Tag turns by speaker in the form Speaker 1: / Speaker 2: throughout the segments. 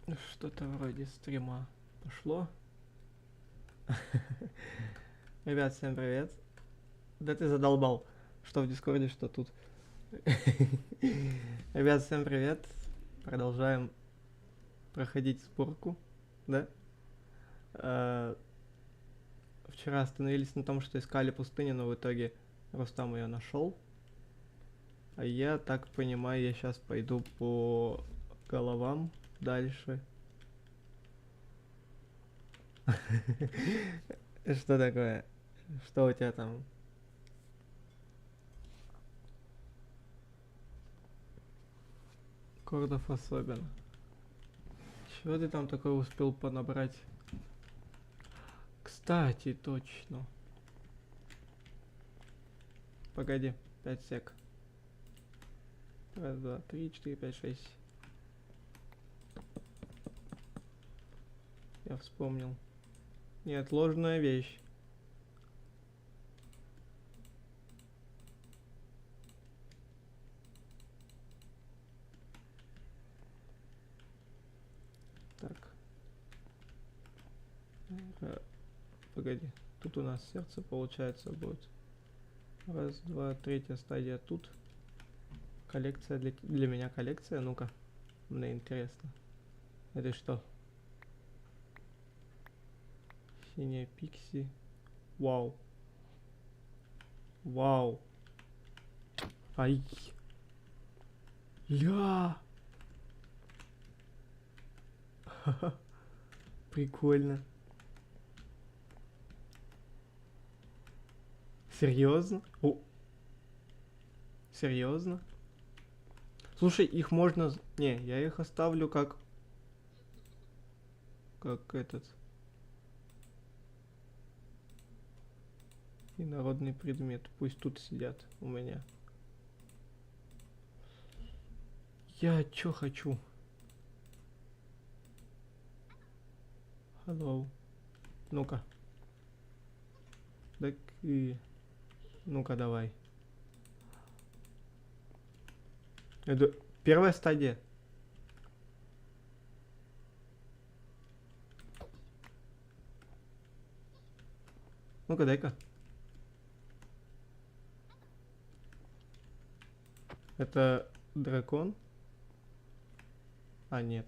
Speaker 1: Что-то вроде стрима пошло. Ребят, всем привет. Да ты задолбал. Что в Дискорде, что тут. Ребят, всем привет. Продолжаем проходить сборку, да? Вчера остановились на том, что искали пустыню, но в итоге Рустам ее нашел. А я так понимаю, я сейчас пойду по головам дальше. Что такое? Что у тебя там? Кордов особенно. Чего ты там такое успел понабрать? Кстати, точно. Погоди, 5 сек. Раз, два, три, четыре, пять, шесть. Я вспомнил. Неотложная вещь. Так. Погоди. Тут у нас сердце, получается, будет. Раз, два, третья стадия тут. Коллекция для меня коллекция. Ну-ка. Мне интересно. Это что? Синяя пикси. Вау. Вау. Ай. Ля. Прикольно. Серьезно? О. Серьезно? Слушай, их можно... Не, я их оставлю как... Как этот... Инородный предмет. Пусть тут сидят у меня. Я чё хочу? Hello. Ну-ка. Так и... Ну-ка, давай. Это первая стадия. Ну-ка, дай-ка. Это дракон? А, нет.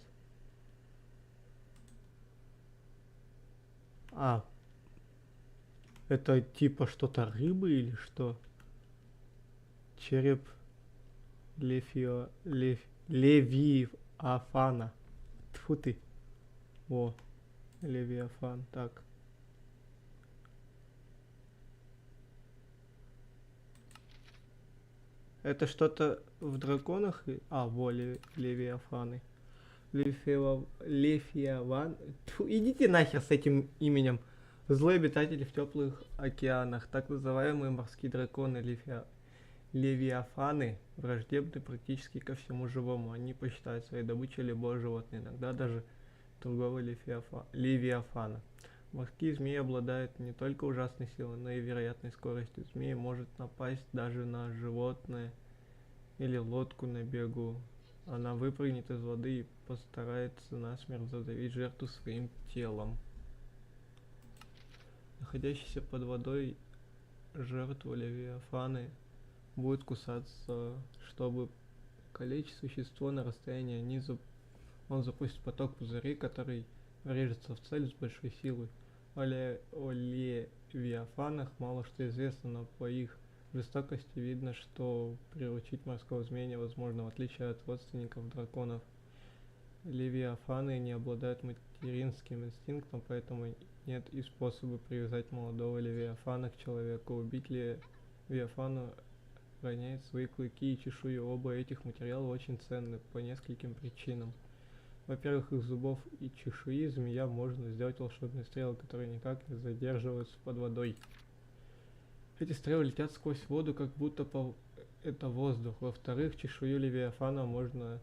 Speaker 1: А. Это типа что-то рыбы или что? Череп Левиафана. Тьфу ты. О, Левиафан. Так. Это что-то в драконах? А, во, Левиафаны. Лефиаван. Тьфу, идите нахер с этим именем. Злые обитатели в теплых океанах. Так называемые морские драконы Левиафаны враждебны практически ко всему живому. Они посчитают своей добычей любое животное, иногда даже другого Левиафана. Морские змеи обладают не только ужасной силой, но и вероятной скоростью. Змея может напасть даже на животное или лодку на бегу. Она выпрыгнет из воды и постарается насмерть задавить жертву своим телом. Находящийся под водой жертва Левиафаны будет кусаться, чтобы калечить существо на расстоянии. Он запустит поток пузырей, который врежется в цель с большой силой. О Левиафанах мало что известно, но по их жестокости видно, что приручить морского змея невозможно, в отличие от родственников драконов. Левиафаны не обладают материнским инстинктом, поэтому нет и способа привязать молодого Левиафана к человеку. Убить Левиафану роняет свои клыки и чешую. Оба этих материала очень ценны по нескольким причинам. Во-первых, из зубов и чешуи змея можно сделать волшебные стрелы, которые никак не задерживаются под водой. Эти стрелы летят сквозь воду, как будто это воздух. Во-вторых, чешую Левиафана можно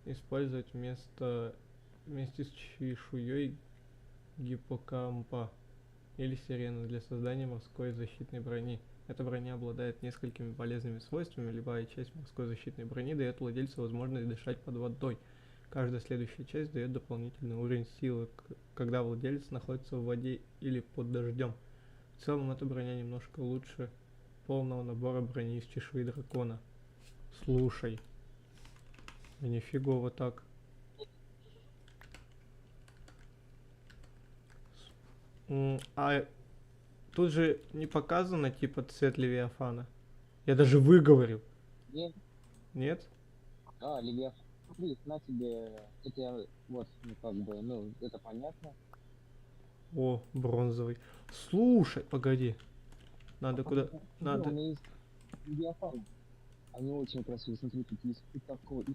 Speaker 1: использовать вместе с чешуей гиппокампа или сирены для создания морской защитной брони. Эта броня обладает несколькими полезными свойствами. Любая часть морской защитной брони дает владельцу возможность дышать под водой. Каждая следующая часть дает дополнительный уровень силы, когда владелец находится в воде или под дождем. В целом эта броня немножко лучше полного набора брони из чешуи дракона. Слушай, нифигово так. А тут же не показано типа цвет Левиафана. Я даже выговорил.
Speaker 2: Нет.
Speaker 1: Нет?
Speaker 2: Левиафан. Смотри, на тебе, это вот, ну как бы, ну, это понятно.
Speaker 1: О, бронзовый. Слушай, погоди. Надо куда...
Speaker 2: Надо. У
Speaker 1: Надо...
Speaker 2: меня есть Левиафан. Они очень красивые. Смотри, тут есть и такой, и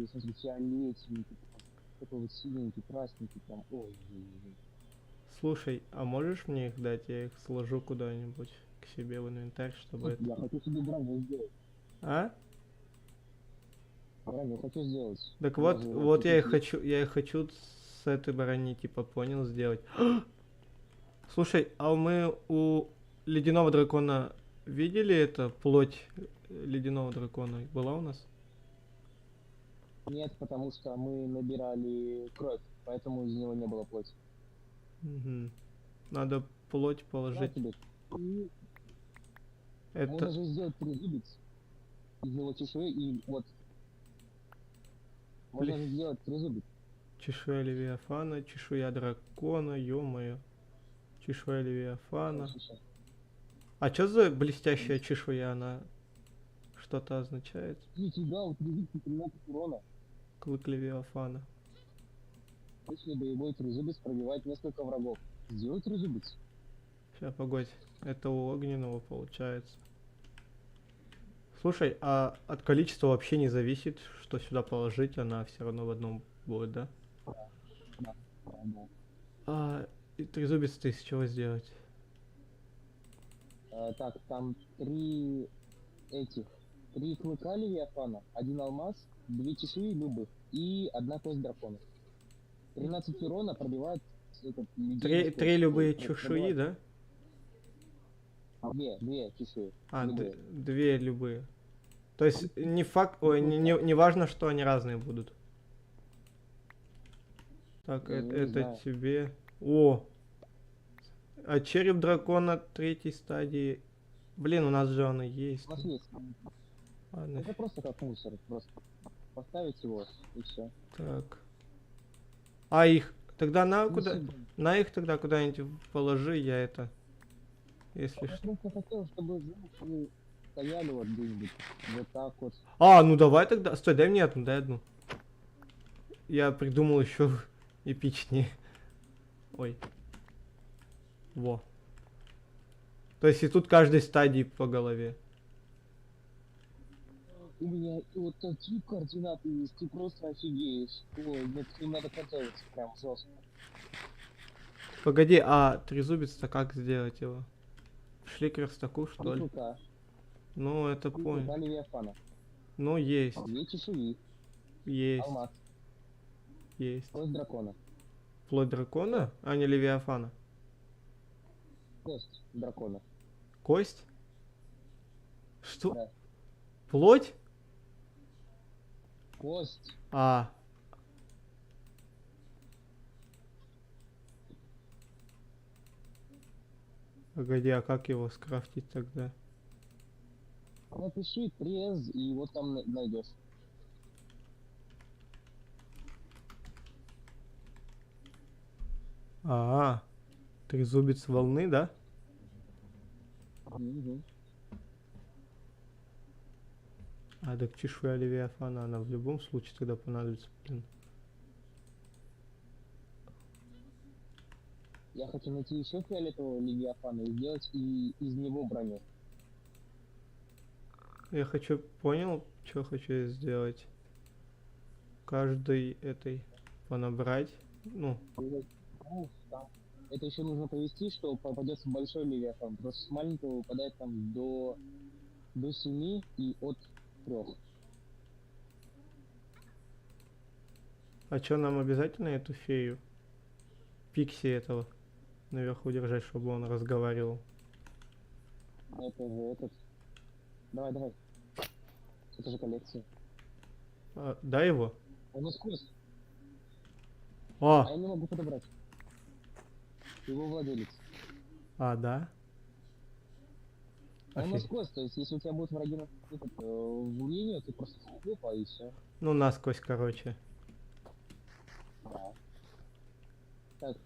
Speaker 2: смотри, фиолетовенький, такой вот синенький, красненький, прям, ой.
Speaker 1: Слушай, а можешь мне их дать? Я их сложу куда-нибудь к себе в инвентарь, чтобы
Speaker 2: Вот,
Speaker 1: это...
Speaker 2: я хочу себе броню сделать.
Speaker 1: А?
Speaker 2: Броню хочу сделать.
Speaker 1: Так
Speaker 2: У
Speaker 1: вот,
Speaker 2: меня же
Speaker 1: вот
Speaker 2: тут есть.
Speaker 1: я и хочу с этой брони, типа, понял, сделать. Слушай, а мы у ледяного дракона видели это? Плоть ледяного дракона была у нас?
Speaker 2: Нет, потому что мы набирали кровь, поэтому из него не было плоти.
Speaker 1: Угу. Надо плоть
Speaker 2: На
Speaker 1: положить.
Speaker 2: тебе. И можно
Speaker 1: Это
Speaker 2: же сделать трезубец из его чешуи, и вот можно же сделать трезубец.
Speaker 1: чешуя Левиафана, чешуя дракона, ё-моё. Чешуя Левиафана. А чё за блестящая чешуя? Она что-то означает?
Speaker 2: И тебя у трезубца 13 урона.
Speaker 1: Клык Левиафана.
Speaker 2: Если боевой трезубец пробивает несколько врагов. Сделай трезубец.
Speaker 1: Сейчас, погодь. Это у огненного получается. Слушай, а от количества вообще не зависит, что сюда положить, она все равно в одном будет, да?
Speaker 2: Да.
Speaker 1: А и трезубец ты из чего сделать?
Speaker 2: Так, там три клыка Левиафана, один алмаз, две чешуи любых и одна кость дракона. 13 урона пробивает этот
Speaker 1: Три любые чешуи, да?
Speaker 2: Две чешуи.
Speaker 1: Две любые. То есть не факт, ой, не важно, что они разные будут. Так, это тебе. О! А череп дракона третьей стадии. Блин, у нас же оно есть.
Speaker 2: У нас есть.
Speaker 1: Ладно.
Speaker 2: Это просто как мусор, просто поставить его и все.
Speaker 1: Так. А их тогда на их тогда куда-нибудь положи, я это. Если
Speaker 2: Я
Speaker 1: что.
Speaker 2: просто хотел, чтобы вы стояли вот где-нибудь вот так вот.
Speaker 1: А, ну давай тогда. Стой, дай мне одну, дай одну. Я придумал еще эпичнее. Ой. Во. То есть и тут каждой стадии по голове.
Speaker 2: У меня вот такие координаты есть, ты просто офигеешь. Ой, ну к ним надо готовиться прям жестко.
Speaker 1: Погоди, а трезубец-то как сделать его? Шли к верстаку, что ли?
Speaker 2: Клыка.
Speaker 1: Ну, это понял.
Speaker 2: Клыка Левиафана.
Speaker 1: Ну, есть.
Speaker 2: Две чешуи.
Speaker 1: Есть.
Speaker 2: Алмаз.
Speaker 1: Есть.
Speaker 2: Кость дракона.
Speaker 1: Плоть дракона? А не Левиафана.
Speaker 2: Кость дракона.
Speaker 1: Кость? Что?
Speaker 2: Да.
Speaker 1: Плоть?
Speaker 2: Кость.
Speaker 1: А. Погоди, а как его скрафтить тогда?
Speaker 2: Напиши пресс и вот там найдешь.
Speaker 1: А, трезубец волны, да?
Speaker 2: Угу.
Speaker 1: А, так чешуя Левиафана, она в любом случае тогда понадобится, блин.
Speaker 2: Я хочу найти еще фиолетового Левиафана и сделать и из него броню.
Speaker 1: Я хочу, понял, что хочу я сделать? Каждый этой понабрать, ну.
Speaker 2: Это еще нужно провести, что попадется большой Левиафан. Просто с маленького выпадает там до 7 и от 3.
Speaker 1: А что, нам обязательно эту фею? Пикси этого наверху держать, чтобы он разговаривал?
Speaker 2: Это же этот. Давай. Это же коллекция.
Speaker 1: А, дай его.
Speaker 2: Он из квест,
Speaker 1: О,
Speaker 2: а я не могу подобрать. Его владелец.
Speaker 1: а, да?
Speaker 2: Он из
Speaker 1: Офиг.
Speaker 2: квест, то есть если у тебя будут враги в линию, ты просто хлопа и все.
Speaker 1: Ну, насквозь, короче.
Speaker 2: Да. Так,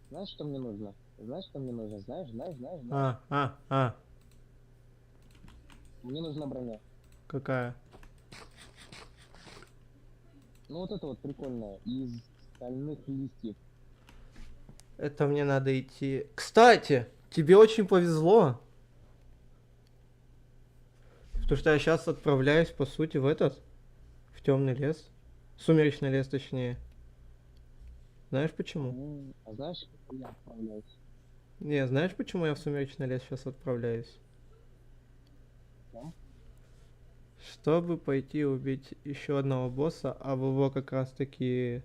Speaker 2: знаешь, что мне нужно? Знаешь, что мне нужно? Знаешь.
Speaker 1: А.
Speaker 2: Мне нужна броня.
Speaker 1: Какая?
Speaker 2: Ну вот это вот прикольное. Из стальных листьев.
Speaker 1: Это мне надо идти. Кстати, тебе очень повезло. Потому что я сейчас отправляюсь, по сути, в темный лес. Сумеречный лес, точнее. Знаешь почему?
Speaker 2: А знаешь, как я отправляюсь?
Speaker 1: Не, знаешь, почему я в сумеречный лес сейчас отправляюсь?
Speaker 2: Да?
Speaker 1: Чтобы пойти убить еще одного босса, а в его как раз таки...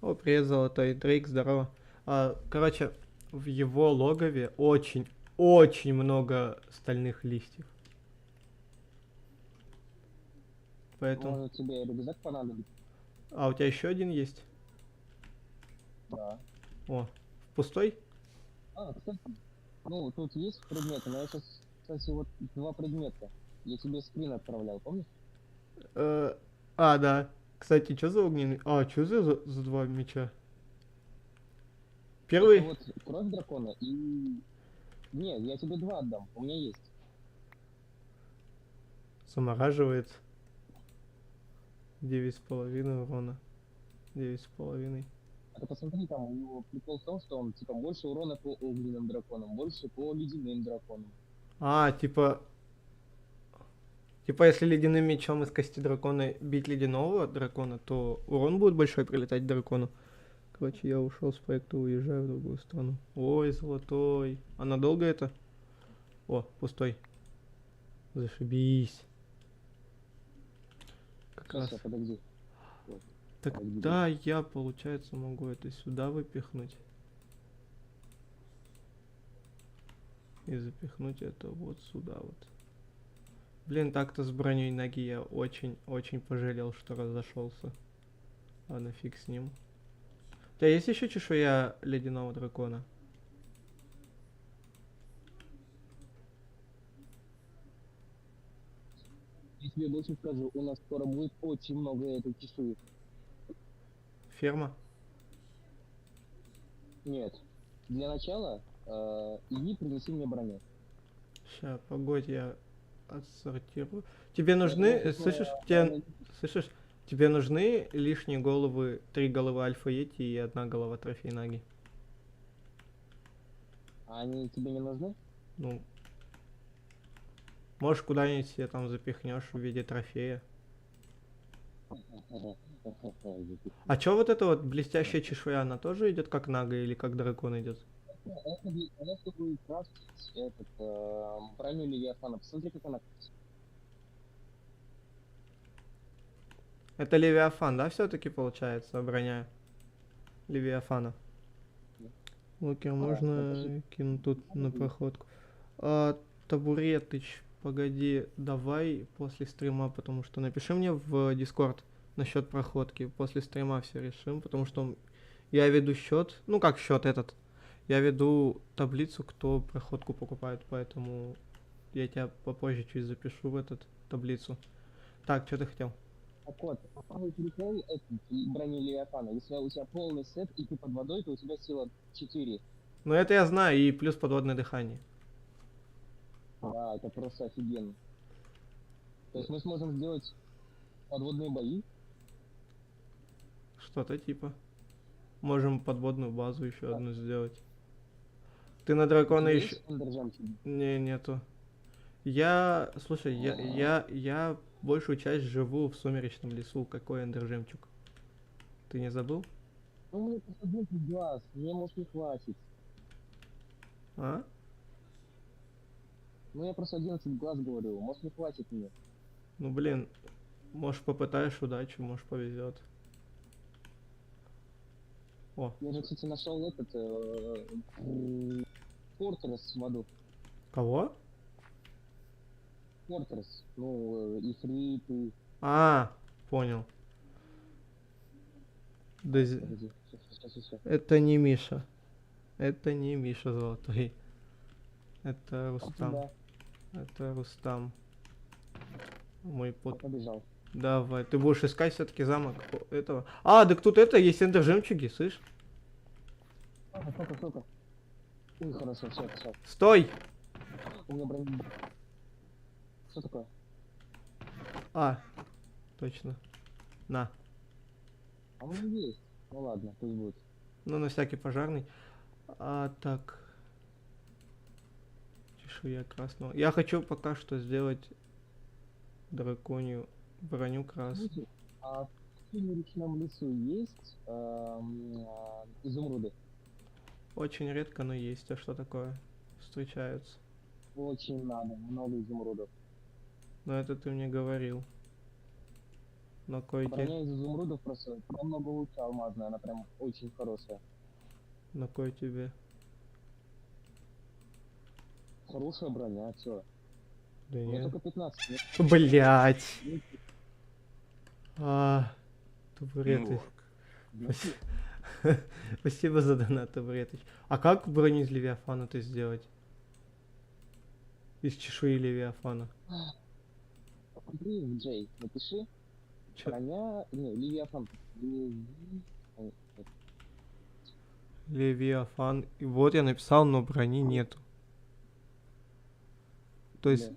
Speaker 1: О, привет, Золотой Дрейк, здорово. Короче, в его логове очень много стальных листьев. Поэтому...
Speaker 2: Может тебе рюкзак понадобится?
Speaker 1: А, у тебя еще один есть?
Speaker 2: Да.
Speaker 1: О, пустой?
Speaker 2: А, кстати, ну тут есть предметы, но я сейчас, кстати, вот два предмета. Я тебе скрин отправлял, помнишь?
Speaker 1: Э, да. Кстати, что за огненный... А, что за два меча?
Speaker 2: Это
Speaker 1: Первый
Speaker 2: вот кровь дракона и... Нет, я тебе два отдам, у меня есть.
Speaker 1: замораживает 9,5 урона. 9,5.
Speaker 2: А ты посмотри, там у него прикол в том, что он типа больше урона по огненным драконам, больше по ледяным драконам.
Speaker 1: А, типа, если ледяным мечом из кости дракона бить ледяного дракона, то урон будет большой прилетать дракону. Короче, я ушел с проекта, уезжаю в другую страну. Ой, золотой. А надолго это? О, пустой. Зашибись. Как раз.
Speaker 2: Сейчас, подожди. Вот, подожди,
Speaker 1: Тогда я, получается, могу это сюда выпихнуть. И запихнуть это вот сюда вот. Блин, так-то с броней ноги я очень пожалел, что разошелся. Ладно, фиг с ним. Да, есть еще чешуя ледяного дракона?
Speaker 2: я тебе больше скажу, у нас скоро будет очень много этой чешуи.
Speaker 1: Ферма?
Speaker 2: Нет. Для начала иди принеси мне броню.
Speaker 1: Ща, погодь, я отсортирую. Тебе
Speaker 2: Я
Speaker 1: нужны,
Speaker 2: думал, ты
Speaker 1: слышишь,
Speaker 2: броню-
Speaker 1: слышишь, тебе нужны лишние головы, 3 головы Альфа Йети и 1 голова Трофей Наги.
Speaker 2: А они тебе не нужны?
Speaker 1: Ну, можешь куда-нибудь себе там запихнешь в виде трофея. А чё вот эта вот блестящая чешуя, она тоже идет как Нага или как дракон идет?
Speaker 2: Это для того, чтобы крафтить этот, броню Левиафана. Посмотри, как она.
Speaker 1: Это Левиафан, да, все-таки получается, броня Левиафана? Окей, можно кинуть тут на проходку. Табуретыч, погоди, давай после стрима, потому что напиши мне в Дискорд насчет проходки. После стрима все решим, потому что я веду счет, ну как счет этот, я веду таблицу, кто проходку покупает, поэтому я тебя попозже чуть запишу в этот таблицу. Так, что ты хотел?
Speaker 2: Так вот, самый прикол это брони Левиафана. Если у тебя полный сет и ты под водой, то у тебя сила 4.
Speaker 1: Ну это я знаю, и плюс подводное дыхание.
Speaker 2: Да, это просто офигенно. То есть мы сможем сделать подводные бои.
Speaker 1: Что-то типа. Можем подводную базу еще одну сделать. Ты на дракона еще... Не, нету. Слушай, я большую часть живу в сумеречном лесу. Какой эндержемчук? Ты не забыл?
Speaker 2: Ну, мне просто 10 глаз, мне может не хватит.
Speaker 1: А?
Speaker 2: Ну, я просто 11 глаз говорю, может не хватит мне.
Speaker 1: Ну, блин, может попытаешь удачу, может повезет. О.
Speaker 2: Я же, кстати, нашел этот Фортресс в аду.
Speaker 1: Кого?
Speaker 2: Фортресс, ну, ифриты.
Speaker 1: А, понял. Дез-
Speaker 2: Погоди, сейчас.
Speaker 1: Это не Миша. Это не Миша Золотой. Это
Speaker 2: А
Speaker 1: Рустам.
Speaker 2: куда?
Speaker 1: Это Рустам. Мой
Speaker 2: Я
Speaker 1: под...
Speaker 2: побежал.
Speaker 1: Давай, ты будешь искать все-таки замок этого. А, так тут это есть эндер жемчуги, слышь?
Speaker 2: Сколько? Ой, хорошо, все.
Speaker 1: Стой!
Speaker 2: У меня броня. Что такое?
Speaker 1: А, точно. На.
Speaker 2: А у меня есть. Ну ладно, пусть будет.
Speaker 1: Ну, на всякий пожарный. А, так. Чешуя красного. Я хочу пока что сделать драконью броню красную.
Speaker 2: Слушай, а в сумеречном лесу есть изумруды?
Speaker 1: Очень редко, но есть. А что такое? Встречаются.
Speaker 2: Очень надо, много изумрудов.
Speaker 1: Но это ты мне говорил. Но кое-где...
Speaker 2: Броня из изумрудов просто намного лучше алмазная, она прям очень хорошая.
Speaker 1: На кое тебе?
Speaker 2: Хорошая броня, чё?
Speaker 1: Да
Speaker 2: У меня
Speaker 1: нет.
Speaker 2: только 15 нет.
Speaker 1: Блять. А, Табуретыч.
Speaker 2: Нет.
Speaker 1: Спасибо за донат, Табуретыч. А как броню из Левиафана ты сделать? Из чешуи Левиафана.
Speaker 2: Смотри, Джей, напиши.
Speaker 1: Чё?
Speaker 2: Броня... Не, Левиафан.
Speaker 1: Левиафан. И вот я написал, но брони нету. То есть,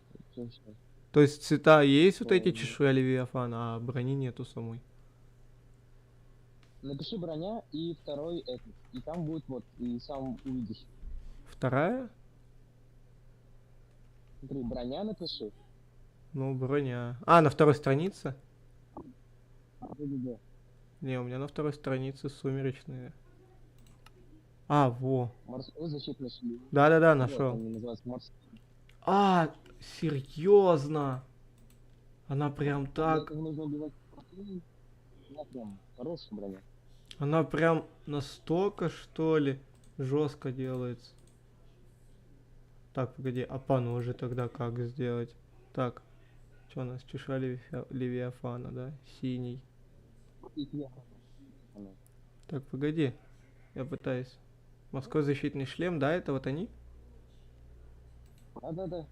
Speaker 1: то есть цвета есть вот эти чешуи Левиафана, а брони нету самой.
Speaker 2: Напиши броня и второй этот. И там будет вот, и сам увидишь.
Speaker 1: Вторая?
Speaker 2: Смотри, броня напиши.
Speaker 1: Ну, броня. А, на второй странице?
Speaker 2: Да.
Speaker 1: Не, у меня на второй странице сумеречные. А, во.
Speaker 2: Морской защитный шлем.
Speaker 1: Да-да-да,
Speaker 2: Вот,
Speaker 1: нашел.
Speaker 2: они называются морские.
Speaker 1: А, серьезно? Она прям
Speaker 2: Для
Speaker 1: так...
Speaker 2: этого нужно убивать протеин. Она прям хорошая броня.
Speaker 1: Она прям настолько, что ли, жестко делается. Так, погоди, а по ноже тогда как сделать? Так, что у нас? Чеша Левиафана, да? Синий.
Speaker 2: И я. Она.
Speaker 1: Так, погоди. Я пытаюсь. Морской защитный шлем, да, это вот они?
Speaker 2: Да.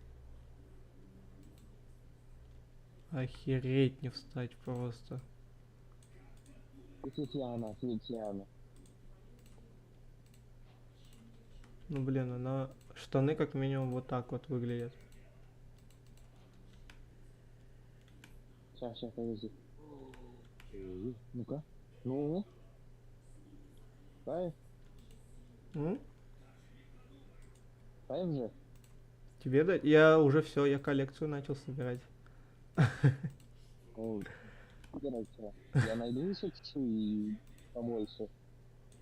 Speaker 1: Охереть не встать просто.
Speaker 2: Флетиана.
Speaker 1: Ну блин, она... Штаны как минимум вот так вот выглядят.
Speaker 2: Сейчас, подожди. Ну-ка. Ну. Кайф
Speaker 1: М?
Speaker 2: же.
Speaker 1: Тебе дать? Я уже все, я коллекцию начал собирать.
Speaker 2: Ой. Короче, я найду еще чуть-чуть и побольше.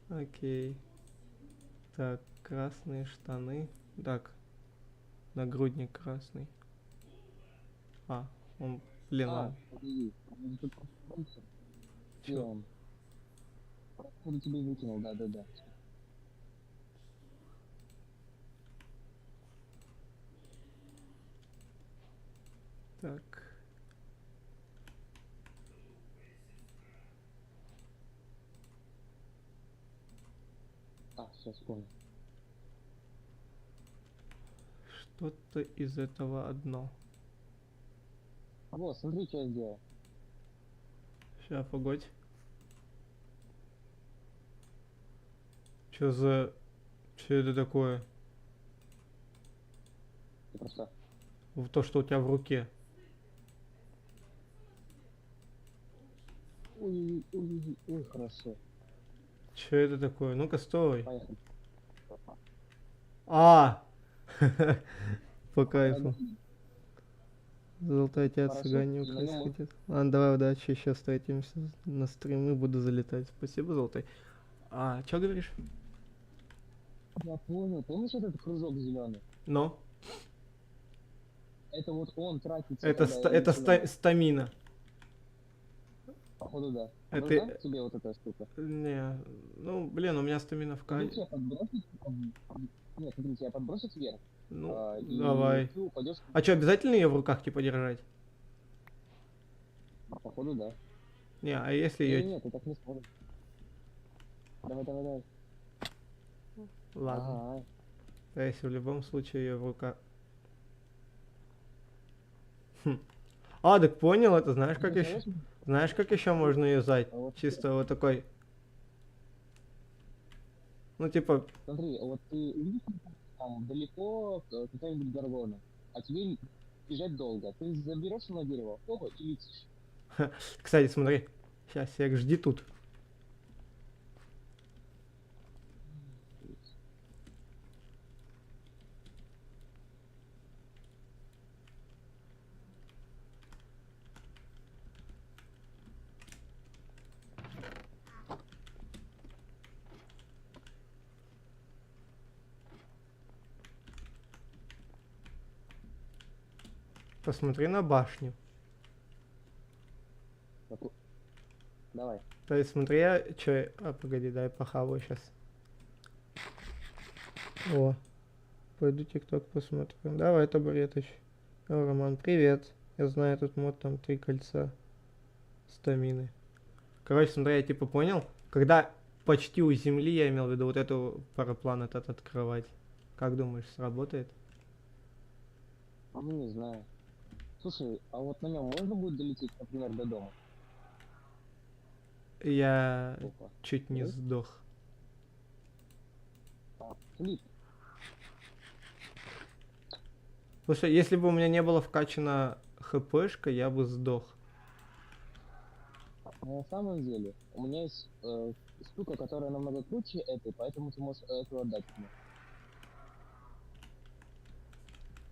Speaker 1: Окей. Так, красные штаны. Так, нагрудник красный. А, он, блин, он...
Speaker 2: Погоди. Тут больше. Где
Speaker 1: Чё?
Speaker 2: он? Он тебе выкинул, да.
Speaker 1: Так.
Speaker 2: Сейчас понял.
Speaker 1: Что-то из этого одно.
Speaker 2: Вот, смотри, что я сделал.
Speaker 1: Ща, погодь. Чё за... Чё это такое?
Speaker 2: Ты просто...
Speaker 1: То, что у тебя в руке.
Speaker 2: Ой, хорошо.
Speaker 1: Чё это такое? Ну-ка, стой.
Speaker 2: Поехали.
Speaker 1: А! По кайфу. Золотой отец
Speaker 2: Хорошо,
Speaker 1: Ганю
Speaker 2: и на нём мы-
Speaker 1: хотит. Ладно, давай, удачи, еще встретимся на стримы, буду залетать. Спасибо, Золотой. А, чё говоришь?
Speaker 2: Я понял. Помнишь этот кружок зеленый?
Speaker 1: Но.
Speaker 2: Это вот он тратится.
Speaker 1: Это,
Speaker 2: когда
Speaker 1: это
Speaker 2: начинает.
Speaker 1: стамина.
Speaker 2: Походу, да.
Speaker 1: Это-
Speaker 2: Нужна тебе вот эта штука?
Speaker 1: Не, ну, блин, у меня стамина в
Speaker 2: Смотри,
Speaker 1: кайфе.
Speaker 2: тебя подбросить? Нет, смотри, тебя подбросить вверх.
Speaker 1: Ну,
Speaker 2: И
Speaker 1: давай.
Speaker 2: ты упадешь.
Speaker 1: А что, обязательно ее в руках типа держать?
Speaker 2: Походу, да.
Speaker 1: Не, а если
Speaker 2: Не,
Speaker 1: ее...
Speaker 2: нет, ты так не сможешь. Давай, давай, давай.
Speaker 1: Ладно.
Speaker 2: Ага.
Speaker 1: А если в любом случае ее в руках... Хм. А, так понял, это знаешь,
Speaker 2: Ты
Speaker 1: как еще...
Speaker 2: представляешь?
Speaker 1: Знаешь, как еще можно юзать?
Speaker 2: А вот
Speaker 1: Чисто вот такой... Ну, типа,
Speaker 2: смотри, вот ты увидишь там далеко какая-нибудь горгона, а тебе бежать долго. Ты заберешься на дерево, опа, и летишь.
Speaker 1: кстати, смотри. Сейчас, Сек, жди тут. Посмотри на башню.
Speaker 2: Вот, давай.
Speaker 1: То есть смотри, я чё... А, погоди, дай похаваю сейчас. О, пойду тикток посмотрю. Давай, табуретыч. О, Роман, привет. Я знаю этот мод, там 3 кольца стамины. Короче, смотри, я типа понял. Когда почти у земли, я имел в виду вот эту параплан этот открывать. Как думаешь, сработает?
Speaker 2: Ну, не знаю. Слушай, а вот на нем можно будет долететь, например, до дома?
Speaker 1: Я
Speaker 2: Опа.
Speaker 1: чуть не
Speaker 2: Ой.
Speaker 1: сдох.
Speaker 2: Флип.
Speaker 1: Слушай, если бы у меня не было вкачана хпшка, я бы сдох.
Speaker 2: На самом деле, у меня есть штука, которая намного круче этой, поэтому ты можешь эту отдать мне.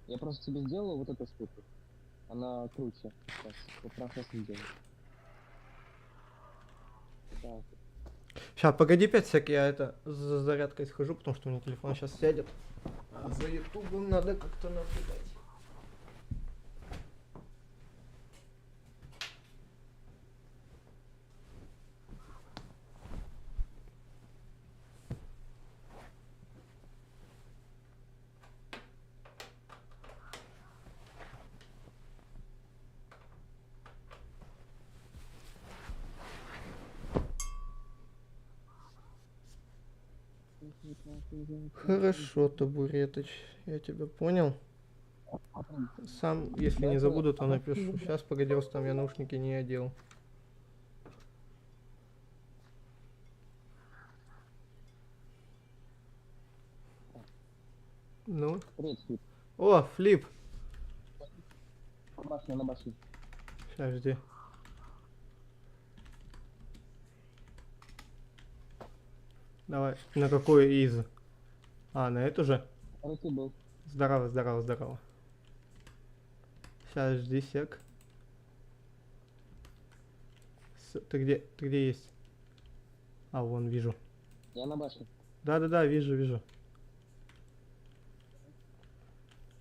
Speaker 2: Я просто тебе сделал вот эту штуку. Она круче. Сейчас, прям сейчас не делаю. Так.
Speaker 1: Сейчас, погоди 5 сек, я это за зарядкой схожу, потому что у меня телефон сейчас сядет. А за ютубом надо как-то наблюдать. Хорошо, табуретыч, я тебя понял. Сам, если не забуду, то напишу. Сейчас, погоди, там я наушники не одел. Ну?
Speaker 2: Привет, Флип.
Speaker 1: О, Флип!
Speaker 2: Башня на башню.
Speaker 1: Сейчас, жди. Давай, на какую из? А, на эту же?
Speaker 2: Руки был.
Speaker 1: Здорово, здорово, здорово. Сейчас, жди сек. Ты где? Ты где есть? А, вон, вижу.
Speaker 2: Я на башне.
Speaker 1: Да-да-да, вижу, вижу.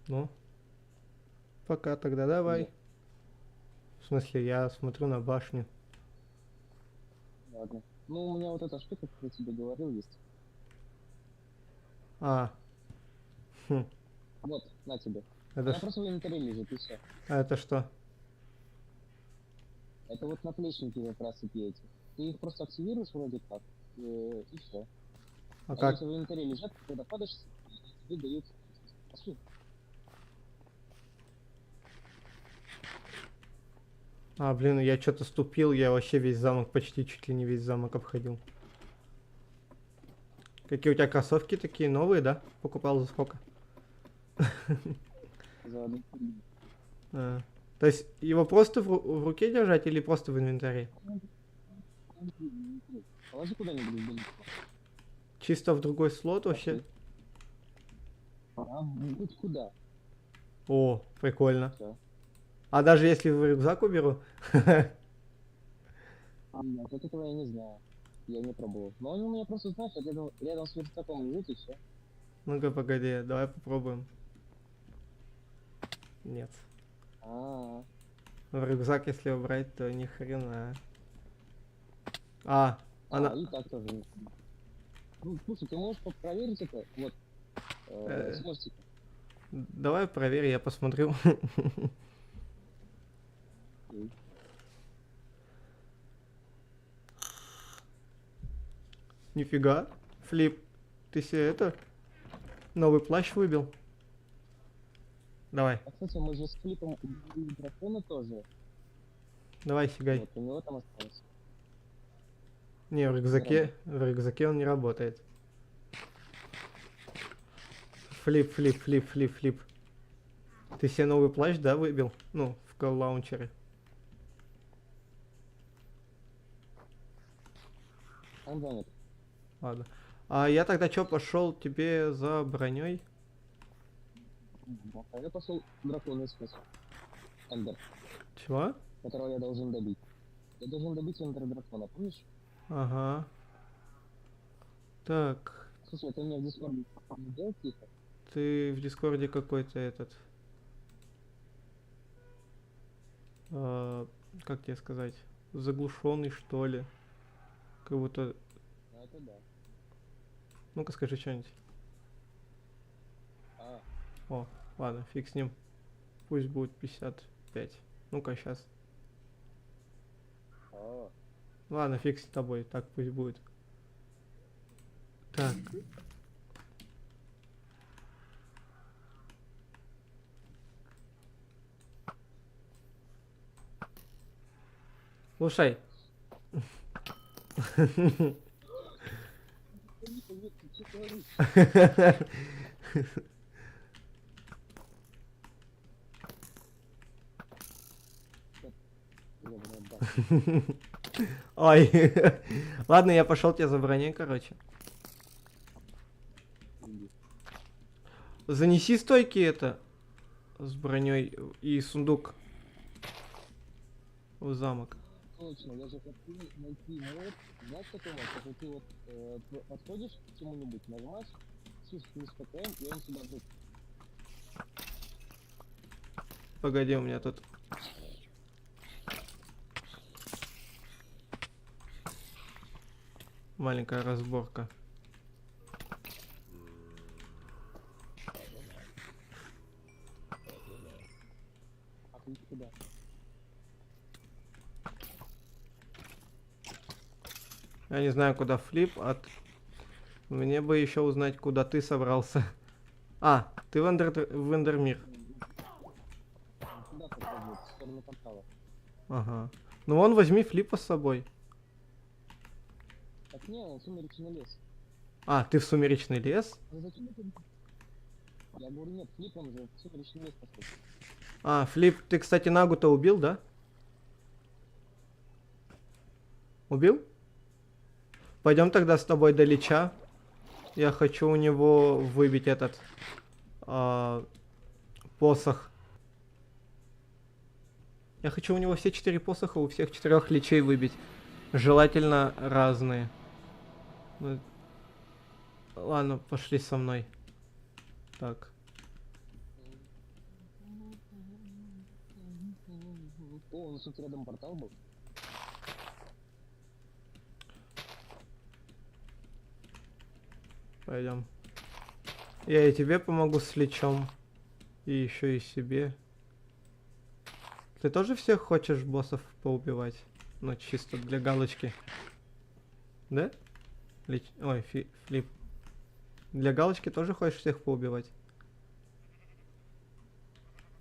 Speaker 1: Ну? Пока тогда, давай.
Speaker 2: Где?
Speaker 1: В смысле, я смотрю на башню.
Speaker 2: Ладно. Ну, у меня вот эта штука, как я тебе говорил, есть.
Speaker 1: А. Хм.
Speaker 2: Вот, на тебе.
Speaker 1: Это,
Speaker 2: Она просто в инвентаре лежит, и все.
Speaker 1: а это что?
Speaker 2: Это вот наплечники как раз таки эти. Ты их просто активируешь вроде как, и все.
Speaker 1: А
Speaker 2: Они
Speaker 1: как?
Speaker 2: у тебя в инвентаре лежат, когда падаешь, тебе дают. Пошли.
Speaker 1: А, блин, я что-то ступил, я вообще весь замок, почти чуть ли не весь замок обходил. Какие у тебя кроссовки такие новые, да? Покупал за сколько?
Speaker 2: За одну секунду.
Speaker 1: А. То есть его просто в руке держать или просто в инвентаре?
Speaker 2: Положи куда-нибудь в дом.
Speaker 1: Чисто в другой слот вообще?
Speaker 2: А, хоть куда.
Speaker 1: О, прикольно.
Speaker 2: Все.
Speaker 1: А даже если в рюкзак уберу?
Speaker 2: Нет, вот этого я не знаю. Я не пробовал. Но он у меня просто, знаешь, рядом с верстаком лежит и все.
Speaker 1: Ну-ка, погоди, давай попробуем. Нет.
Speaker 2: А,
Speaker 1: В рюкзак, если убрать, то ни хрена. А, она...
Speaker 2: и так тоже. Ну, слушай, ты можешь проверить это? Вот, с мостика.
Speaker 1: Давай проверь, я посмотрю. Нифига. Флип, ты себе это... Новый плащ выбил? Давай,
Speaker 2: А, кстати, мы же с Флипом убили дракона тоже.
Speaker 1: давай, сигай.
Speaker 2: Вот, у него там осталось.
Speaker 1: Не, в рюкзаке он не работает. Флип, флип, флип, флип, флип. Ты себе новый плащ, да, выбил? Ну, в колл-лаунчере.
Speaker 2: Он занят.
Speaker 1: Ладно. А я тогда что, пошел тебе за броней?
Speaker 2: А я пошел дракона искать. Эндер,
Speaker 1: Чего?
Speaker 2: которого я должен добить. Я должен добить Эндер дракона, помнишь?
Speaker 1: Ага. Так,
Speaker 2: Слушай, ты мне в Дискорде сделал тихо?
Speaker 1: ты в Дискорде какой-то этот... как тебе сказать? Заглушенный, что ли? Как будто...
Speaker 2: А это да.
Speaker 1: Ну-ка скажи что-нибудь.
Speaker 2: А,
Speaker 1: О, ладно, фиг с ним. Пусть будет 55. Ну-ка, сейчас.
Speaker 2: а.
Speaker 1: Ладно, фиг с тобой, так пусть будет. Так. Слушай.
Speaker 2: Ты что говоришь? Я бы отдал.
Speaker 1: Ой. Ладно, я пошел тебе за броней, короче.
Speaker 2: Иди.
Speaker 1: Занеси стойки это с броней и сундук в замок.
Speaker 2: Точно, я же хочу найти мод. Знаешь, какой мод? Это ты вот подходишь к чему-нибудь, нажимаешь, Shift плюс ПТМ, и он сюда будет.
Speaker 1: Погоди, у меня тут. Маленькая разборка.
Speaker 2: А ты куда?
Speaker 1: Я не знаю, куда флип, мне бы еще узнать, куда ты собрался. А, ты в Эндермир.
Speaker 2: Куда подходит? В сторону портала.
Speaker 1: Ага. Ну вон, возьми флипа с собой.
Speaker 2: Так не, он сумеречный лес.
Speaker 1: А, ты в Сумеречный лес?
Speaker 2: Ну зачем это? Я говорю, нет, Флип он же в сумеречный лес пошел.
Speaker 1: А, флип, ты, кстати, Нагу-то убил, да? Убил? Пойдем тогда с тобой до Лича. Я хочу у него выбить этот посох. Я хочу у него все 4 посоха, у всех 4 личей выбить. Желательно разные. Ну, ладно, пошли со мной. Так.
Speaker 2: О, у нас тут рядом портал был.
Speaker 1: Пойдем. Я и тебе помогу с лечом. И еще и себе. Ты тоже всех хочешь боссов поубивать? Ну, чисто для галочки. Да? Ой, флип. Для галочки тоже хочешь всех поубивать?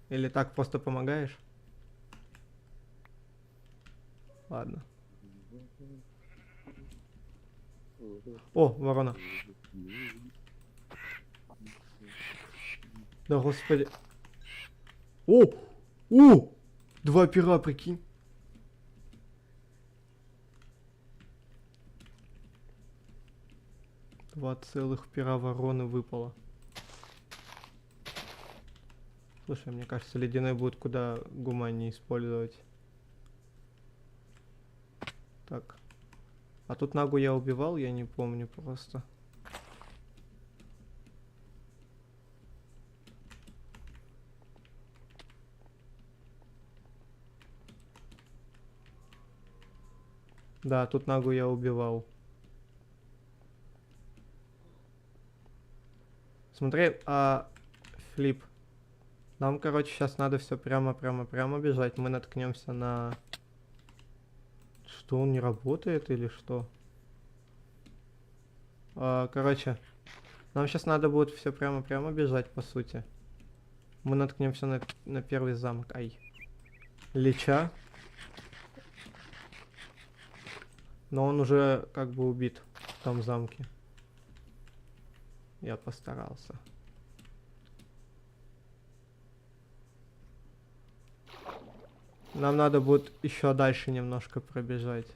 Speaker 1: Или так просто помогаешь? Ладно. О, ворона. Да господи. О! О! 2 пера, прикинь. Два целых пера вороны выпало. Слушай, мне кажется, ледяной будет куда гуманнее использовать. Так. А тут Нагу я убивал, я не помню просто. Да, тут Нагу я убивал. Смотри, флип. Нам, короче, сейчас надо все прямо бежать. Мы наткнемся на... Что, он не работает или что? Короче, нам сейчас надо будет все прямо бежать, по сути. Мы наткнемся на первый замок. Ай. Лича. Но он уже как бы убит в том замке. Я постарался. Нам надо будет еще дальше немножко пробежать.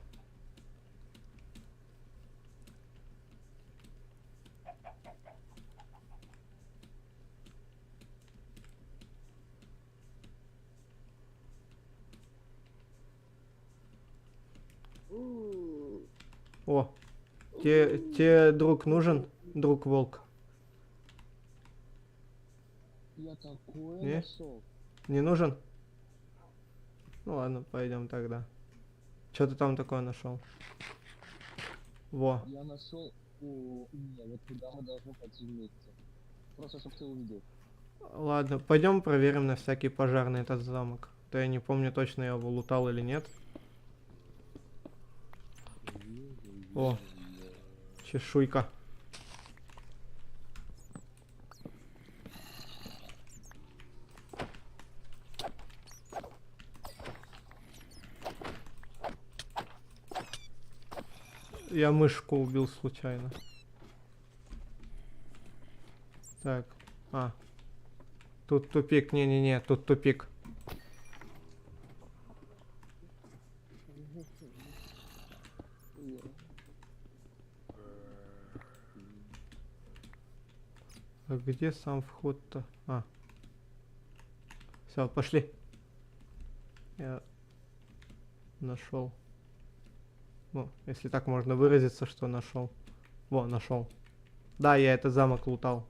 Speaker 1: О, тебе друг нужен? Друг волк.
Speaker 2: Я такое
Speaker 1: Не?
Speaker 2: нашел.
Speaker 1: Не нужен? Ну ладно, пойдем тогда. Что ты там такое нашел? Во.
Speaker 2: Я нашел. О, не, вот туда мы должны пойти вместе. Просто чтобы ты увидел.
Speaker 1: Ладно, пойдем проверим на всякий пожарный этот замок. То я не помню точно, я его лутал или нет. О, чешуйка. Я мышку убил случайно. Так, тут тупик, не-не-не, тут тупик. А где сам вход-то? Все, пошли. Я нашел. Ну, если так можно выразиться, что нашел. Во, нашел. Да, я этот замок лутал.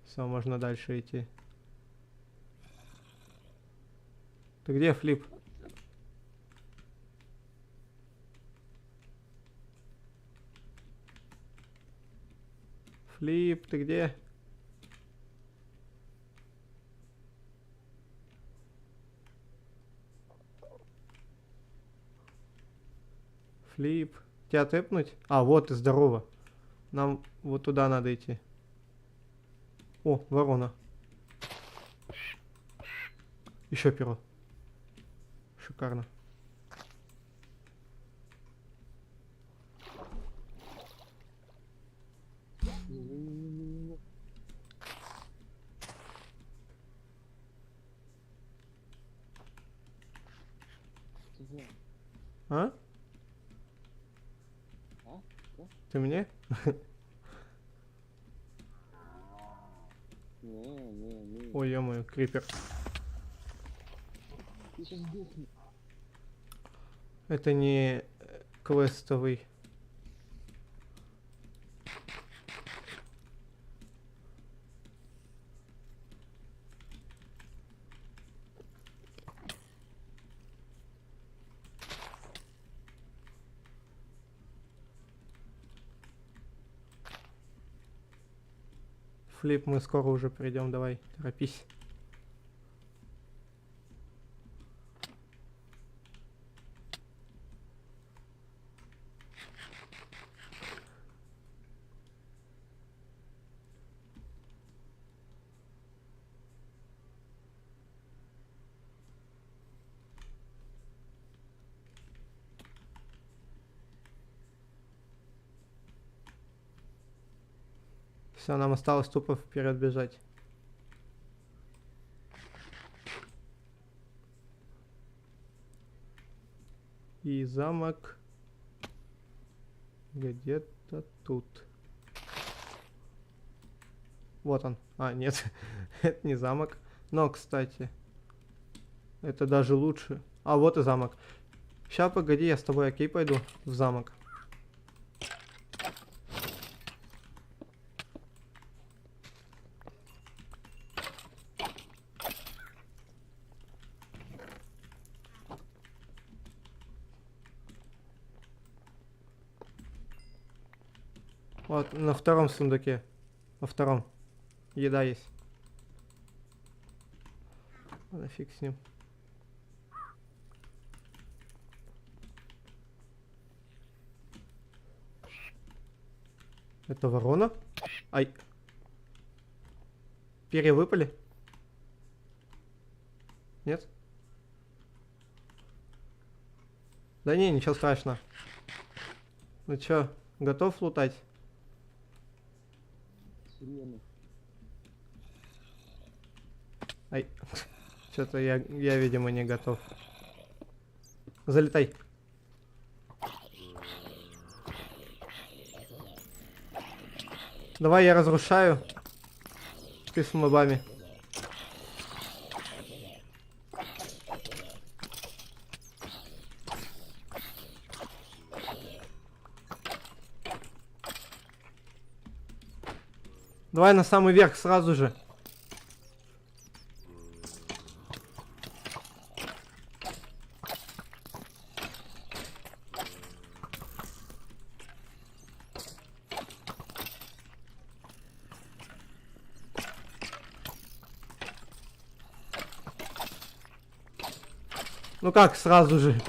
Speaker 1: Все, можно дальше идти. Ты где, Флип? Флип, ты где? Флип. Тебя тэпнуть? Вот и здорово. Нам вот туда надо идти. О, ворона. Еще перо. Шикарно. А? Ты мне?
Speaker 2: Не.
Speaker 1: Ой, ё-моё, крипер.
Speaker 2: Ты сейчас сдохнешь.
Speaker 1: Это не квестовый. Флип, мы скоро уже придем, давай, торопись. Все, нам осталось тупо вперед бежать. И замок где-то тут. Вот он. Нет, это не замок. Но, кстати, это даже лучше. Вот и замок. Ща, погоди, я с тобой, окей, пойду в замок. Вот, на втором сундуке. Во втором. Еда есть. Ладно, фиг с ним. Это ворона? Ай. Перья выпали? Нет? Да не, ничего страшного. Ну чё, готов лутать?
Speaker 2: Сирены.
Speaker 1: Ай. Что-то я, видимо, не готов. Залетай. Давай я разрушаю. Ты с мобами. Давай на самый верх сразу же. Ну как сразу же?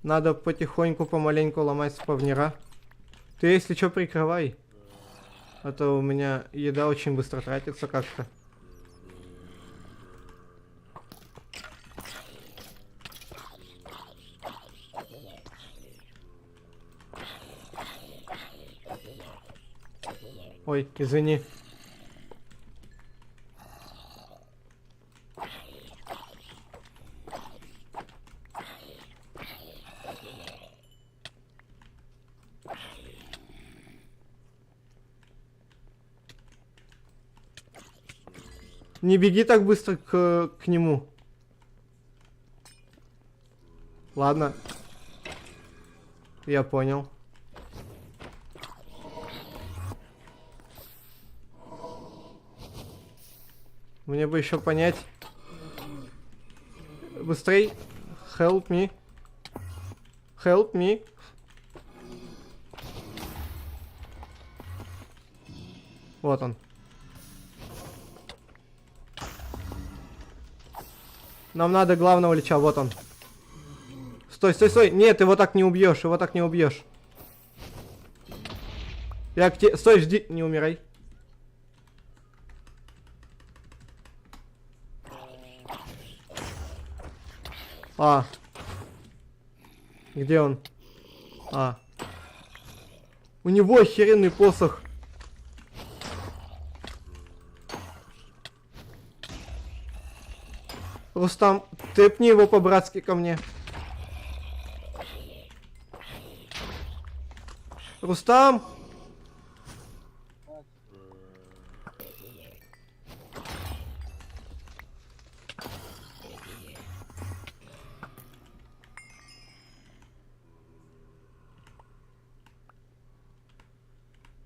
Speaker 1: Надо потихоньку, помаленьку ломать спавнера. Ты, если что, прикрывай. А то у меня еда очень быстро тратится как-то. Ой, извини. Не беги так быстро к нему. Ладно. Я понял. Мне бы еще понять. Быстрей. Help me. Help me. Вот он. Нам надо главного лича, вот он. Стой, стой, стой. Нет, его так не убьешь, его так не убьешь. Я к тебе... Стой, жди, не умирай. А. Где он? А. У него охеренный посох. Рустам, тэпни его по-братски ко мне. Рустам!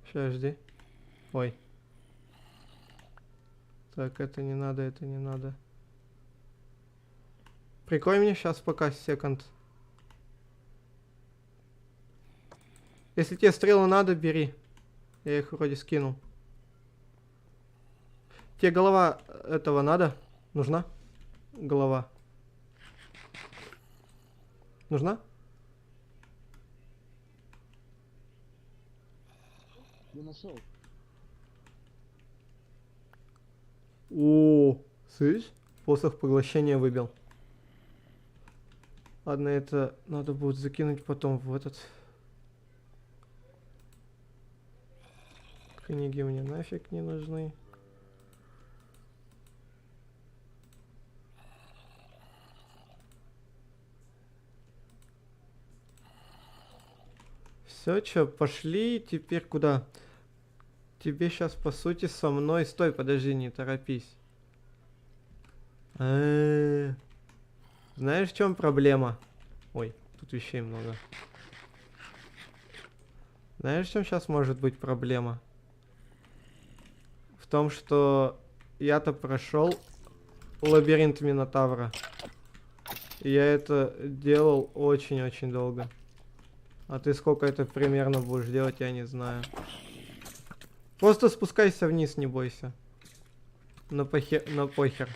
Speaker 1: Сейчас, жди. Ой. Так, это не надо, это не надо. Прикрой мне сейчас пока секунд. Если тебе стрелы надо, бери. Я их вроде скинул. Тебе голова этого надо? Нужна? Голова. Нужна?
Speaker 2: Я нашел.
Speaker 1: О, слышь? Посох поглощения выбил. Ладно, это надо будет закинуть потом в этот. Книги мне нафиг не нужны. Все, чё, пошли теперь куда? Тебе сейчас, по сути, со мной... Стой, подожди, не торопись. Знаешь, в чем проблема? Ой, тут вещей много. Знаешь, в чем сейчас может быть проблема? В том, что я-то прошел лабиринт Минотавра. И я это делал очень-очень долго. А ты сколько это примерно будешь делать, я не знаю. Просто спускайся вниз, не бойся. На похер.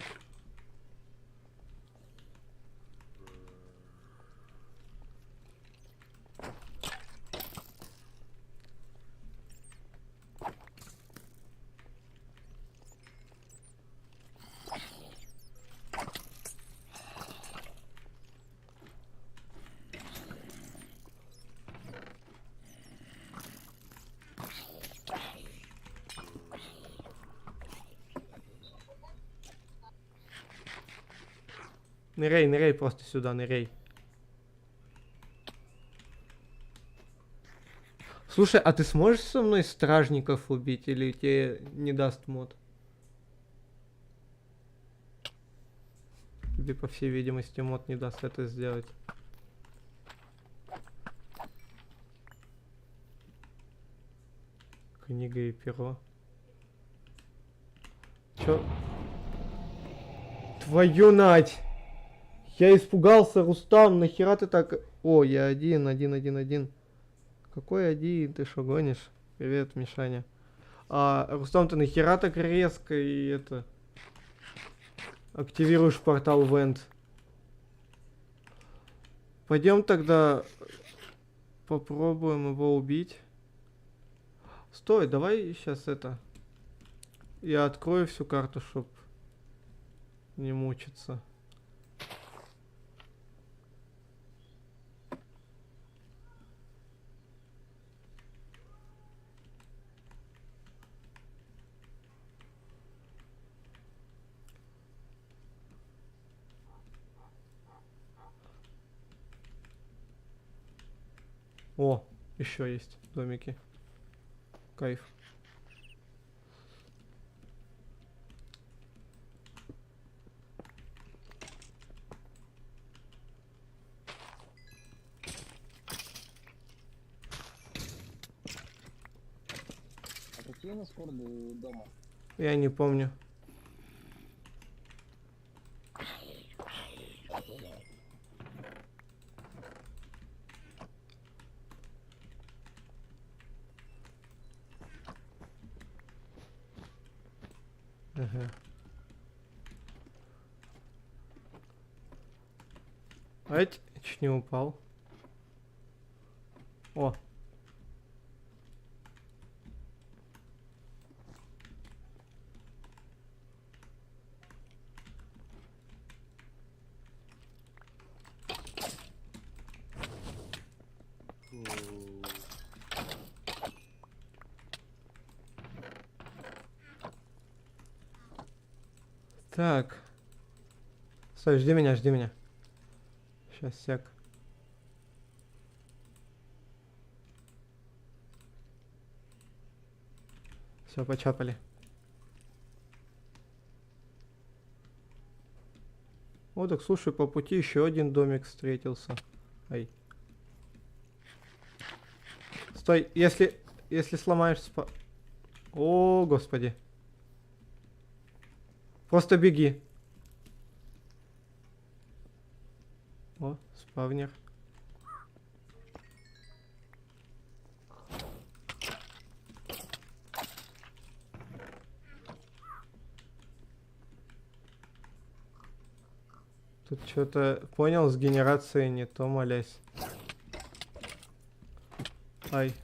Speaker 1: Ныряй, ныряй просто сюда, ныряй. Слушай, а ты сможешь со мной стражников убить или тебе не даст мод? Тебе, по всей видимости, мод не даст это сделать. Книга и перо. Чё? Твою нать! Я испугался, Рустам, нахера ты так... О, я один. Какой один? Ты шо гонишь? Привет, Мишаня. Рустам, ты нахера так резко и это... Активируешь портал Вент? Пойдем тогда попробуем его убить. Стой, давай сейчас это... Я открою всю карту, чтоб не мучиться. О, еще есть домики. Кайф.
Speaker 2: А какие у нас координаты дома?
Speaker 1: Я не помню. Ага. Ать, чуть не упал. О. Так. Стой, жди меня, жди меня. Сейчас, сек. Все, почапали. О, так слушай, по пути еще один домик встретился. Ай. Стой, если сломаешь О, господи. Просто беги. О, спавнер. Тут что-то понял, с генерацией не то, молясь. Ай.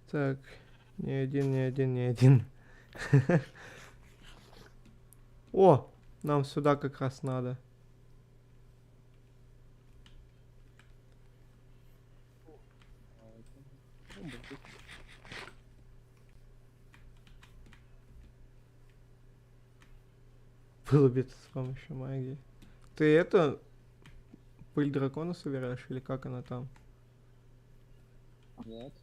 Speaker 1: Так, не один. О, нам сюда как раз надо. Вылубиться с помощью магии. Ты это... Пыль дракона собираешь или как она там?
Speaker 2: Нет.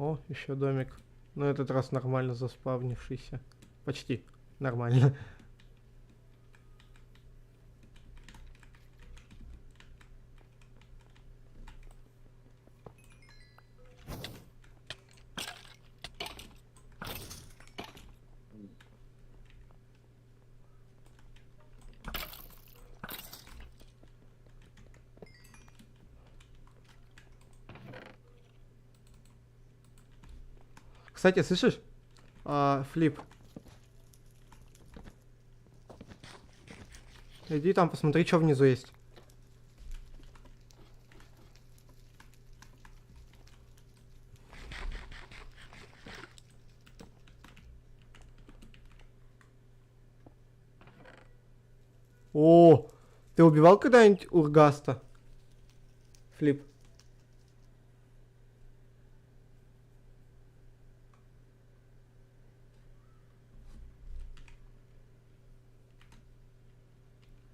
Speaker 1: О, еще домик. Но этот раз нормально заспавнившийся. Почти нормально. Кстати, слышишь? Флип. Иди там посмотри, что внизу есть. О, ты убивал когда-нибудь Ургаста? Флип.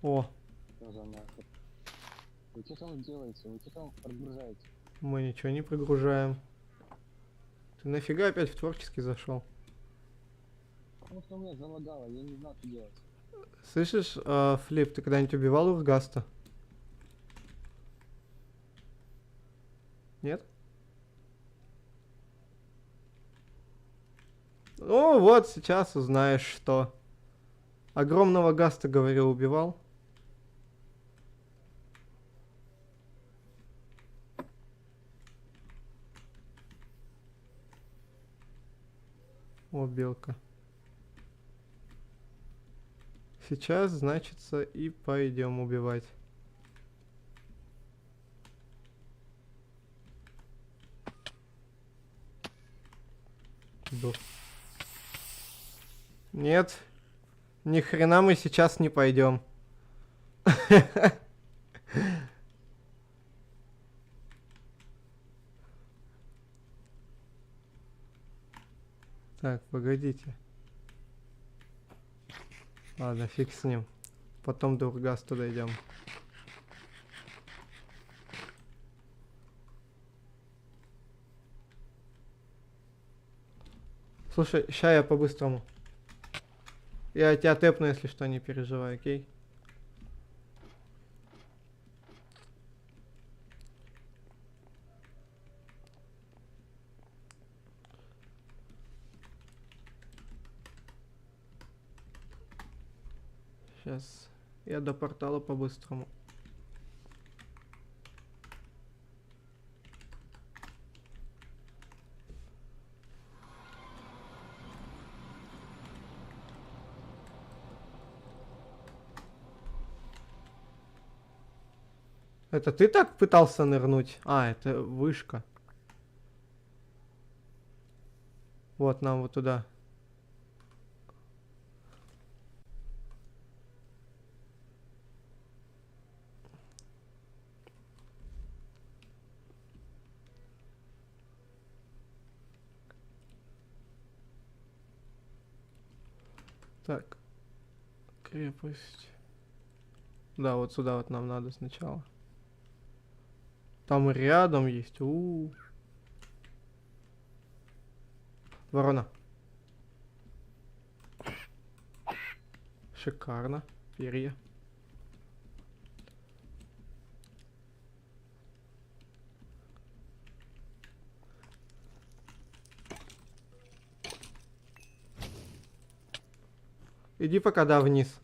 Speaker 1: О,
Speaker 2: Что за нахер? Вы что там делаете? Вы что там прогружаете?
Speaker 1: мы ничего не прогружаем. Ты нафига опять в творческий зашел?
Speaker 2: Потому что у меня залагало, я не знал, что делать.
Speaker 1: Слышишь, Флип, ты когда-нибудь убивал Ургаста? Нет? Ну вот, сейчас узнаешь, что. Огромного Гаста, говорю, убивал. О, белка. Сейчас, значится, и пойдем убивать. Дух. Нет, ни хрена мы сейчас не пойдем. Так, погодите. Ладно, фиг с ним. Потом до Ургаста дойдем. Слушай, ща я по-быстрому. Я тебя тэпну, если что, не переживай, окей? Сейчас. Я до портала по-быстрому. Это ты так пытался нырнуть? А, это вышка. Вот, нам вот туда. Так. Крепость. Да, вот сюда вот нам надо сначала. Там и рядом есть. У-у-у. Ворона. Шикарно. Перья. Иди пока, да, вниз.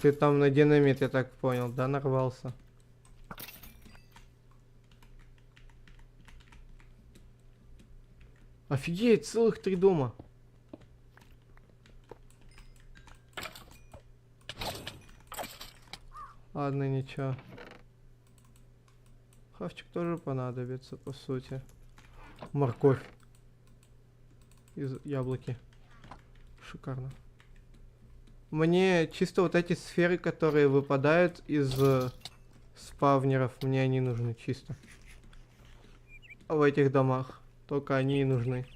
Speaker 1: Ты там на динамит, я так понял, да, нарвался? Офигеть, целых 3 дома. Ладно, ничего. Хавчик тоже понадобится, по сути. Морковь. Из яблоки. Шикарно. Мне чисто вот эти сферы, которые выпадают из спавнеров, мне они нужны чисто. В этих домах. Только они и нужны.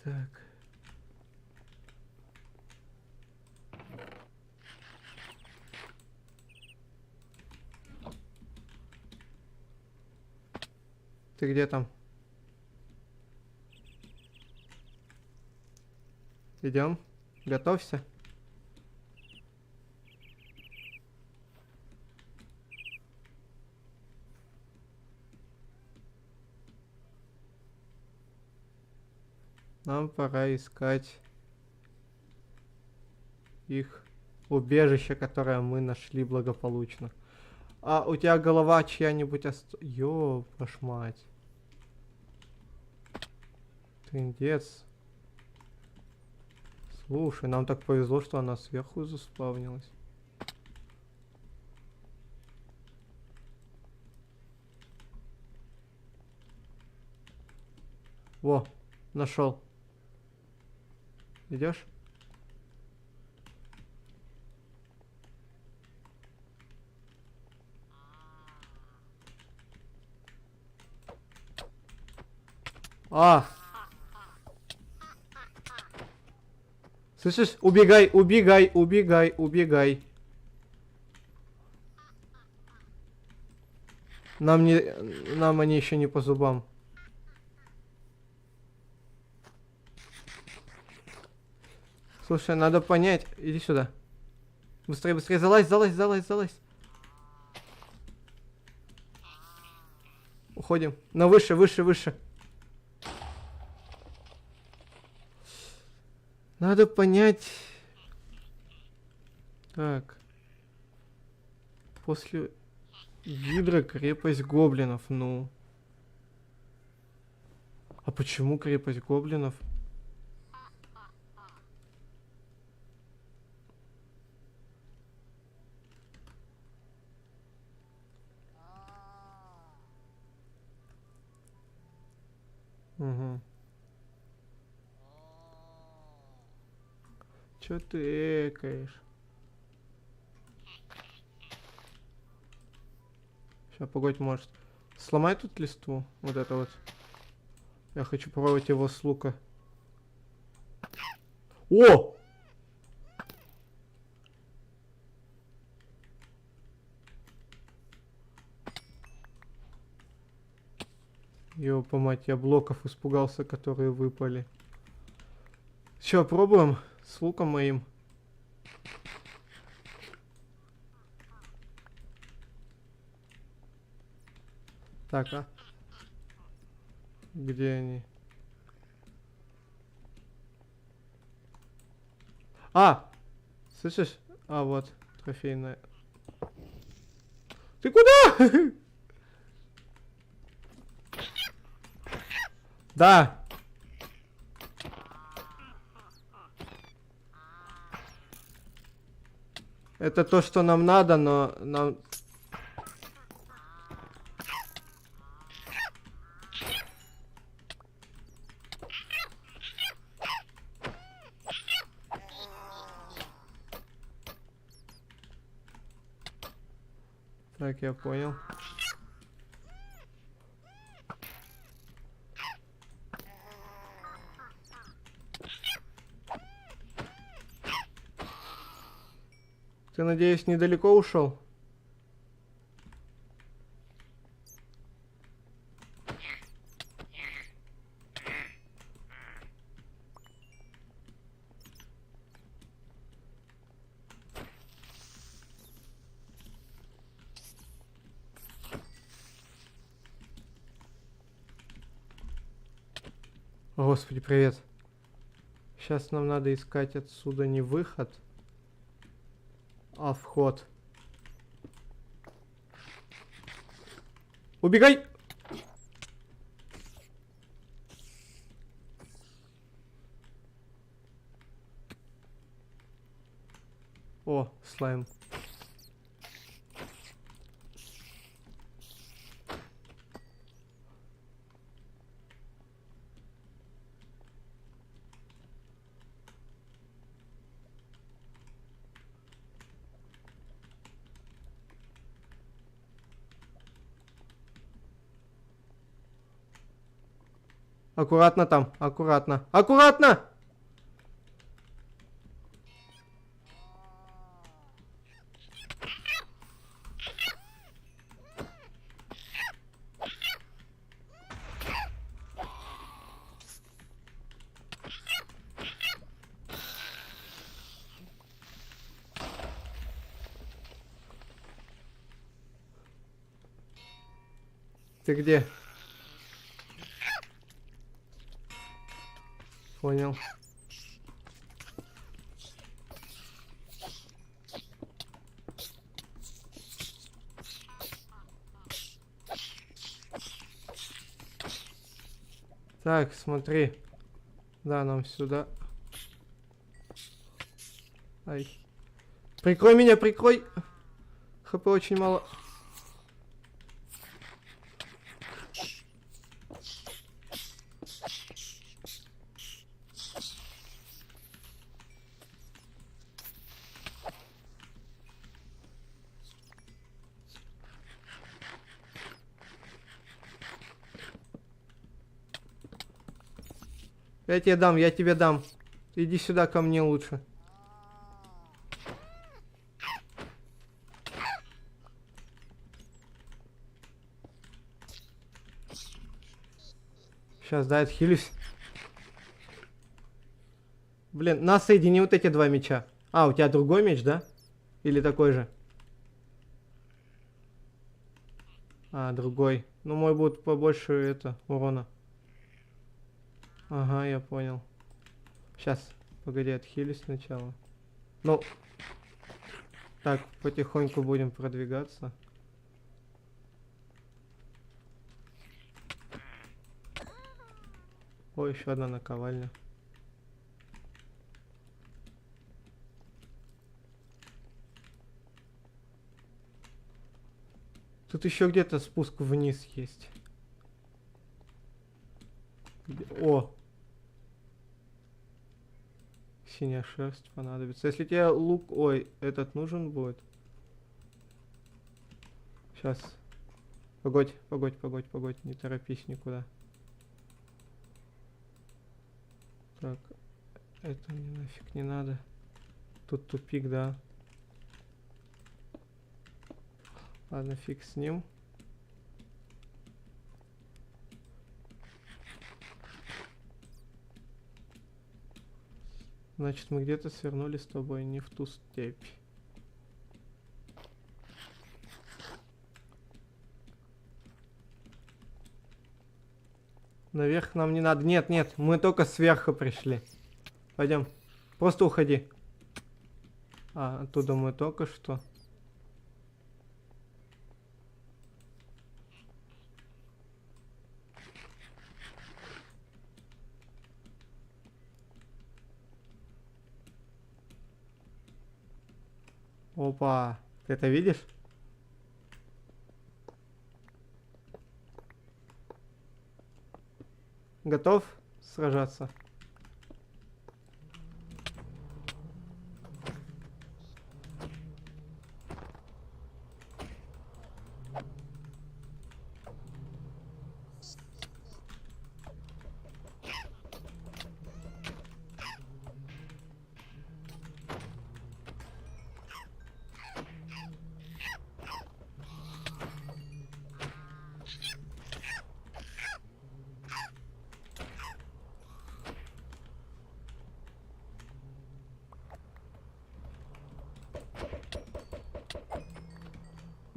Speaker 1: Так. Ты где там? Идем. Готовься. Нам пора искать их убежище, которое мы нашли благополучно. А у тебя голова чья-нибудь Ёб вашу мать. Трындец. Слушай, нам так повезло, что она сверху заспавнилась. Во, нашел. Идешь? А! Слышишь? Убегай, убегай, убегай, убегай. Нам они еще не по зубам. Слушай, надо понять. Иди сюда. Быстрее, быстрее, залазь, залазь, залазь, залазь. Уходим. На выше, выше, выше. Надо понять. Так. После Гидра крепость гоблинов, ну. А почему крепость гоблинов? Угу. Чё ты экаешь? Сейчас, погодь, может. Сломай тут листву. Вот это вот. Я хочу попробовать его с лука. О! Ёпа мать, я блоков испугался, которые выпали. Все, пробуем с луком моим. Так, а? Где они? А! Слышишь? А, вот, трофейная. Ты куда? Да! Это то, что нам надо, но нам... Так, я понял. Ты, надеюсь, недалеко ушел? Господи, привет. Сейчас нам надо искать отсюда не выход, а вход. Убегай! О, слайм. Аккуратно там, аккуратно. Аккуратно! Ты где? Понял. Так, смотри. Да, нам сюда. Ай. Прикрой меня, прикрой. ХП очень мало. Я тебе дам, я тебе дам. Иди сюда ко мне лучше. Сейчас, да, отхилюсь. Блин, нас соедини вот эти два меча. А, у тебя другой меч, да? Или такой же? А, другой. Ну, мой будет побольше это, урона. Ага, я понял. Сейчас, погоди, отхилюсь сначала. Ну, так, потихоньку будем продвигаться. О, еще одна наковальня. Тут еще где-то спуск вниз есть. О! Синяя шерсть понадобится. Если тебе лук... Ой, этот нужен будет. Сейчас. Погодь, погодь, погодь, погодь. Не торопись никуда. Так. Это мне нафиг не надо. Тут тупик, да. Ладно, фиг с ним. Значит, мы где-то свернули с тобой не в ту степь. Наверх нам не надо. Нет, нет, мы только сверху пришли. Пойдем. Просто уходи. А, оттуда мы только что. Опа. Ты это видишь? Готов сражаться?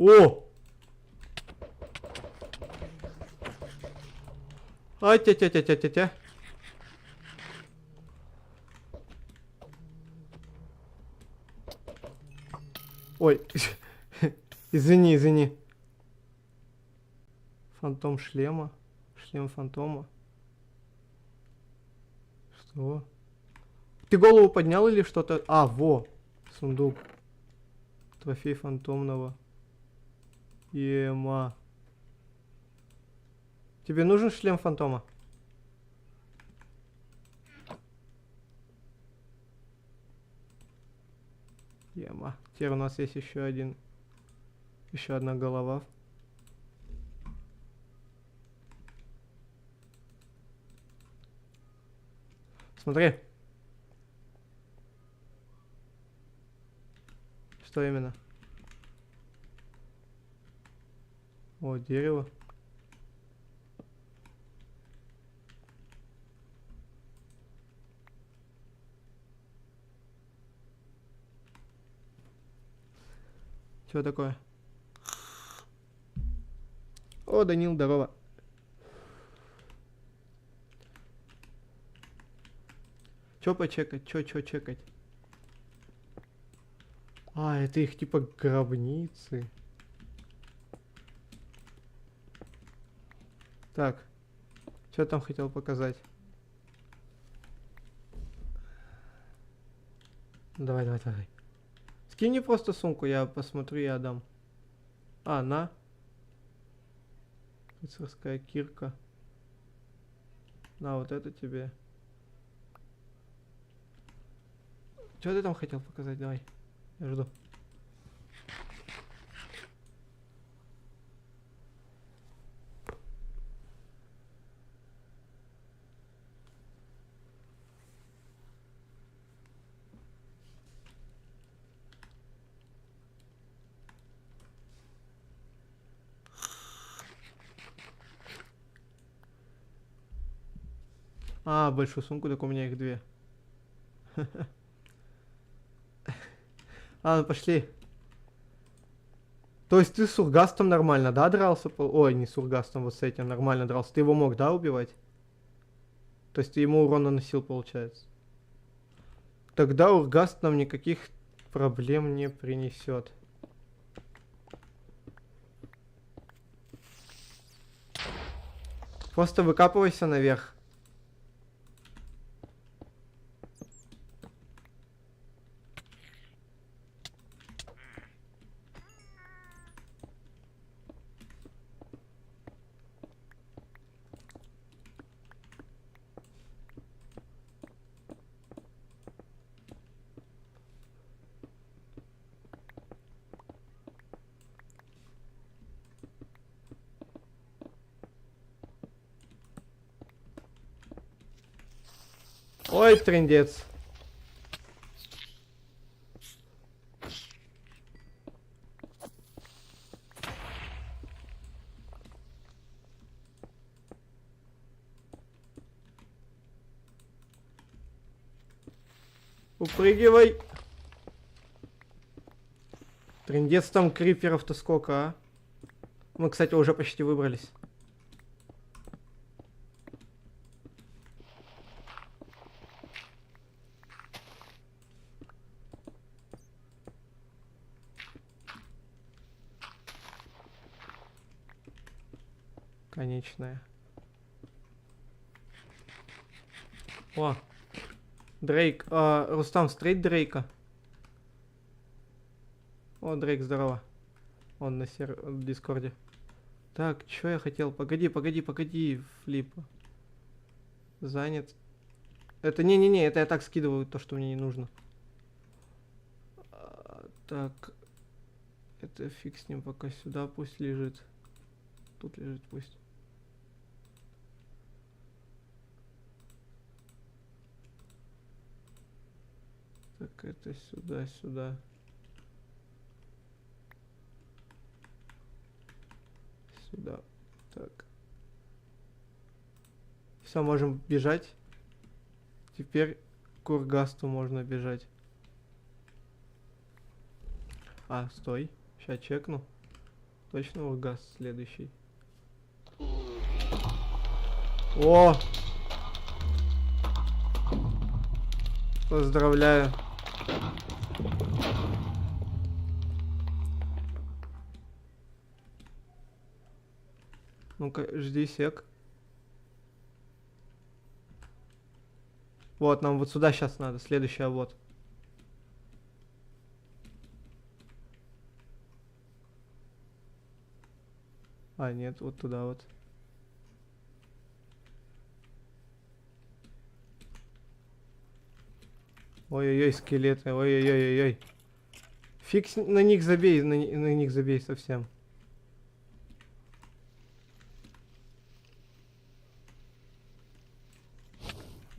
Speaker 1: О! Ай, тя-тя-тя-тя-тя-тя. Ой, извини, извини. Фантом шлема. Шлем фантома. Что? Ты голову поднял или что-то? А, во. Сундук. Трофей фантомного. Ема. Тебе нужен шлем фантома? Ема. Теперь у нас есть еще один. Еще одна голова. Смотри. Что именно? О, дерево. Что такое? О, Данил, здорово. Чё почекать? Чё чекать? А, это их типа гробницы. Так, что там хотел показать? Давай. Скинь мне просто сумку, я посмотрю и отдам. А, на. Рыцарская кирка. На, вот это тебе. Что ты там хотел показать? Давай, я жду. А, большую сумку, так у меня их две. А, ну пошли. То есть ты с Ургастом нормально, да, дрался? Ой, не с Ургастом, вот с этим нормально дрался. Ты его мог, да, убивать? То есть ты ему урон наносил, получается. Тогда Ургаст нам никаких проблем не принесет. Просто выкапывайся наверх. Ой, трындец. Упрыгивай. Трындец, там криперов-то сколько, а? Мы, кстати, уже почти выбрались. Конечная. О, Дрейк. Рустам, встреть Дрейка. О, Дрейк, здорово. Он на в Дискорде. Так, что я хотел? Погоди, Флип. Занят. Это не, это я так скидываю то, что мне не нужно. Так. Это фиг с ним, пока сюда пусть лежит. Тут лежит пусть. Так, это сюда. Сюда. Так. Все, можем бежать. Теперь к Ургасту можно бежать. А, стой. Сейчас чекну. Точно Ургаст следующий. О! Поздравляю. Ну-ка, жди сек. Вот, нам вот сюда сейчас надо. Следующая вот. А, нет, вот туда вот. Ой-ой-ой, скелеты. Ой-ой-ой-ой-ой. Фиг на них забей, на них забей совсем.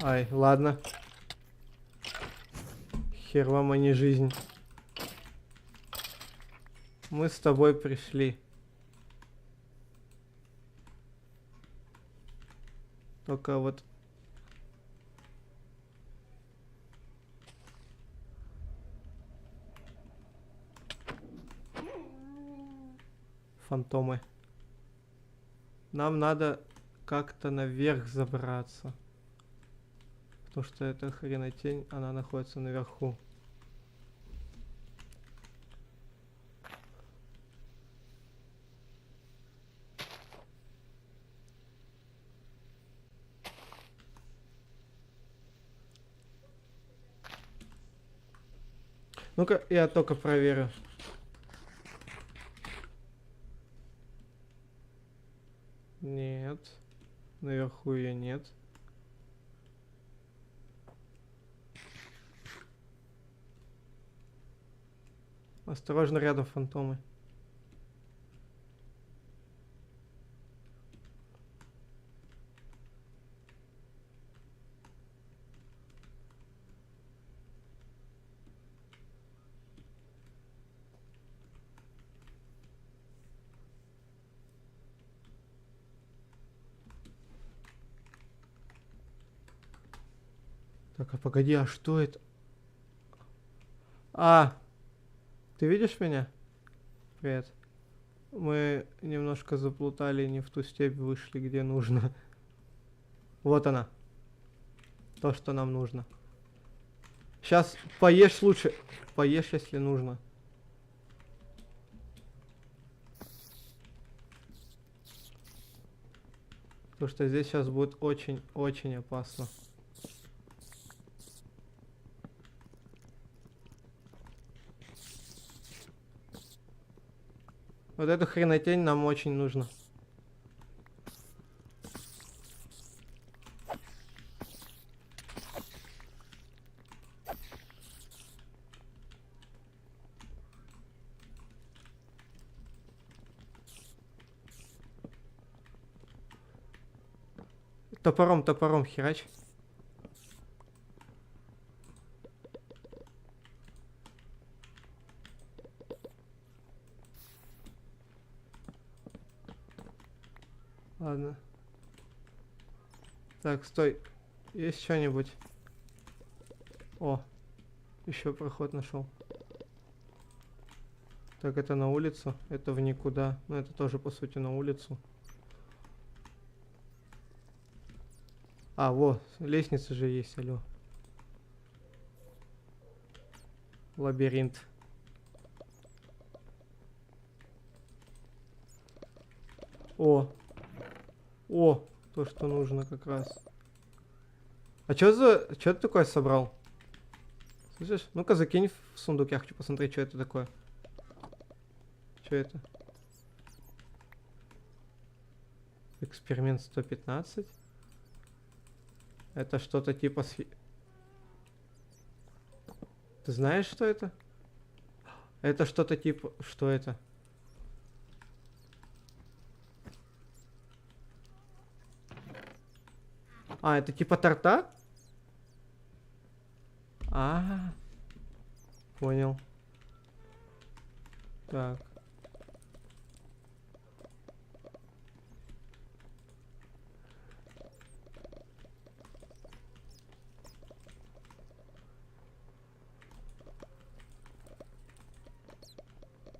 Speaker 1: Ай, ладно. Хер вам, а не жизнь. Мы с тобой пришли. Только вот... Фантомы. Нам надо как-то наверх забраться. Потому что эта хренотень, она находится наверху. Ну-ка, я только проверю. Нет. Наверху ее нет. Осторожно, рядом фантомы. Так, а погоди, а что это? А, ты видишь меня? Привет. Мы немножко заплутали, не в ту степь вышли, где нужно. Вот она. То, что нам нужно. Сейчас поешь лучше. Поешь, если нужно. Потому что здесь сейчас будет очень-очень опасно. Вот эту хренотень нам очень нужно. Топором херач. Ладно. Так, стой. Есть что-нибудь? О, еще проход нашел. Так, это на улицу, это в никуда. Но это тоже, по сути, на улицу. А, вот, лестница же есть, алло. Лабиринт. О, то, что нужно как раз. А чё ты такое собрал? Слышишь? Ну-ка закинь в сундук, я хочу посмотреть, что это такое. Что это? Эксперимент 115. Это что-то типа... Ты знаешь, что это? Это что-то типа... Что это? А, это типа торта? А, понял. Так.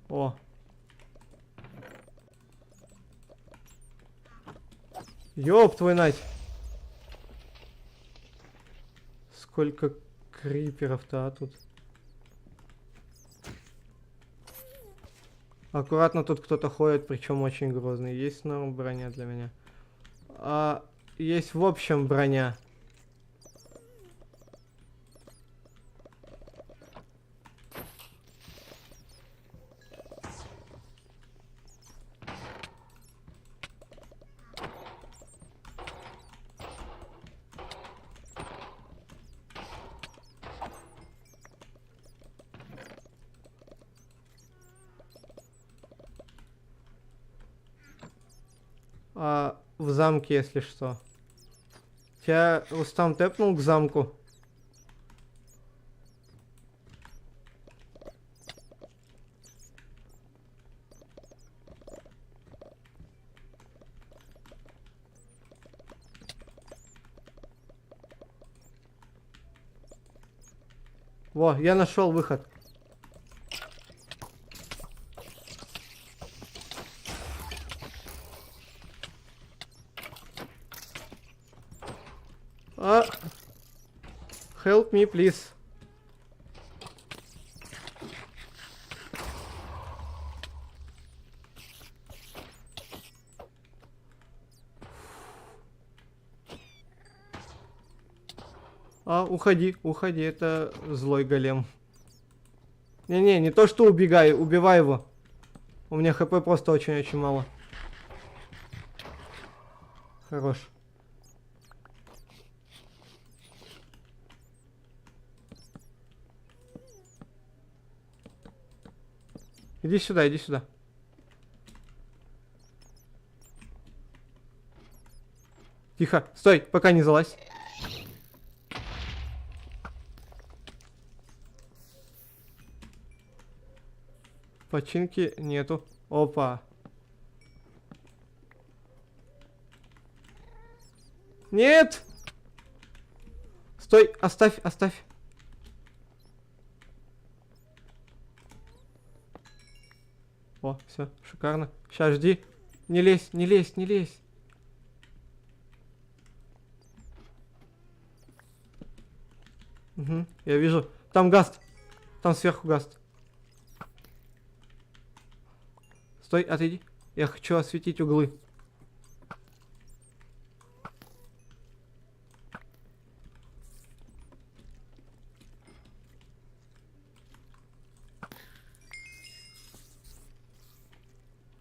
Speaker 1: О. Ёб твой нать. Сколько криперов-то, а тут. Аккуратно, тут кто-то ходит, причем очень грозный. Есть норм броня для меня. А, есть в общем броня. А, в замке, если что. Тебя Рустам тэпнул к замку? Во, я нашел выход. А, help me, please. А, уходи, уходи, это злой голем. Не-не, не то что убегай, убивай его. У меня хп просто очень-очень мало. Хорош. Иди сюда, иди сюда. Тихо, стой, пока не залазь. Починки нету. Опа. Нет! Стой, оставь, оставь. О, все, шикарно. Сейчас жди. Не лезь, не лезь, не лезь. Угу, я вижу. Там гаст. Там сверху гаст. Стой, отойди. Я хочу осветить углы.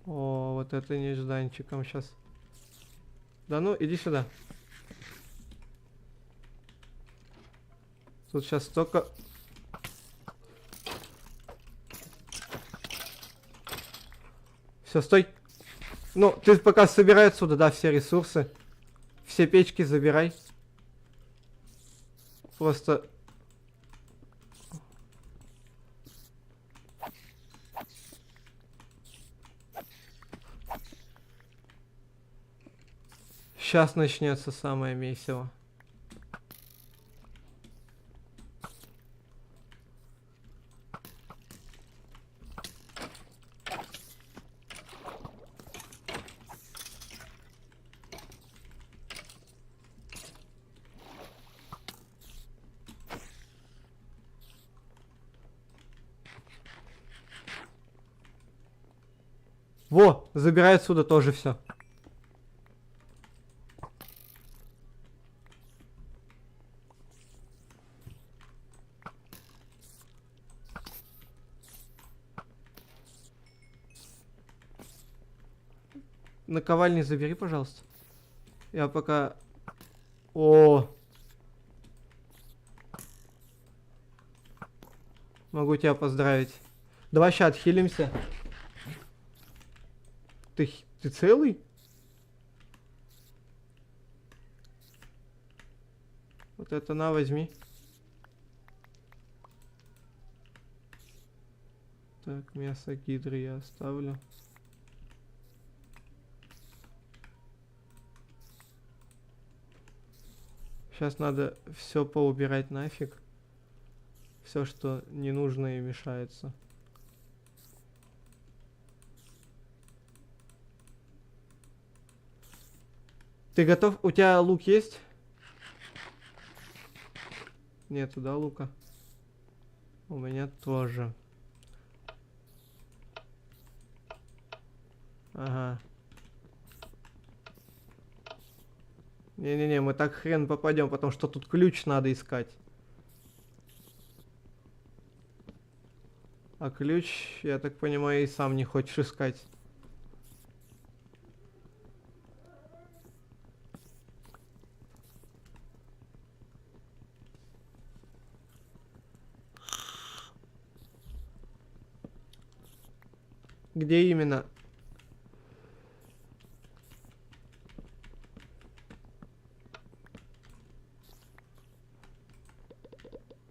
Speaker 1: О, вот это нежданчиком сейчас. Да ну, иди сюда. Тут сейчас столько... Все, стой. Ну, ты пока собирай отсюда, да, все ресурсы. Все печки забирай. Просто... Сейчас начнется самое месиво. Во, забирай отсюда тоже все. Наковальни забери, пожалуйста. Я пока... О! Могу тебя поздравить. Давай сейчас отхилимся. Ты целый? Вот это на, возьми. Так, мясо гидры я оставлю. Сейчас надо все поубирать нафиг. Все, что не нужно и мешается. Ты готов? У тебя лук есть? Нету, да, лука? У меня тоже. Ага. Не-не-не, мы так хрен попадем, потому что тут ключ надо искать. А ключ, я так понимаю, и сам не хочешь искать. Где именно?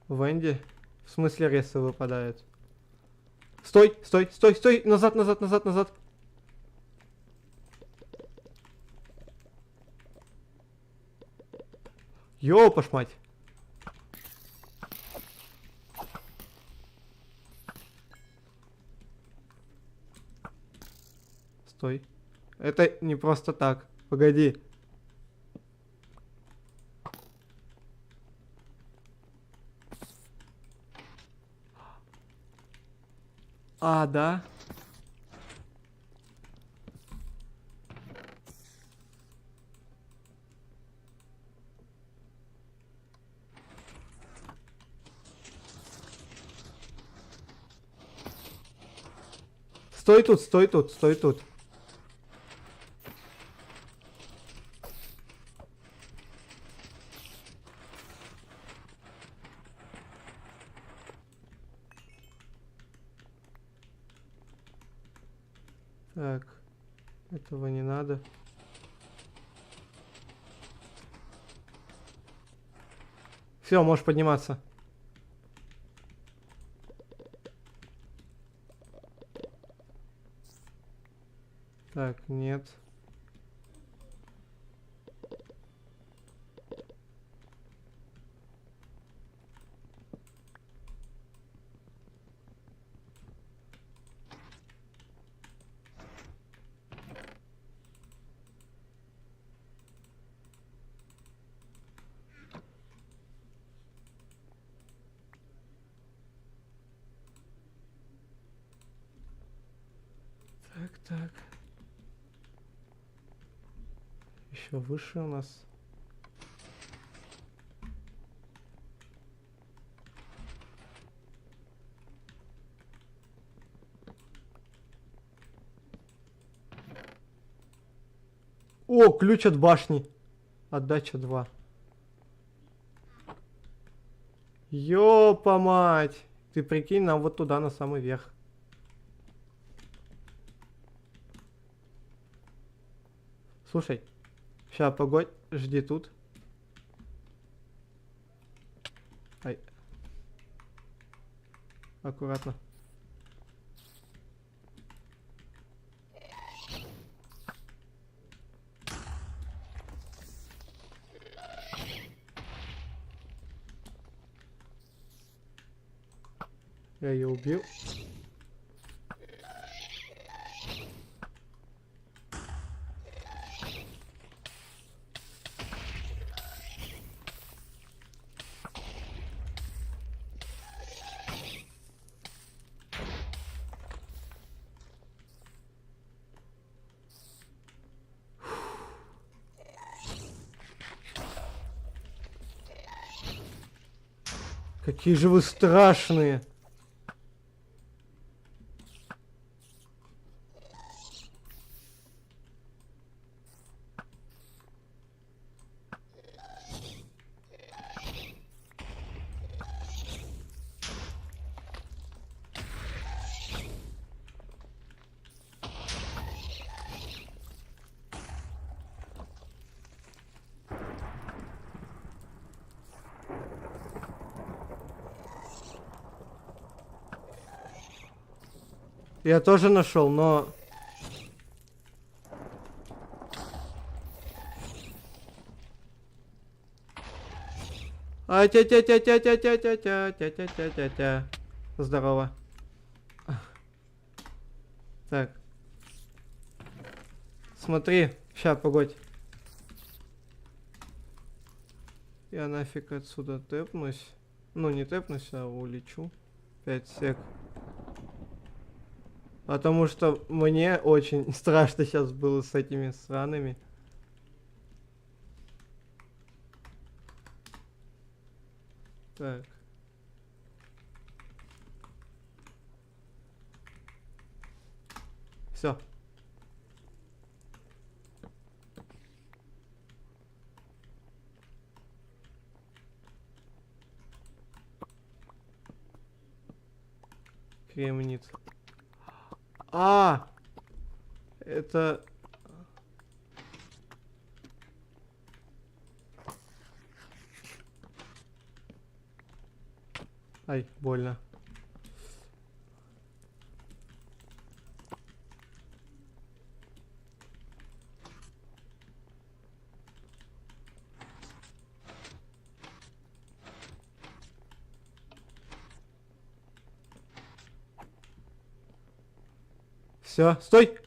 Speaker 1: В Энди? В смысле ресы выпадают? Стой, стой, стой, стой! Назад, назад, назад, назад! Ёпаш мать! Стой. Это не просто так. Погоди. А, да? Стой тут, стой тут, стой тут. Так, этого не надо. Все, можешь подниматься. Так, нет. Так, так. Еще выше у нас. О, ключ от башни. Отдача 2. Ёпа мать. Ты прикинь, нам вот туда, на самый верх. Слушай. Ща, погодь, жди тут. Ай. Аккуратно. Я ее убил. Какие же вы страшные. Я тоже нашел, но... А-тя-тя-тя-тя-тя-тя-тя-тя-тя-тя-тя-тя-тя. Здорово. Так. Смотри. Ща, погодь. Я нафиг отсюда тэпнусь. Ну, не тэпнусь, а улечу. 5 сек. Потому что мне очень страшно сейчас было с этими сраными. Так. Все. Кремнит. А! Это... Ай, больно. Все, стой!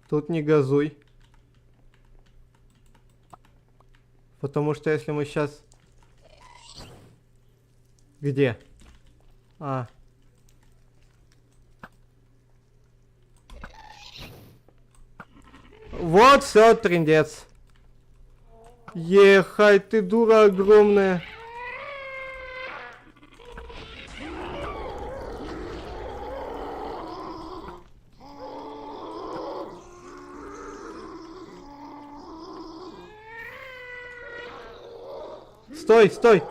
Speaker 1: Тут не газуй. Потому что если мы сейчас... Где? А. Вот, все, трындец. Ехай, ты дура огромная. Стой, стой.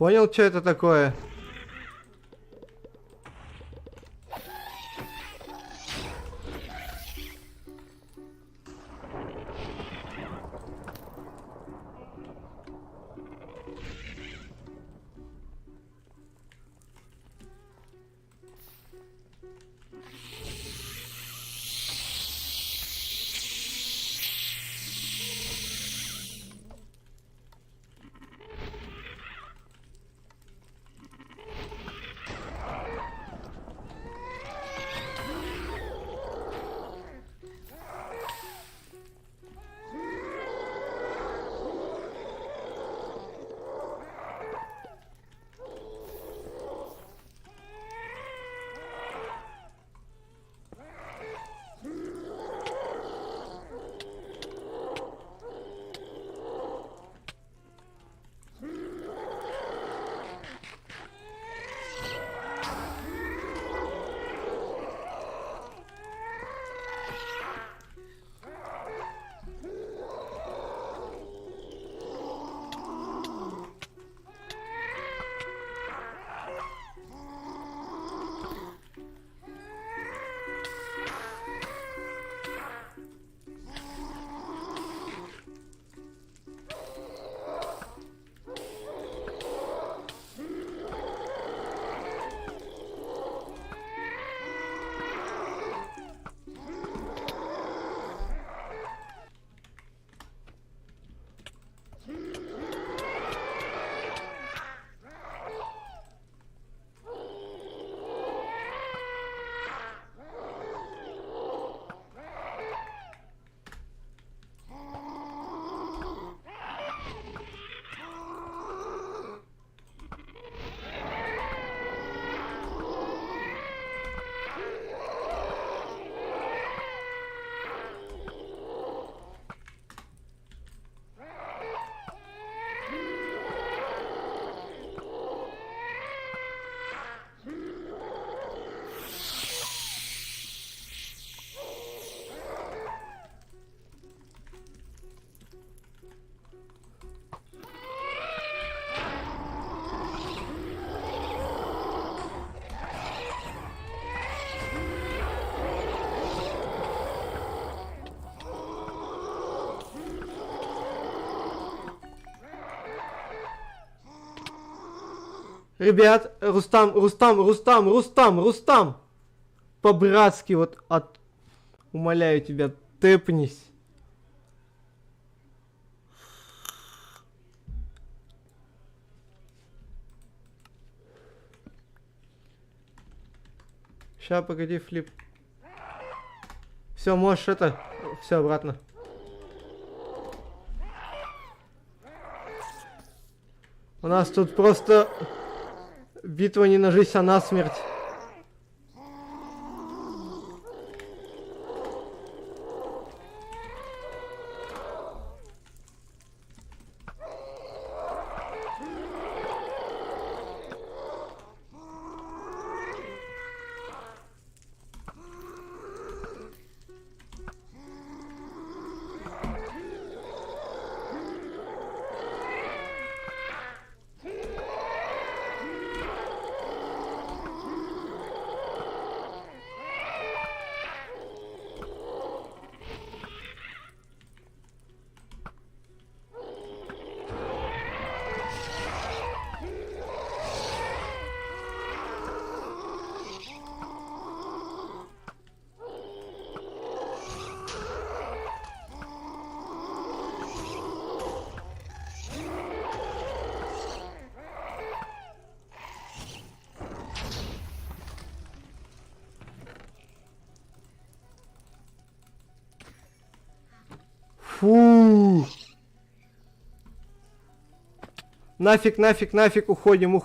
Speaker 1: Понял, что это такое? Ребят, Рустам! По-братски вот умоляю тебя, тэпнись. Ща, погоди, флип. Все, можешь это... Все, обратно. У нас тут просто битва не на жизнь, а на смерть. Фу. Нафиг, уходим.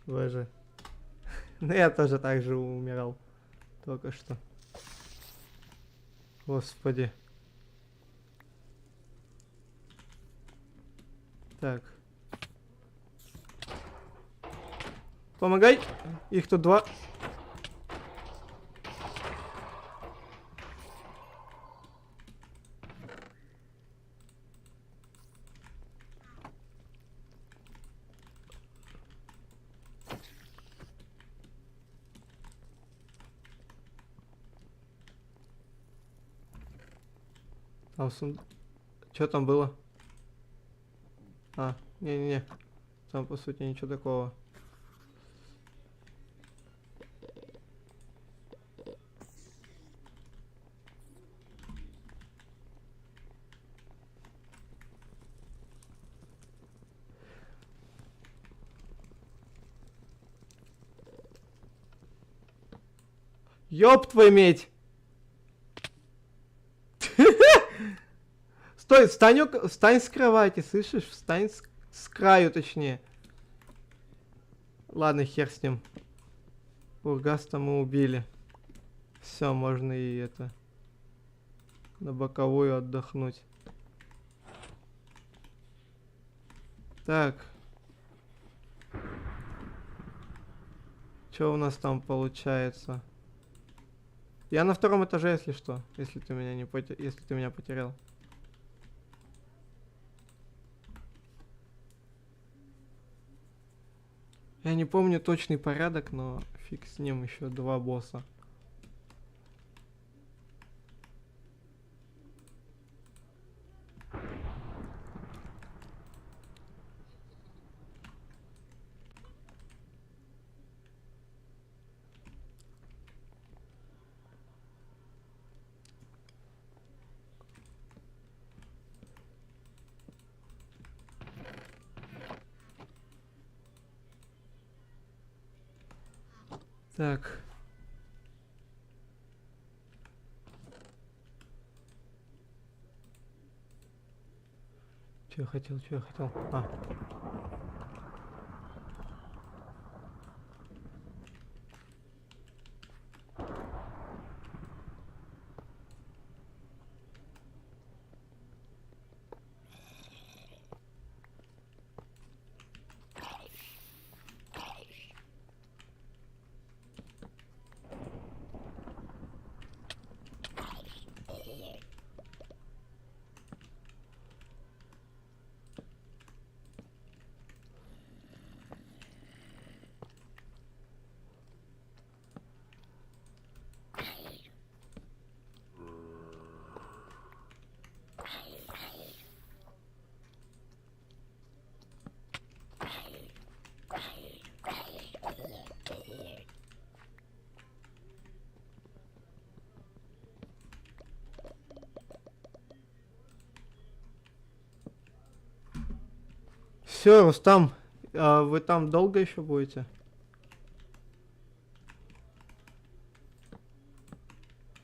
Speaker 1: Боже. Ну я тоже так же умирал. Только что. Господи. Так. Помогай. Их тут два. Что там было? А, не-не-не. Там, по сути, ничего такого. Ёб твою медь! Стой, встань с кровати, слышишь? Встань с краю, точнее. Ладно, хер с ним. Ургаста мы убили. Все, можно и это... На боковую отдохнуть. Так. Что у нас там получается? Я на втором этаже, если что. Если ты меня не если ты меня потерял. Я не помню точный порядок, но фиг с ним, еще 2 босса. Так. Что я хотел? А. Все, Рустам, а вы там долго еще будете?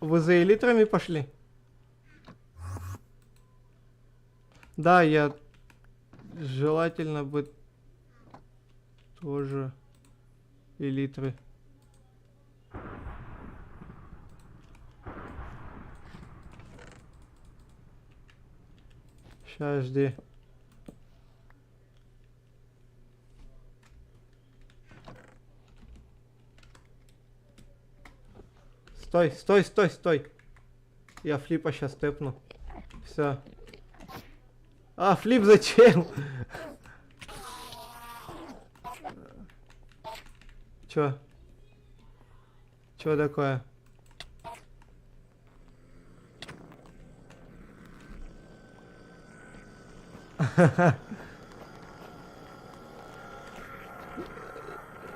Speaker 1: Вы за элитрами пошли? Да, я желательно бы тоже элитры. Сейчас, жди. Стой, стой, стой, стой. Я флипа сейчас тэпну. Все. А, флип зачем? Чё? Чё такое?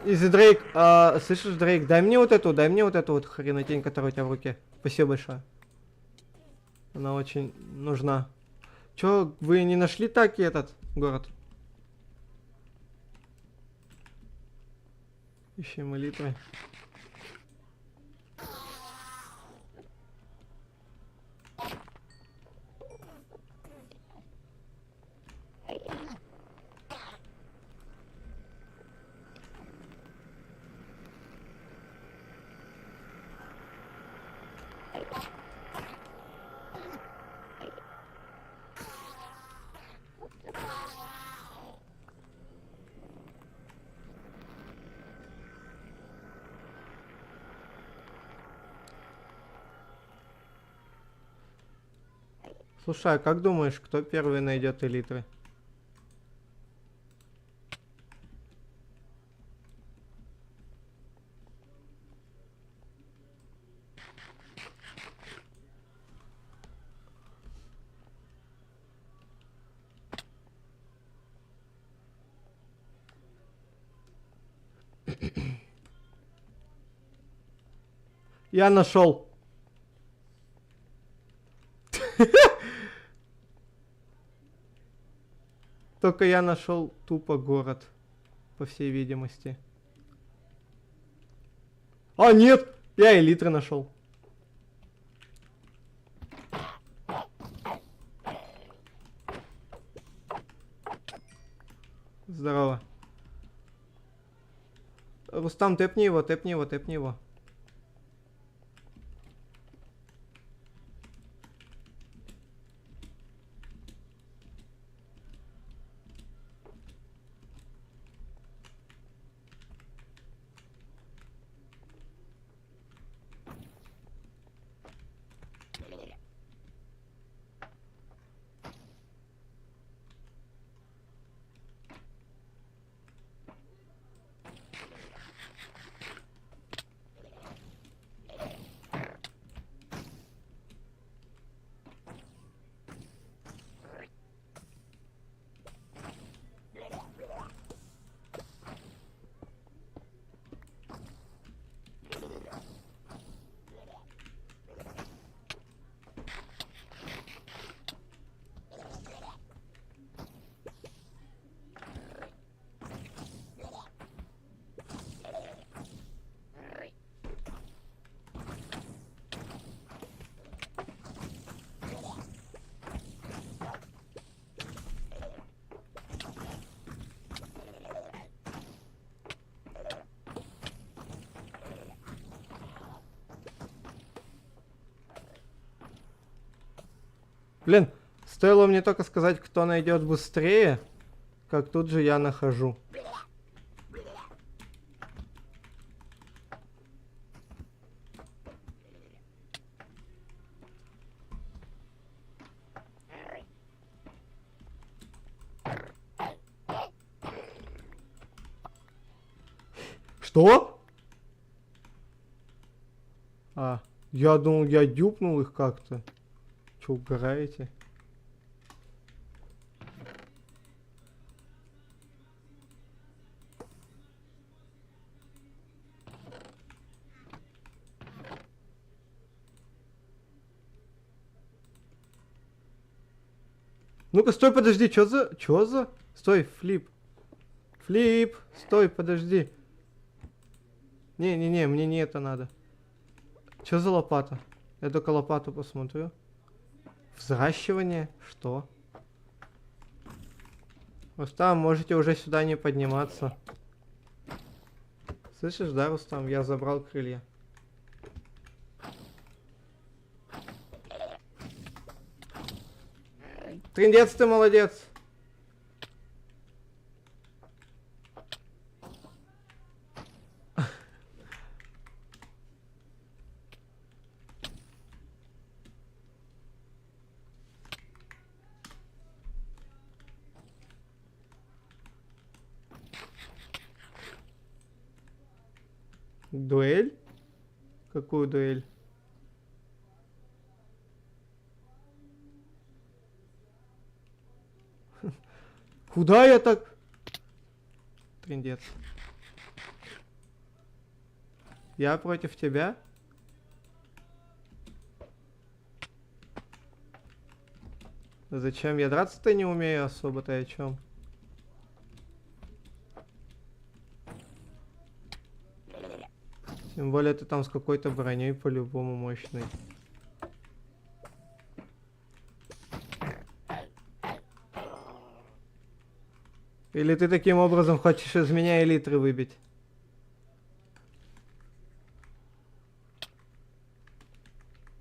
Speaker 1: Изи Дрейк, слышишь, Дрейк, дай мне вот эту вот хренотень, которая у тебя в руке. Спасибо большое. Она очень нужна. Чё, вы не нашли таки этот город? Ищем элитры. Слушай, а как думаешь, кто первый найдет элитры? Я нашел. Только я нашел тупо город, по всей видимости. А, нет! Я элитры нашел. Здорово. Рустам, тэпни его, тэпни его, тэпни его. Блин, стоило мне только сказать, кто найдет быстрее, как тут же я нахожу. Что? А, я думал, я дюпнул их как-то. Че, угораете? Ну-ка, стой, подожди, чё за... Стой, Флип. Флип, стой, подожди. Не-не-не, мне не это надо. Что за лопата? Я только лопату посмотрю. Взращивание? Что? Рустам, можете уже сюда не подниматься. Слышишь, да, Рустам? Я забрал крылья. Триндец, ты молодец. Дуэль? Какую дуэль? Куда я так? Триндец. Я против тебя? Зачем? Я драться-то не умею особо-то, о чем? Тем более ты там с какой-то броней по-любому мощной. Или ты таким образом хочешь из меня элитры выбить?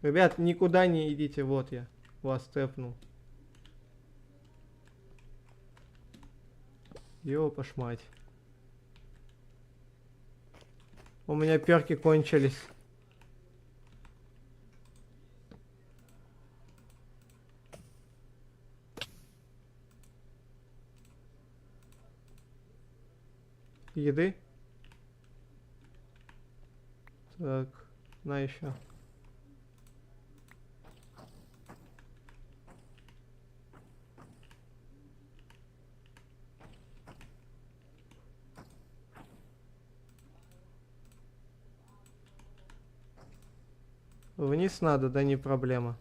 Speaker 1: Ребят, никуда не идите, вот я вас тэпнул. Ёпаш мать. У меня перки кончились. Еды? Так, на еще. Вниз надо, да не проблема.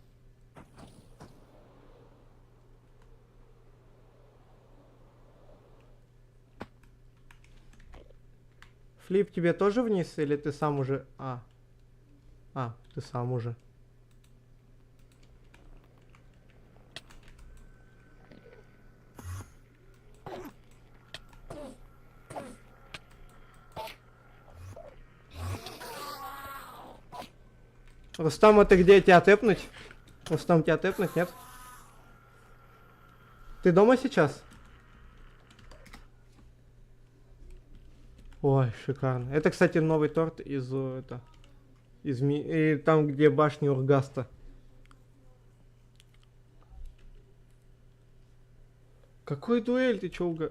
Speaker 1: Флип, тебе тоже вниз или ты сам уже... ты сам уже. Рустам, это где тебя тэпнуть? Рустам, тебя тэпнуть, нет? Ты дома сейчас? Ой, шикарно. Это, кстати, новый торт из... и там, где башня Ургаста. Какой дуэль? Ты чё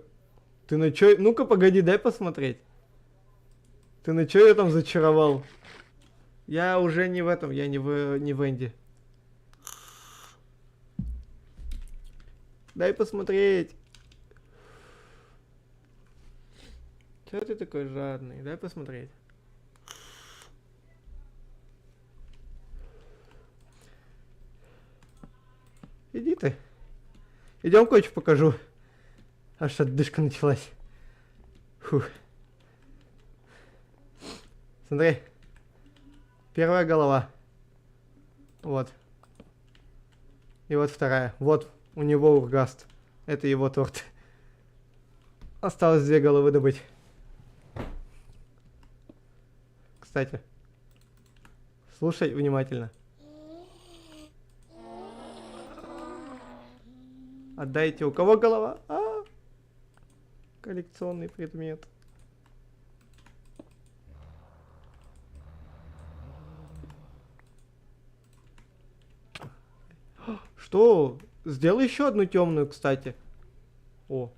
Speaker 1: Ты на чё... Ну-ка, погоди, дай посмотреть. Ты на чё я там зачаровал? Я уже не в этом, я не в Энди. Дай посмотреть. Чё ты такой жадный? Дай посмотреть. Иди ты. Идем кое-что покажу. Аж отдышка началась. Фух. Смотри. Первая голова. Вот. И вот вторая. Вот у него ургаст. Это его торт. Осталось 2 головы добыть. Кстати. Слушай внимательно. Отдайте. У кого голова? Коллекционный предмет. Что? Сделай еще одну темную, кстати. О.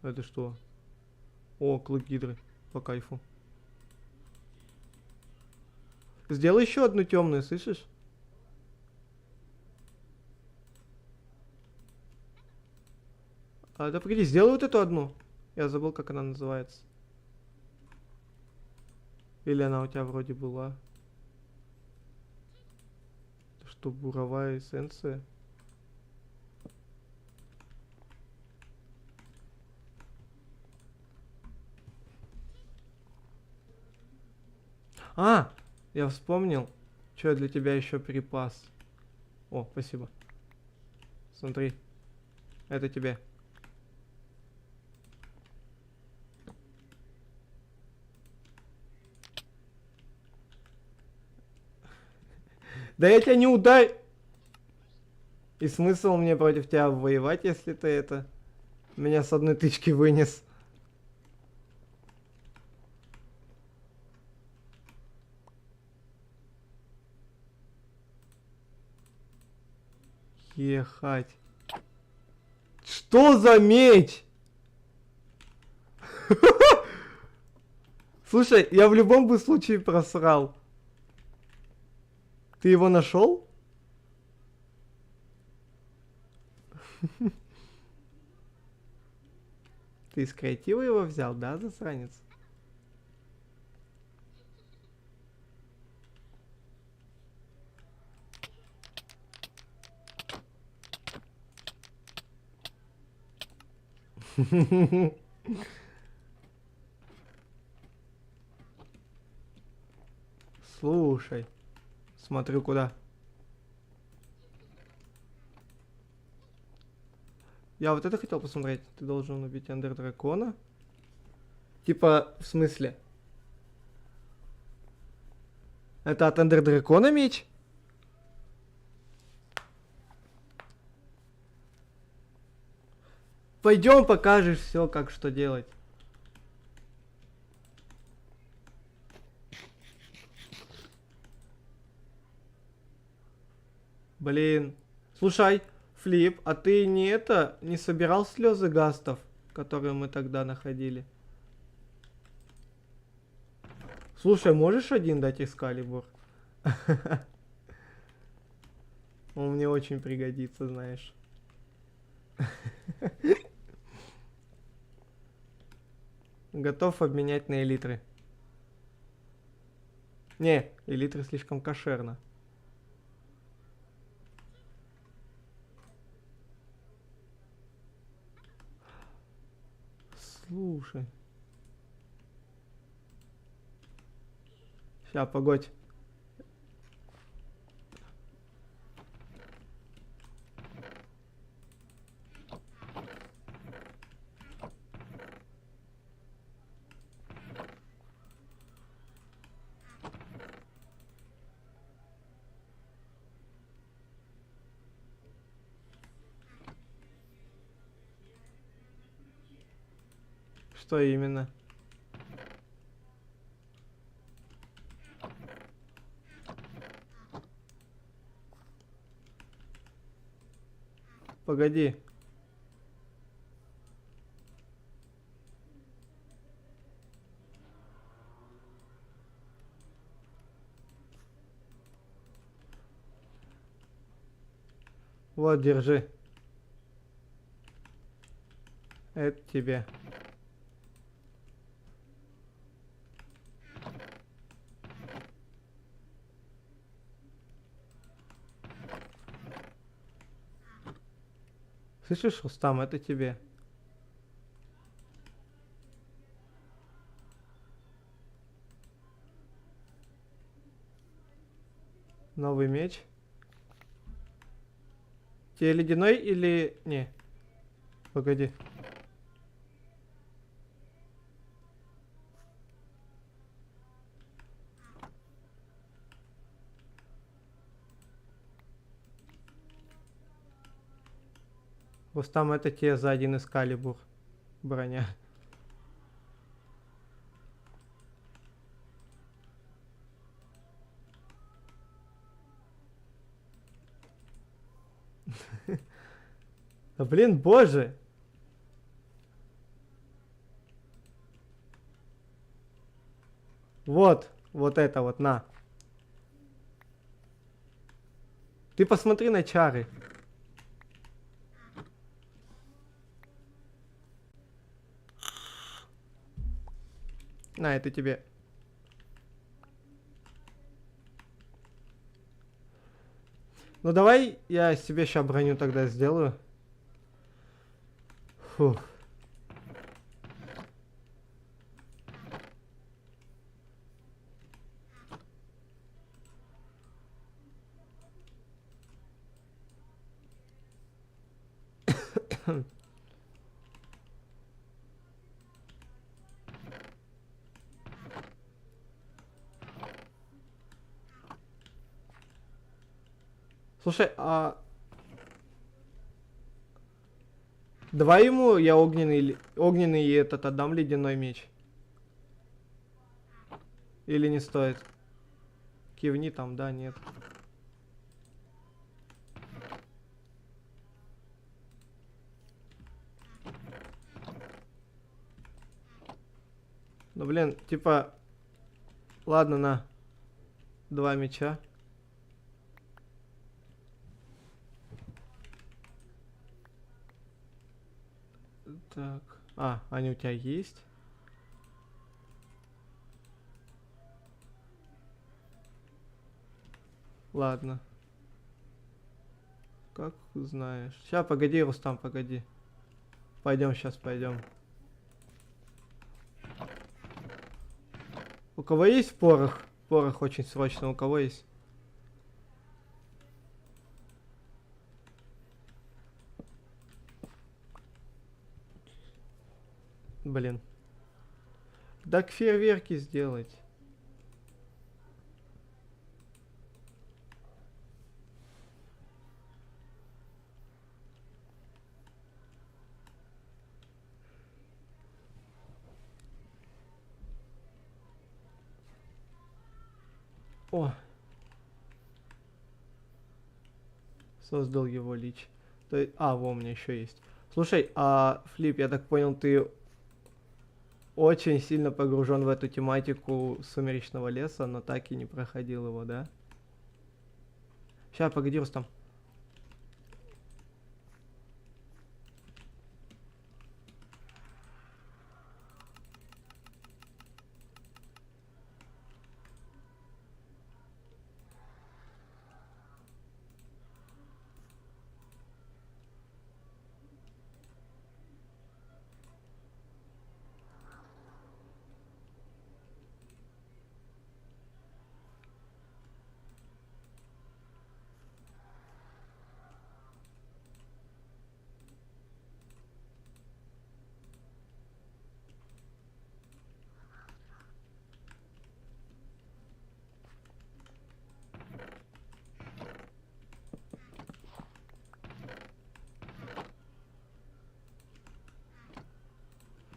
Speaker 1: Это что? О, клык гидры. По кайфу. Сделай еще одну темную, слышишь? Да погоди, сделай вот эту одну. Я забыл, как она называется. Или она у тебя вроде была. Что, буровая эссенция? А, я вспомнил, что я для тебя еще припас. О, спасибо. Смотри, это тебе. Да я тебя не ударь! И смысл мне против тебя воевать, если ты это... Меня с одной тычки вынес. Ехать. Что за меч? Слушай, я в любом бы случае просрал. Ты его нашел? Ты из креатива его взял, да, засранец? Слушай, смотрю куда. Я вот это хотел посмотреть. Ты должен убить Эндер Дракона. Типа, в смысле? Это от Эндер Дракона меч? Пойдем покажешь все, как что делать. Блин. Слушай, Флип, а ты не собирал слезы гастов, которые мы тогда находили? Слушай, можешь один дать Экскалибур? Он мне очень пригодится, знаешь. Готов обменять на элитры. Не, элитры слишком кошерно. Слушай. Ща, погодь. Что именно? Погоди. Вот, держи. Это тебе. Слышишь, Рустам, это тебе. Новый меч. Тебе ледяной или... Не. Погоди. Рустам, это тебе за один Экскалибур. Броня. Да блин, боже. Вот. Вот это вот, на. Ты посмотри на чары. На, это тебе. Ну давай я себе сейчас броню тогда сделаю. Фух. Слушай, давай ему я огненный и этот отдам ледяной меч. Или не стоит? Кивни там, да, нет. Ну блин, типа, ладно, на 2 меча. Так, они у тебя есть? Ладно. Как знаешь. Сейчас, погоди, Рустам, погоди. Пойдем, сейчас пойдем. У кого есть порох? Порох очень срочно. У кого есть? Блин. Так фейерверки сделать. О. Создал его лич. Во, у меня еще есть. Слушай, Флип, я так понял, ты очень сильно погружен в эту тематику Сумеречного леса, но так и не проходил его, да? Сейчас, погоди, Рустам.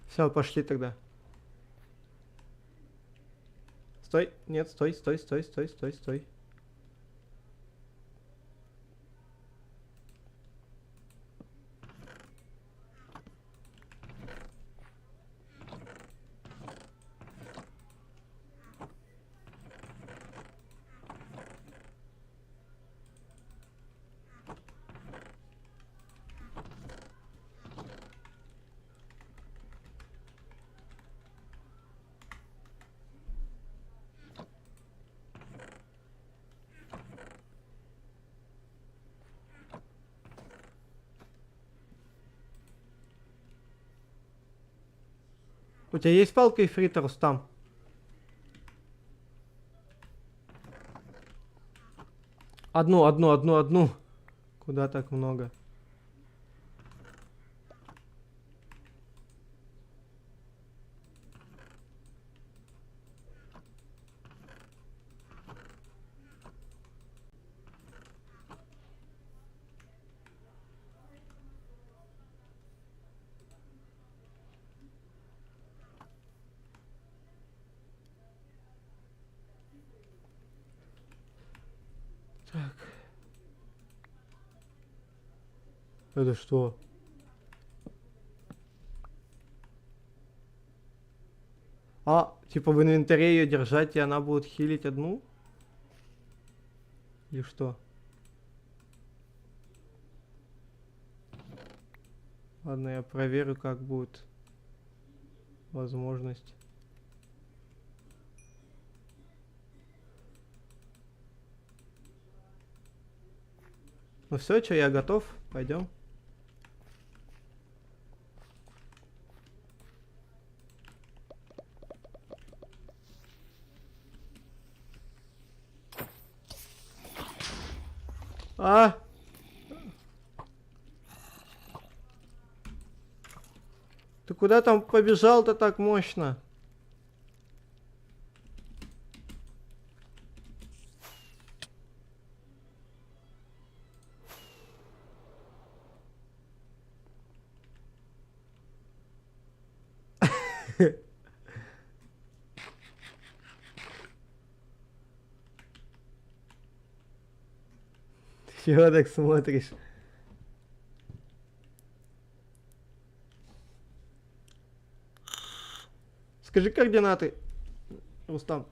Speaker 1: Все, пошли тогда. Стой, нет, стой, стой, стой, стой, стой, стой. У тебя есть палка и фрита, Рустам? Одну. Куда так много? Так. Это что? Типа в инвентаре ее держать, и она будет хилить одну? Или что? Ладно, я проверю, как будет возможность. Ну все, что, я готов. Пойдем. куда там побежал-то так мощно? Чего так смотришь? Скажи координаты, Рустам.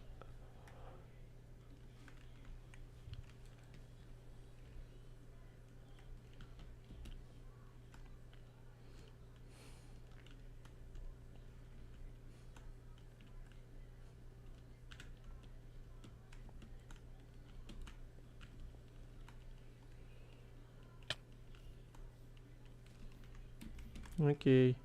Speaker 1: Окей.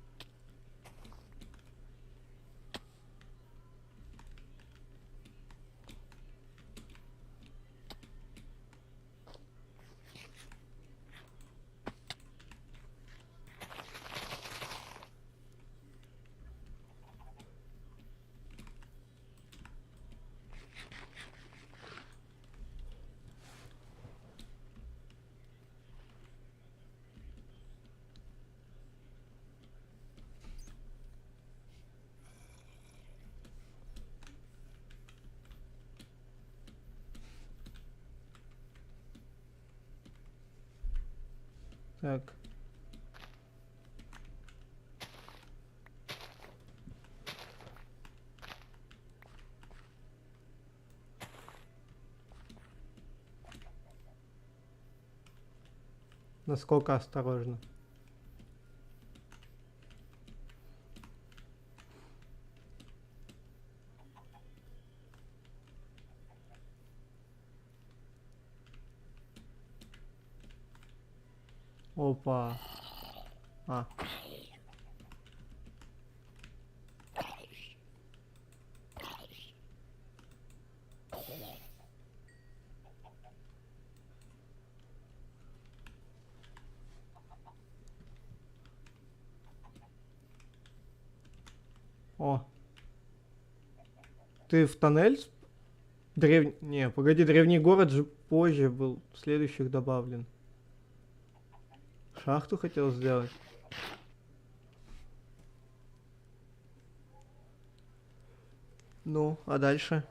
Speaker 1: Так. Насколько осторожно? Опа. А. О. Ты в тоннель? Не, погоди, древний город же позже был, в следующих добавлен. Шахту хотел сделать. Ну, а дальше?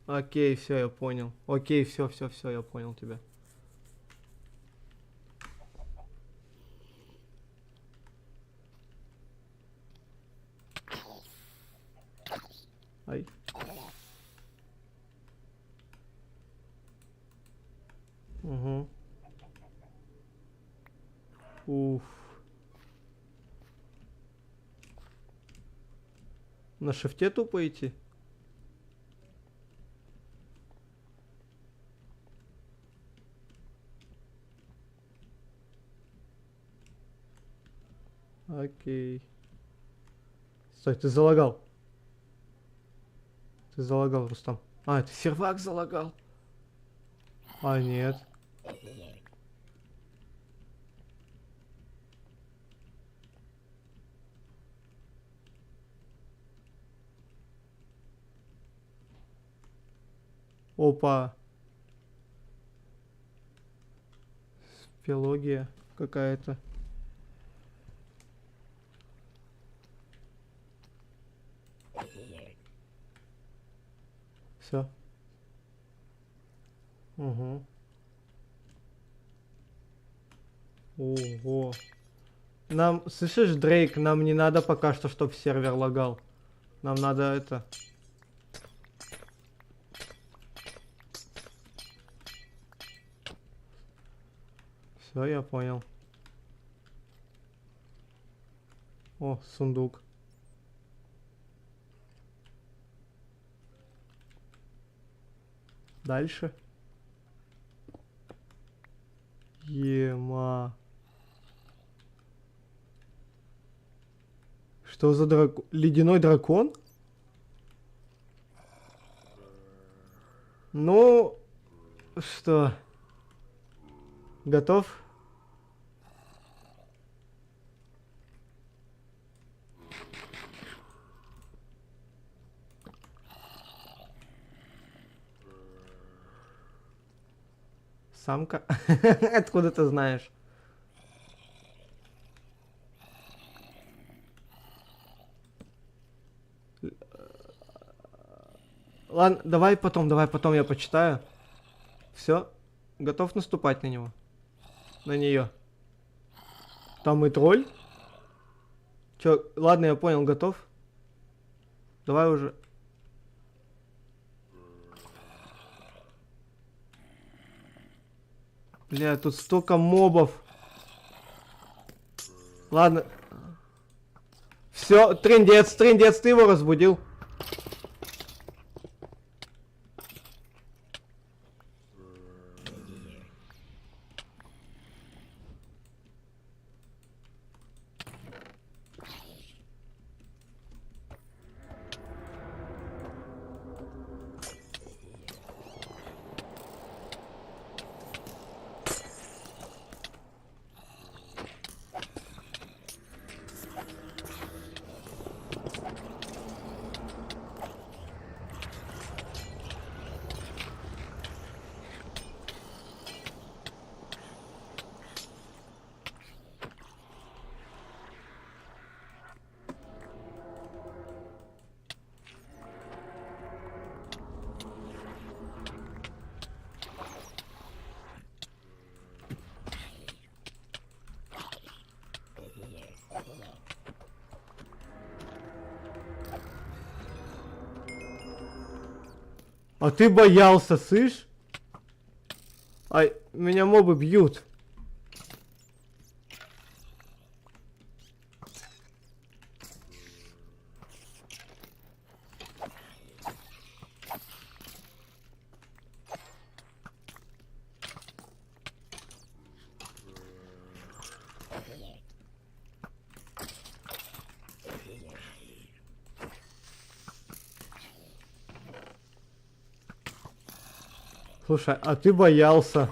Speaker 1: Окей, все, я понял. Окей, все, я понял тебя. Ай. Угу. Уф. На шифте тупо идти? Окей. Стой, ты залагал. Ты залагал, Рустам. А, это сервак залагал. А, нет. Опа. Спелогия какая-то. Все. Угу. Ого. Нам, слышишь, Дрейк, нам не надо пока что, чтобы сервер лагал. Нам надо это... Все, я понял. О, сундук. Дальше. Ема. Что за дракон? Ледяной дракон? Ну, что? Готов? Самка? Откуда ты знаешь? Ладно, давай потом я почитаю. Все, готов наступать на него. На нее. Там и тролль. Чё, ладно, я понял, готов. Давай уже. Бля, тут столько мобов. Ладно. Все, трындец, ты его разбудил. А ты боялся, слышь? Ай, меня мобы бьют. Слушай, а ты боялся.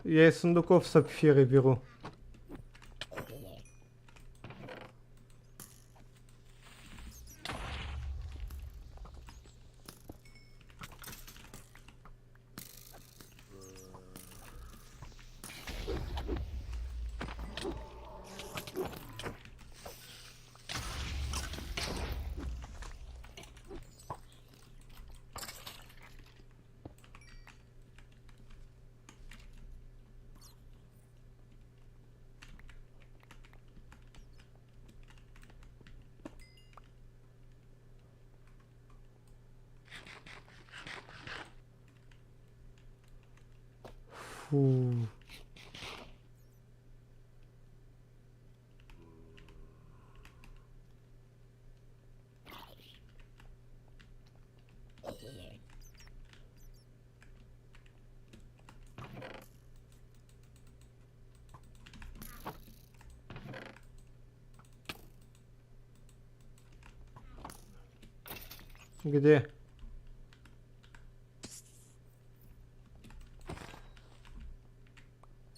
Speaker 1: Я из сундуков сапфиры беру. Фу. Где?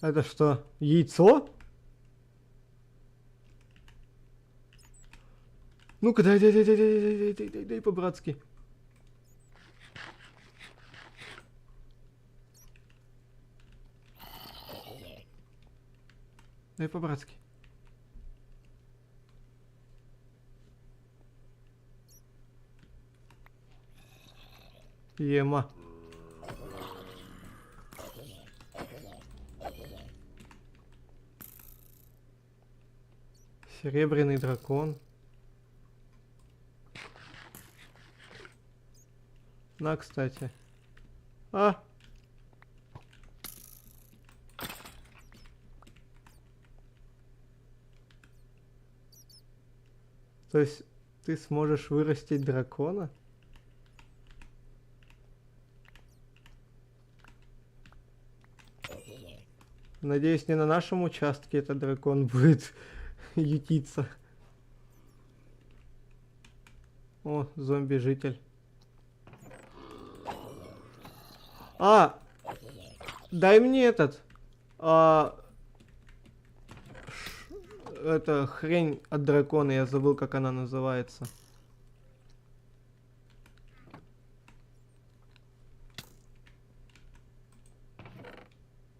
Speaker 1: Это что, яйцо? Ну-ка, дай по-братски. Дай по-братски. Ема. Серебряный дракон. На, кстати. А! То есть ты сможешь вырастить дракона? Надеюсь, не на нашем участке этот дракон будет ютиться. О, зомби-житель. А! Дай мне этот. Это хрень от дракона, я забыл, как она называется.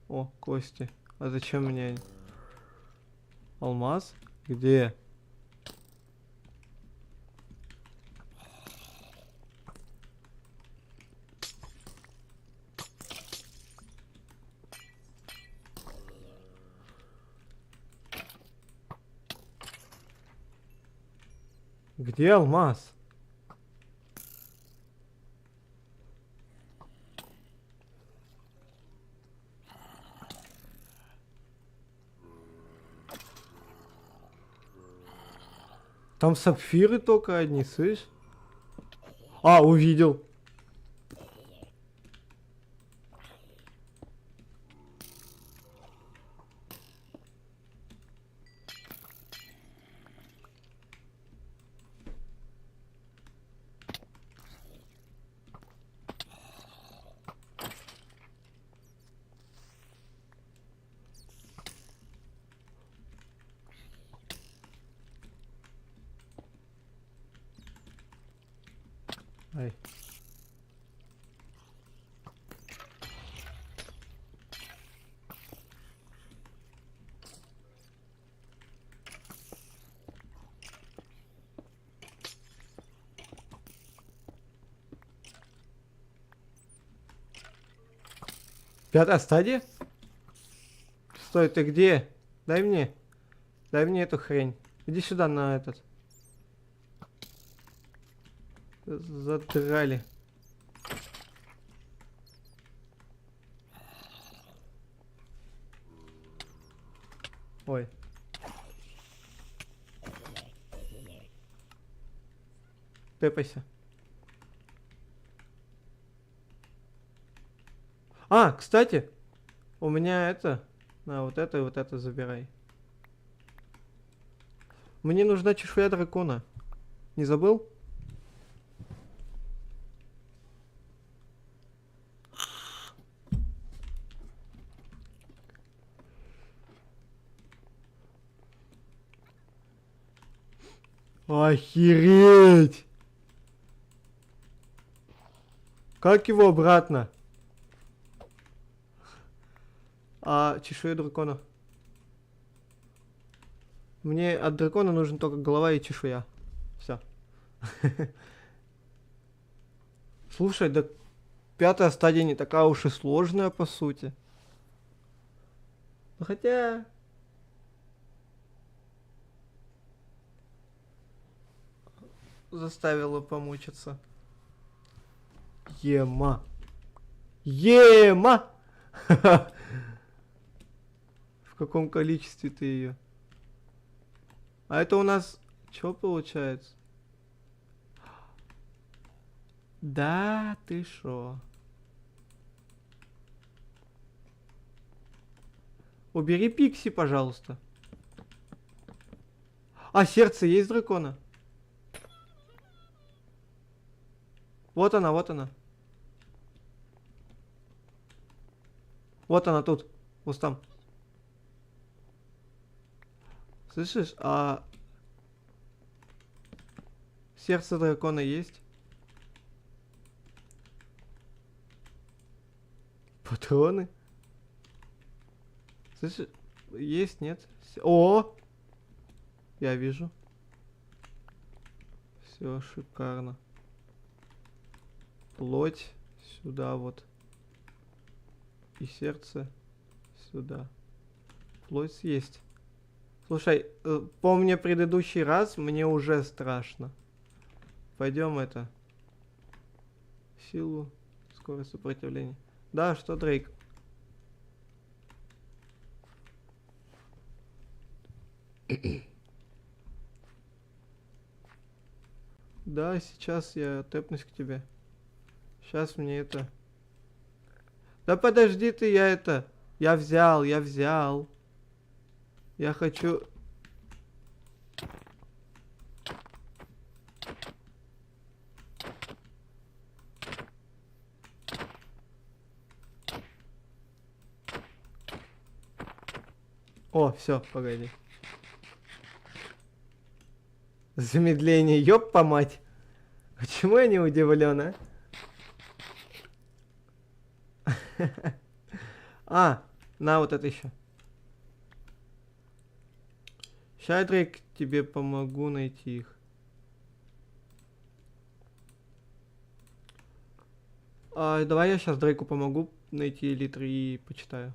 Speaker 1: О, кости. А зачем мне они? Алмаз? Где? Где алмаз? Там сапфиры только одни, слышь? А, увидел. Ай. Пятая стадия? Стой, ты где? Дай мне. Дай мне эту хрень. Иди сюда на этот. Задрали. Ой. Тэпайся. А, кстати, у меня это... На, вот это и вот это забирай. Мне нужна чешуя дракона. Не забыл? Охереть! Как его обратно? А чешуя дракона? Мне от дракона нужен только голова и чешуя. Все. Слушай, да пятая стадия не такая уж и сложная, по сути. Ну, хотя... Заставила помучиться. Ема. Ема! В каком количестве ты ее? А это у нас... Что получается? Да, ты шо? Убери Пикси, пожалуйста. А, сердце есть дракона? Вот она, вот она. Вот она тут. Вот там. Слышишь? А... Сердце дракона есть? Патроны? Слышишь? Есть, нет? О! Я вижу. Все шикарно. Плоть сюда вот. И сердце сюда. Плоть есть. Слушай, помня предыдущий раз, мне уже страшно. Пойдем это. Силу, скорость сопротивления. Да, что, Дрейк? Да, сейчас я тэпнусь к тебе. Сейчас мне это... Да подожди ты, я это... Я взял, я взял. Я хочу... О, все, погоди. Замедление, ёпа мать. Почему я не удивлен, а? А, на вот это еще. Ща, Дрейк, тебе помогу найти их. Давай я сейчас Дрейку помогу найти литры и почитаю.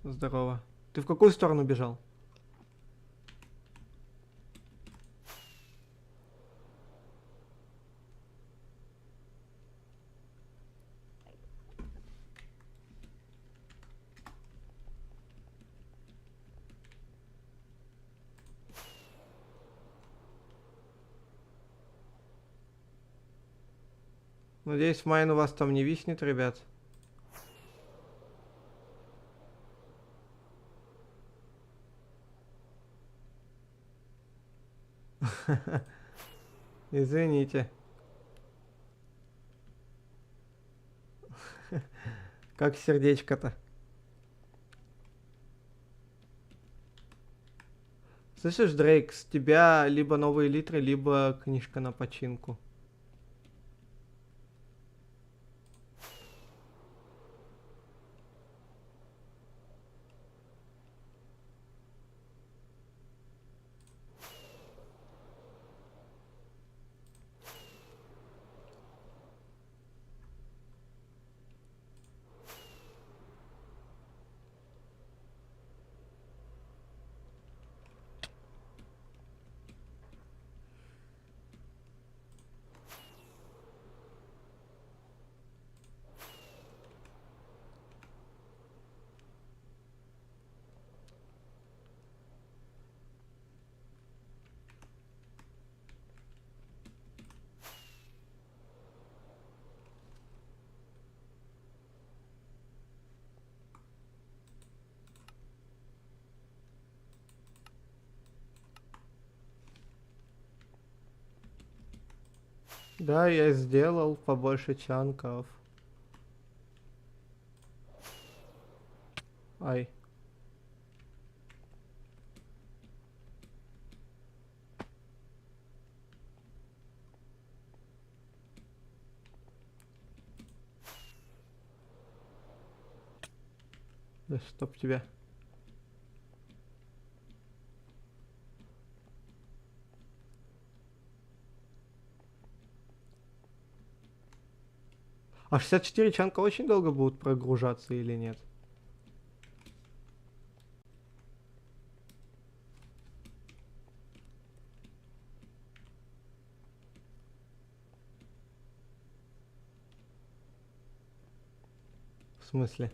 Speaker 1: Здорово. Ты в какую сторону бежал? Надеюсь, Майн у вас там не виснет, ребят. Извините. Как сердечко-то. Слышишь, Дрейк, с тебя либо новые литры, либо книжка на починку. Да, я сделал побольше чанков. Ай. Да чтоб тебя. А 64 чанка очень долго будут прогружаться или нет? В смысле?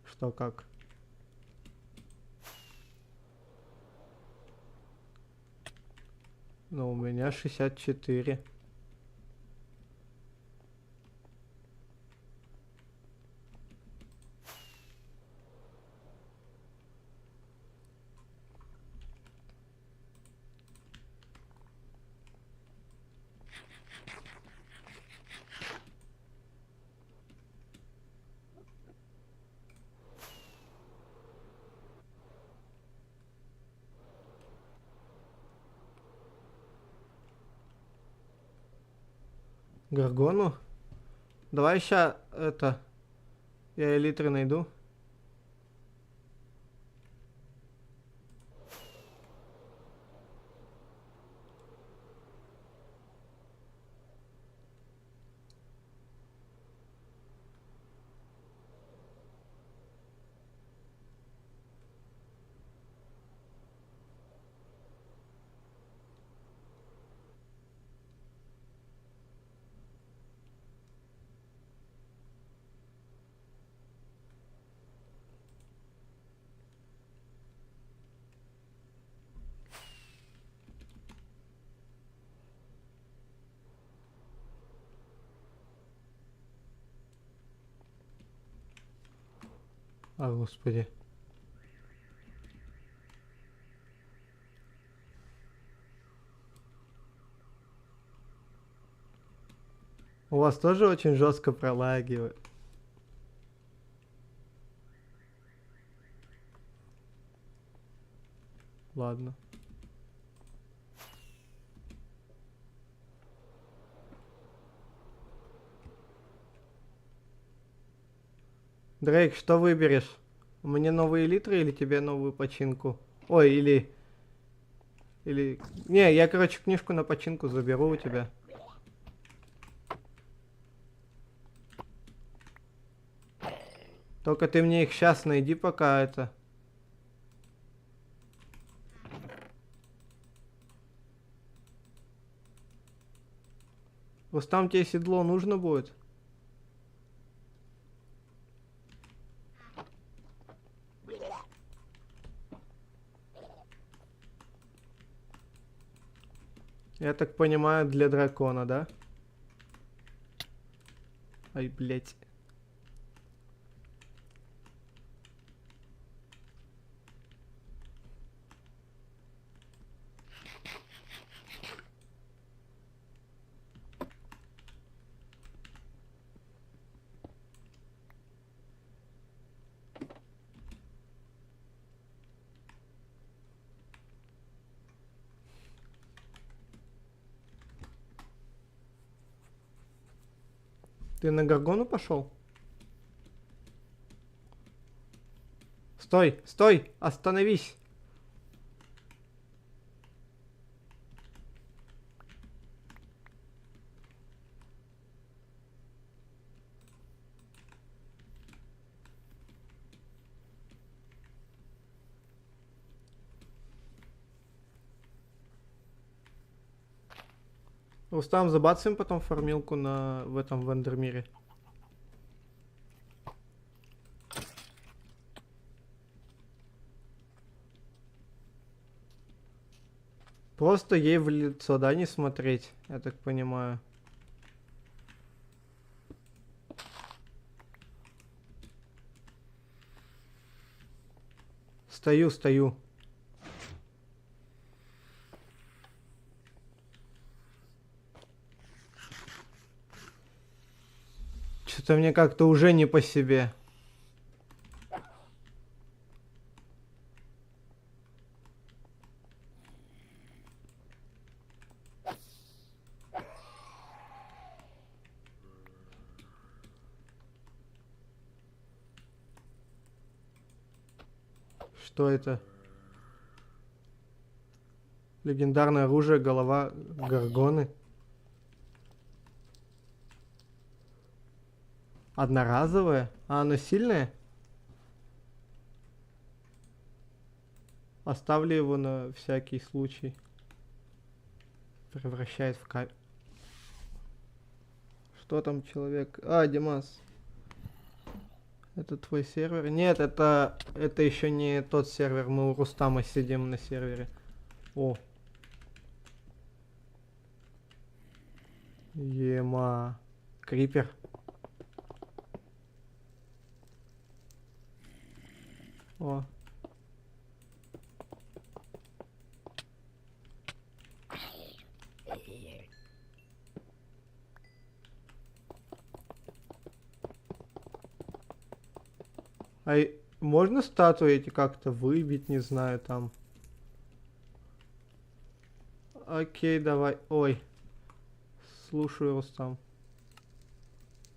Speaker 1: Что, как? Ну, у меня 64. Гаргону? Давай ща это... Я элитры найду. А, господи. У вас тоже очень жестко пролагивает. Ладно. Дрейк, что выберешь? Мне новые литры или тебе новую починку? Ой, или... Или... Не, я, короче, книжку на починку заберу у тебя. Только ты мне их сейчас найди, пока это... Рустам, тебе седло нужно будет? Я так понимаю, для дракона, да? Ай, блять. Ты на Гаргону пошел? Стой, стой, остановись. Рустам, забацаем потом фармилку в этом вендермире. Просто ей в лицо, да, не смотреть, я так понимаю. Стою, стою. Что-то мне как-то уже не по себе. Что это? Легендарное оружие, голова Гаргоны. Одноразовое? А оно сильное? Оставлю его на всякий случай. Превращает в камень. Что там, человек? А, Димас. Это твой сервер? Нет, это еще не тот сервер. Мы у Рустама сидим на сервере. О. Ема. Крипер. О. А можно статуи эти как-то выбить, не знаю, там. Окей, давай. Ой. Слушаю, Рустам.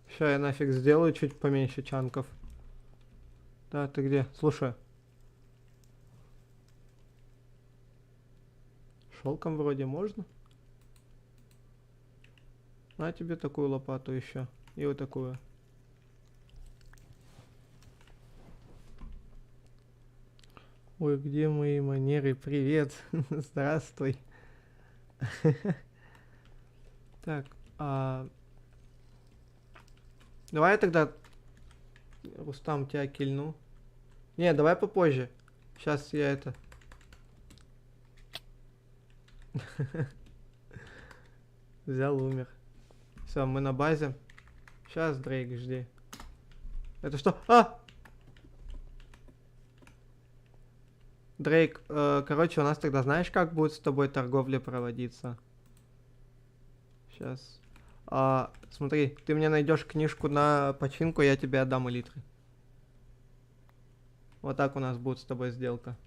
Speaker 1: Ща я нафиг сделаю чуть поменьше чанков. Да, ты где? Слушай. Шелком вроде можно. На тебе такую лопату еще. И вот такую. Ой, где мои манеры? Привет. Здравствуй. Так, давай я тогда, Рустам, тебя кильну. Не, давай попозже. Сейчас я это... Взял, умер. Все, мы на базе. Сейчас, Дрейк, жди. Это что? А! Дрейк, короче, у нас тогда знаешь, как будет с тобой торговля проводиться? Сейчас. Смотри, ты мне найдешь книжку на починку, я тебе отдам элитры. Вот так у нас будет с тобой сделка.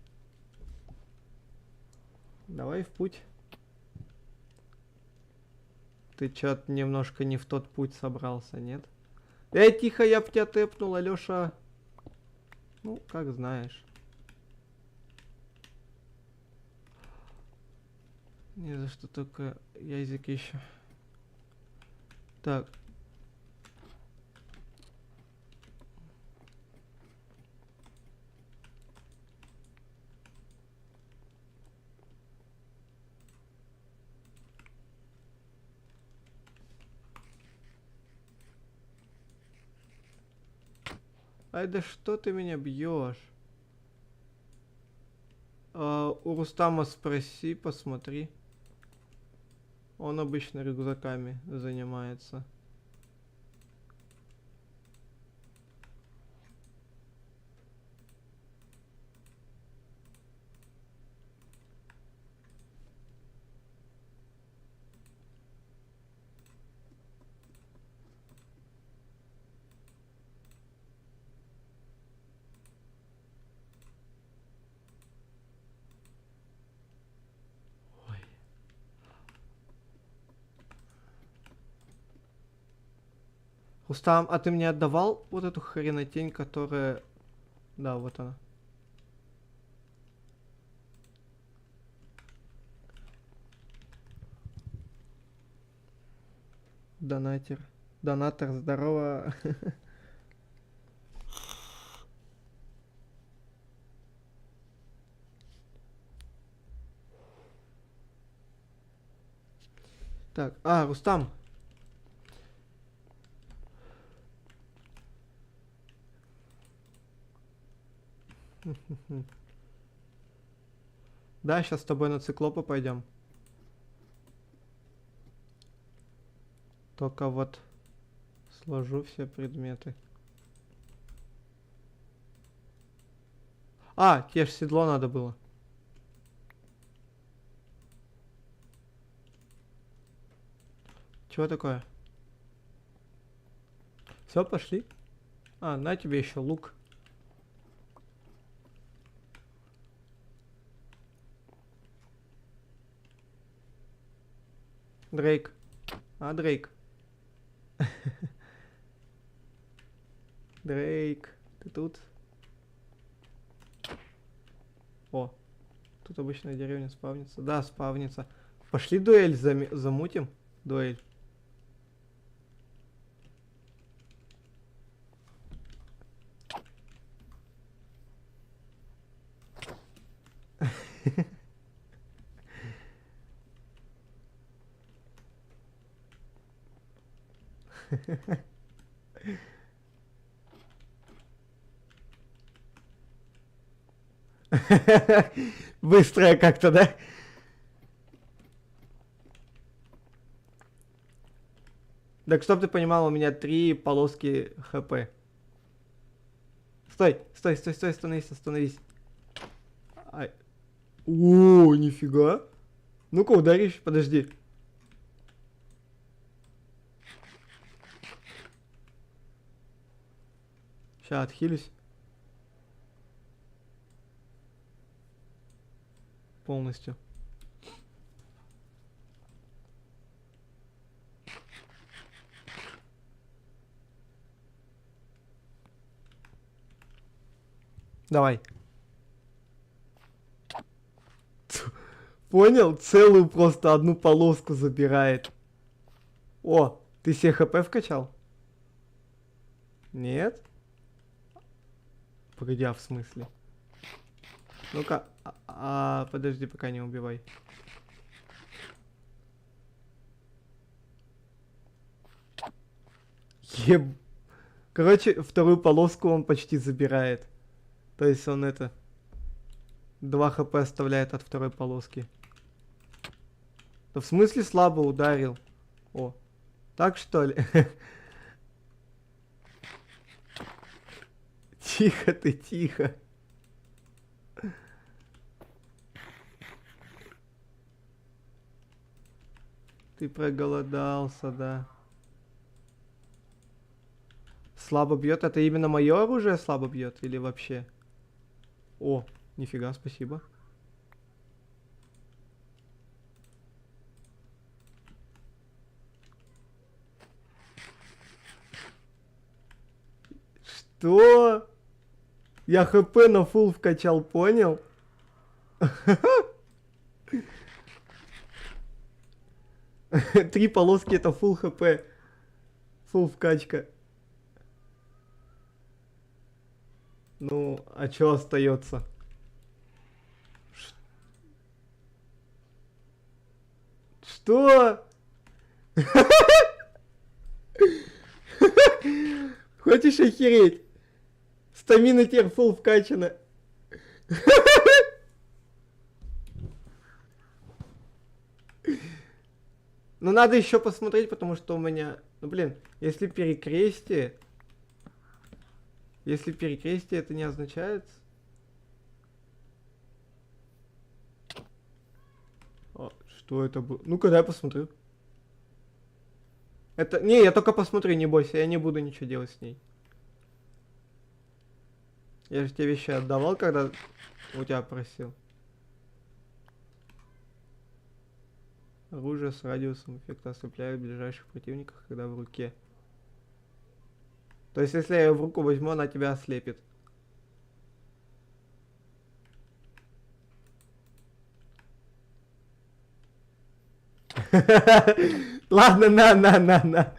Speaker 1: Давай в путь. Ты чё-то немножко не в тот путь собрался, нет? Эй, тихо, я б тебя тэпнул, Алёша. Ну, как знаешь. Не за что, только язык еще. Так. Ай, да что ты меня бьешь? У Рустама спроси, посмотри. Он обычно рюкзаками занимается. Ой. Рустам, а ты мне отдавал вот эту хренотень, которая... Да, вот она. Донатер. Донатор, здорово. Так, Рустам. Да, сейчас с тобой на циклопа пойдем. Только вот сложу все предметы. Тебе ж седло надо было. Чего такое? Все, пошли. На тебе еще лук. Дрейк. Дрейк. Дрейк, ты тут? Тут обычная деревня спавнится. Да, спавнится. Пошли дуэль замутим. Дуэль. Быстрая как-то, да? Так, чтоб ты понимал, у меня 3 полоски хп. Стой, остановись. Нифига. Ну-ка, ударишь, подожди. Сейчас отхилюсь. Полностью. Давай. Понял? Целую просто одну полоску забирает. Ты себе хп вкачал? Нет? Погоди, в смысле? Ну-ка, подожди, пока не убивай. Короче, вторую полоску он почти забирает. То есть он 2 хп оставляет от второй полоски. Да в смысле слабо ударил? Так что ли? Тихо ты, тихо. Ты проголодался, да. Слабо бьет. Это именно мое оружие слабо бьет или вообще? О, нифига, спасибо. Что? Я хп на фул вкачал, понял? Три полоски это фул хп. Фул вкачка. Ну, а чё остается? Что? Хочешь охереть? Стамина теперь фул вкачана. Ну надо еще посмотреть, потому что у меня... Ну блин, если перекрестие... Если перекрестие, это не означает... А, что это было? Ну-ка, дай посмотрю. Это... Не, я только посмотрю, не бойся, я не буду ничего делать с ней. Я же тебе вещи отдавал, когда у тебя просил. Оружие с радиусом эффекта ослепляет ближайших противников, когда в руке. То есть, если я ее в руку возьму, она тебя ослепит. Ладно, на.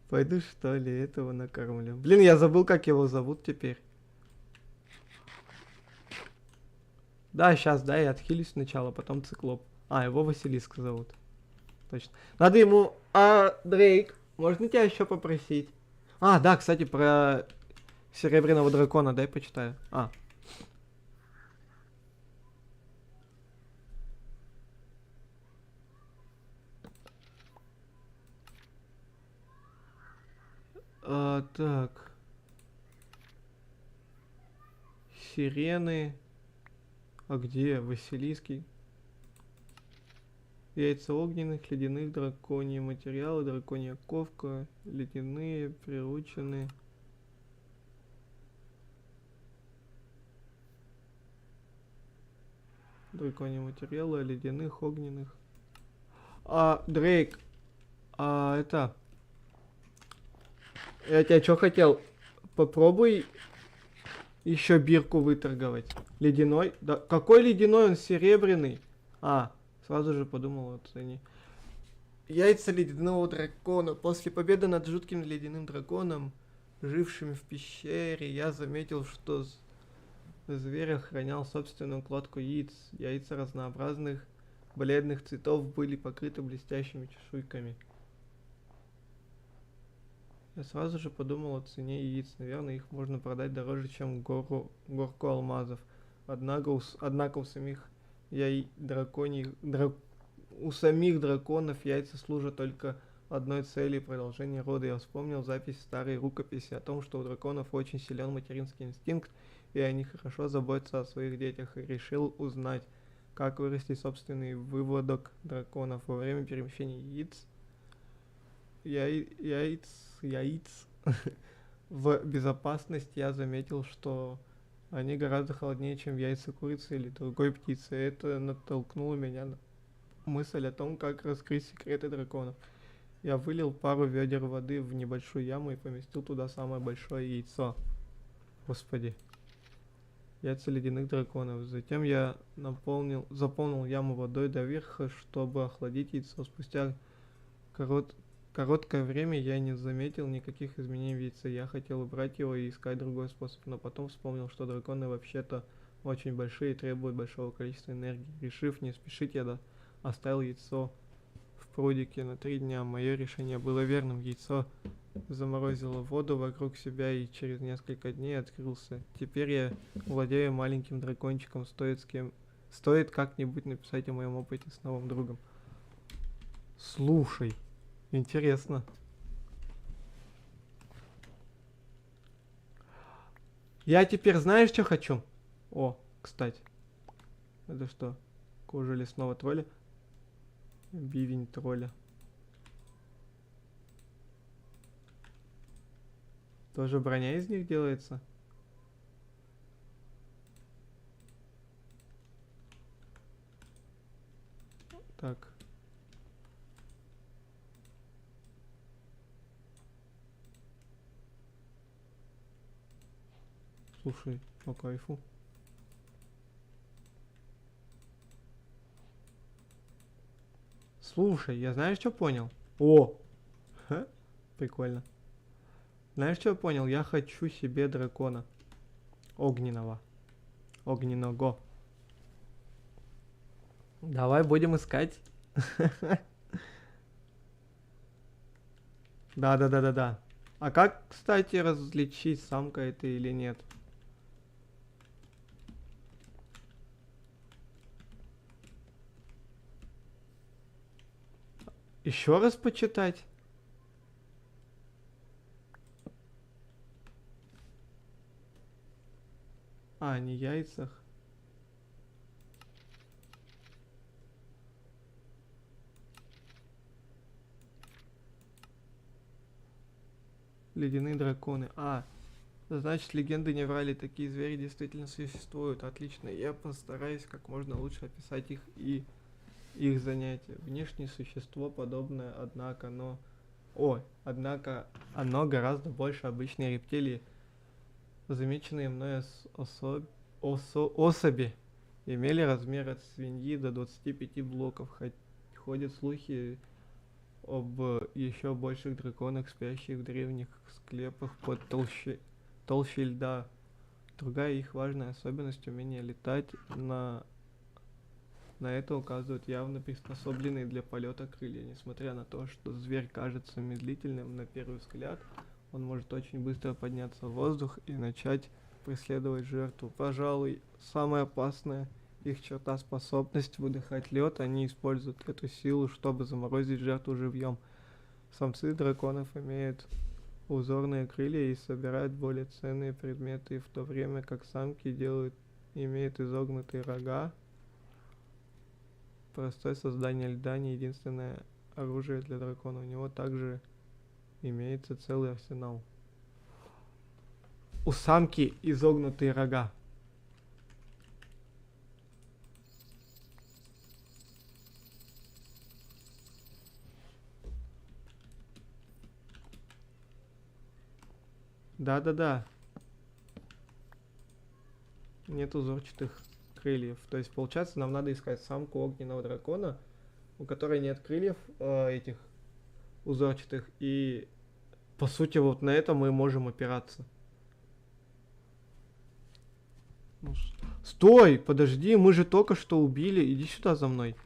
Speaker 1: Пойду что ли этого накормлю. Блин, я забыл, как его зовут теперь. Да, сейчас, да, я отхилюсь сначала, потом циклоп. А, его Василиск зовут. Точно. Надо ему... А, Дрейк, можно тебя еще попросить? А, да, кстати, про Серебряного дракона, дай почитаю. Так. Сирены. А где? Василиский. Яйца огненных, ледяных, драконьи материалы, драконья ковка, ледяные, прирученные. Драконьи материалы, ледяных, огненных. Дрейк, это... Я тебя что хотел? Попробуй еще бирку выторговать. Ледяной? Да какой ледяной? Он серебряный. Сразу же подумал о цене. Яйца ледяного дракона. После победы над жутким ледяным драконом, жившим в пещере, я заметил, что зверь охранял собственную кладку яиц. Яйца разнообразных бледных цветов были покрыты блестящими чешуйками. Я сразу же подумал о цене яиц. Наверное, их можно продать дороже, чем горку алмазов. Однако у самих у самих драконов яйца служат только одной цели — продолжение рода. Я вспомнил запись в старой рукописи о том, что у драконов очень силен материнский инстинкт, и они хорошо заботятся о своих детях, и решил узнать, как вырастить собственный выводок драконов. Во время перемещения яиц в безопасность я заметил, что они гораздо холоднее, чем яйца курицы или другой птицы. Это натолкнуло меня на мысль о том, как раскрыть секреты драконов. Я вылил пару ведер воды в небольшую яму и поместил туда самое большое яйцо. Господи. Яйца ледяных драконов. Затем я заполнил яму водой до верха, чтобы охладить яйцо. Спустя короткое время я не заметил никаких изменений в яйце. Я хотел убрать его и искать другой способ, но потом вспомнил, что драконы вообще-то очень большие и требуют большого количества энергии. Решив не спешить, я оставил яйцо в прудике на 3 дня. Мое решение было верным. Яйцо заморозило воду вокруг себя и через несколько дней открылся. Теперь я владею маленьким дракончиком. Стоит как-нибудь написать о моем опыте с новым другом. Слушай, интересно. Я теперь знаешь, что хочу? О, кстати. Это что? Кожа лесного тролля? Бивень тролля. Тоже броня из них делается? Так. Слушай, по кайфу. Слушай, я знаешь, что понял? О! Ха? Прикольно. Знаешь, что я понял? Я хочу себе дракона. Огненного. Огненного. Давай будем искать. Да. А как, кстати, различить, самка это или нет? Еще раз почитать? А, не яйцах. Ледяные драконы. А, значит, легенды не врали, такие звери действительно существуют. Отлично, я постараюсь как можно лучше описать их и их занятия. Внешнее существо подобное, однако оно гораздо больше обычной рептилии. Замеченные мной особи имели размер от свиньи до 25 блоков. Ходят слухи об еще больших драконах, спящих в древних склепах под толщей льда. Другая их важная особенность — умение летать. На это указывают явно приспособленные для полета крылья. Несмотря на то, что зверь кажется медлительным на первый взгляд, он может очень быстро подняться в воздух и начать преследовать жертву. Пожалуй, самая опасная их черта — способность выдыхать лед. Они используют эту силу, чтобы заморозить жертву живьем. Самцы драконов имеют узорные крылья и собирают более ценные предметы, в то время как самки имеют изогнутые рога. Простое создание льда не единственное оружие для дракона. У него также имеется целый арсенал. У самки изогнутые рога. Да. Нет узорчатых крыльев. То есть, получается, нам надо искать самку огненного дракона, у которой нет крыльев этих узорчатых. И, по сути, вот на это мы можем опираться. Стой, подожди, мы же только что убили. Иди сюда за мной.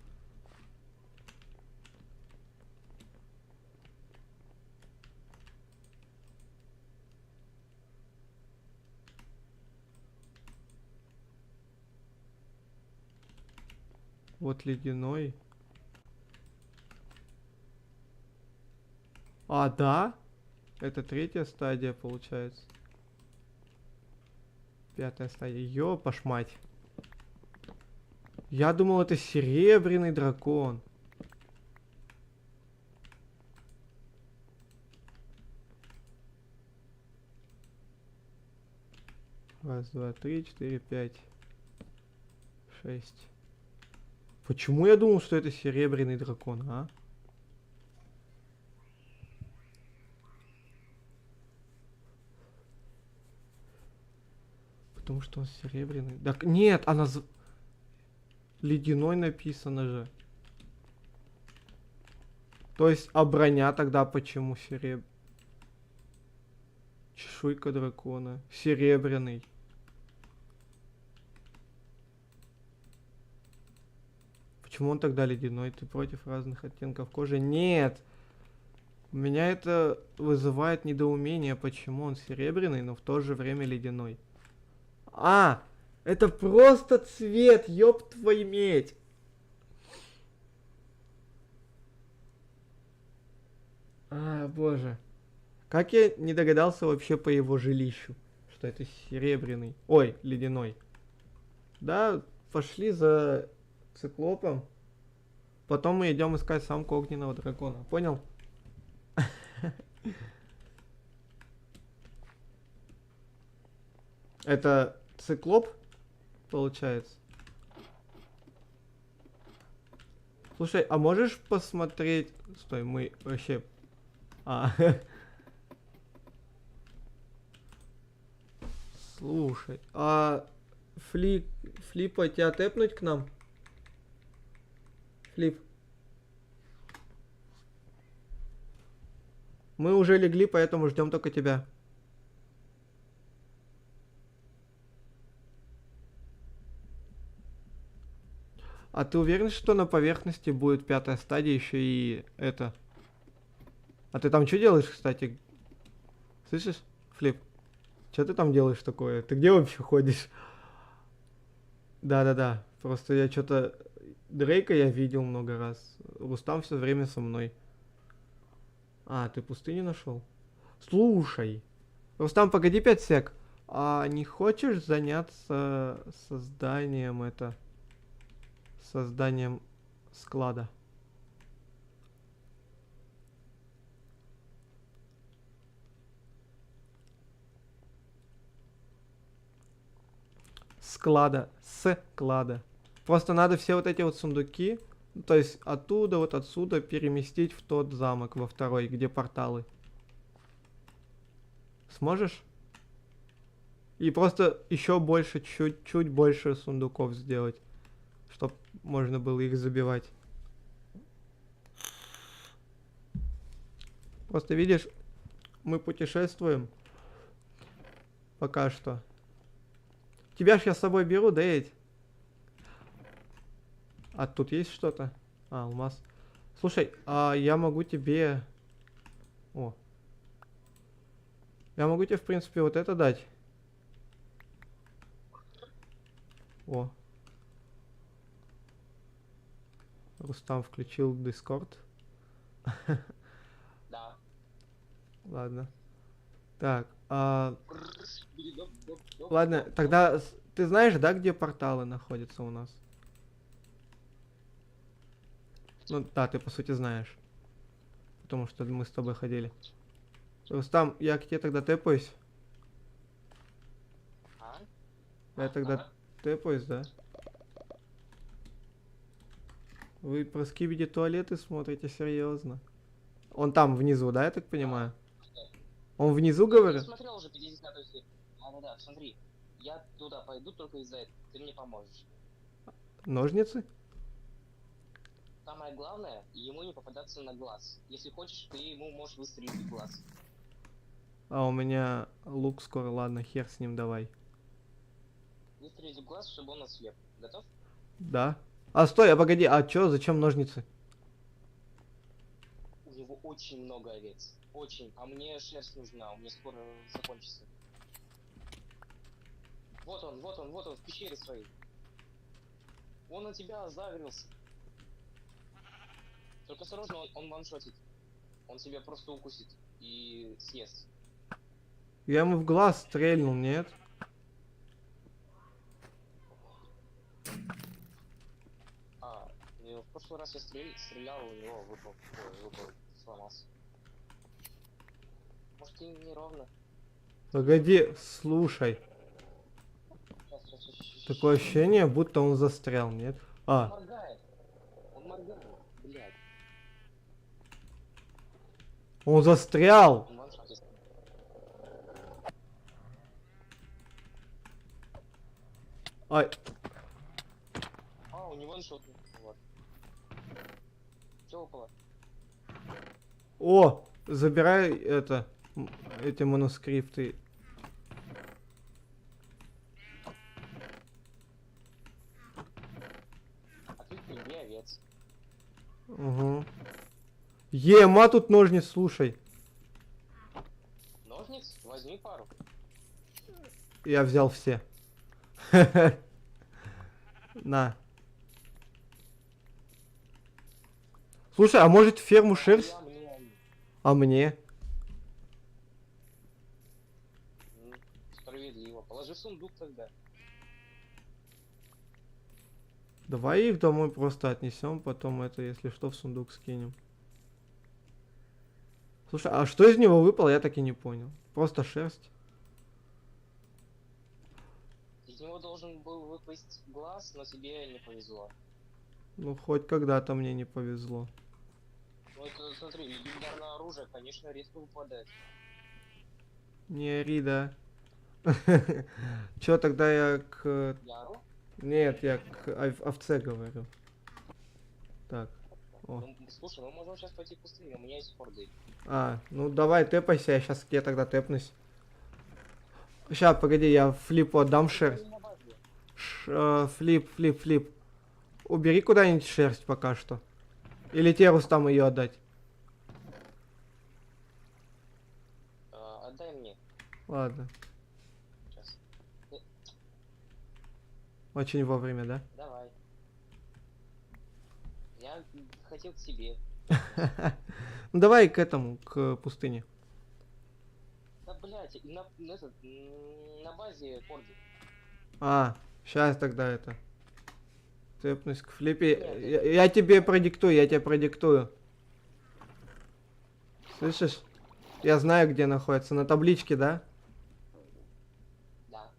Speaker 1: Вот ледяной. А, да? Это третья стадия, получается. Пятая стадия. Ёпаш мать. Я думал, это серебряный дракон. Раз, два, три, четыре, пять, шесть. Почему я думал, что это серебряный дракон, а? Потому что он серебряный. Так нет, она ледяной написано же. То есть, а броня тогда почему чешуйка дракона. Серебряный. Почему он тогда ледяной? Ты против разных оттенков кожи? Нет! У меня это вызывает недоумение, почему он серебряный, но в то же время ледяной. А! Это просто цвет, ёб твою медь! А, боже. Как я не догадался вообще по его жилищу, что это серебряный. Ой, ледяной. Да, пошли за циклопом. Потом мы идем искать самку огненного дракона. Понял? Это циклоп, получается? Слушай, а можешь посмотреть... Стой, мы вообще... А. Слушай, а Флипа тебя тэпнуть к нам? Флип. Мы уже легли, поэтому ждем только тебя. А ты уверен, что на поверхности будет 5-я стадия еще и это? А ты там что делаешь, кстати? Слышишь, Флип? Что ты там делаешь такое? Ты где вообще ходишь? Да-да-да. Просто я что-то... Дрейка я видел много раз. Рустам все время со мной. А, ты пустыню нашел? Слушай. Рустам, погоди 5 сек. А не хочешь заняться созданием это... Созданием склада? Склада. Просто надо все вот эти вот сундуки, то есть оттуда, вот отсюда переместить в тот замок, во второй, где порталы. Сможешь? И просто еще больше, чуть-чуть больше сундуков сделать, чтобы можно было их забивать. Просто видишь, мы путешествуем пока что. Тебя ж я с собой беру, да ведь? А тут есть что-то? А, алмаз. Слушай, а я могу тебе... О. Я могу тебе, в принципе, вот это дать. О. Рустам включил Discord.
Speaker 2: Да.
Speaker 1: Ладно. Так, ладно, тогда ты знаешь, да, где порталы находятся у нас? Ну да, ты по сути знаешь. Потому что мы с тобой ходили. Рустам, я к тебе тогда тэпаюсь. Я тогда тэпаюсь, да? Вы про скибиди туалеты смотрите серьезно? Он там внизу, да, я так понимаю? Он внизу, говорю?
Speaker 2: Я смотрел уже 50-ю серию. Да, смотри. Я туда пойду только из-за этого. Ты мне поможешь.
Speaker 1: Ножницы?
Speaker 2: Самое главное, ему не попадаться на глаз. Если хочешь, ты ему можешь выстрелить в глаз.
Speaker 1: А у меня лук скоро, ладно, хер с ним, давай.
Speaker 2: Выстрелить в глаз, чтобы он ослеп. Готов?
Speaker 1: Да. А, стой, а погоди, а чё, зачем ножницы?
Speaker 2: У него очень много овец. Очень. А мне шерсть нужна, у меня скоро закончится. Вот он, в пещере своей. Он на тебя загрелся. Только осторожно, он ваншотит. Он тебя просто укусит и съест.
Speaker 1: Я ему в глаз стрельнул, нет?
Speaker 2: В прошлый раз я стрелял, у него выпал, сломался. Может и неровно.
Speaker 1: Погоди, слушай.
Speaker 2: Сейчас.
Speaker 1: Такое ощущение, будто он застрял, нет?
Speaker 2: Он моргает, блядь.
Speaker 1: Он застрял!
Speaker 2: Он ваншотит.
Speaker 1: Ай,
Speaker 2: У него ваншот. Вот. Все упало.
Speaker 1: о, забирай это, эти манускрипты.
Speaker 2: А ты не овец.
Speaker 1: Угу. Ема тут ножниц, слушай.
Speaker 2: Ножниц? Возьми пару.
Speaker 1: Я взял все. На. Слушай, а может ферму шерсть? А мне?
Speaker 2: Справедливо. сундук тогда.
Speaker 1: Давай их домой просто отнесем, потом это, если что, в сундук скинем. Слушай, а что из него выпало, я так и не понял. Просто шерсть.
Speaker 2: Из него должен был выпасть глаз, но тебе не повезло.
Speaker 1: Ну, хоть когда-то мне не повезло.
Speaker 2: Ну это, смотри, легендарное оружие, конечно, редко выпадает.
Speaker 1: Не ори, да. Чё, тогда я к...
Speaker 2: Я ору?
Speaker 1: Нет, я к овце говорю. Так. О.
Speaker 2: Ну, слушай, мы можем сейчас пойти в пустыню, у меня есть хорды.
Speaker 1: А, ну давай тэпайся, я сейчас к тебе тогда тэпнусь. Ща, погоди, я Флипу отдам шерсть.
Speaker 2: На базе.
Speaker 1: Флип. Убери куда-нибудь шерсть пока что. Или тебе, Рустам, ее отдать.
Speaker 2: Отдай мне.
Speaker 1: Ладно.
Speaker 2: Сейчас.
Speaker 1: Очень вовремя, да?
Speaker 2: Давай. Я хотел к себе.
Speaker 1: Ну давай к этому, к пустыне.
Speaker 2: Да, блядь, на базе хорды.
Speaker 1: А, сейчас тогда это. Тэпнусь к Флипе. Я тебе продиктую. Слышишь? Я знаю, где находится. На табличке, да?
Speaker 2: Да.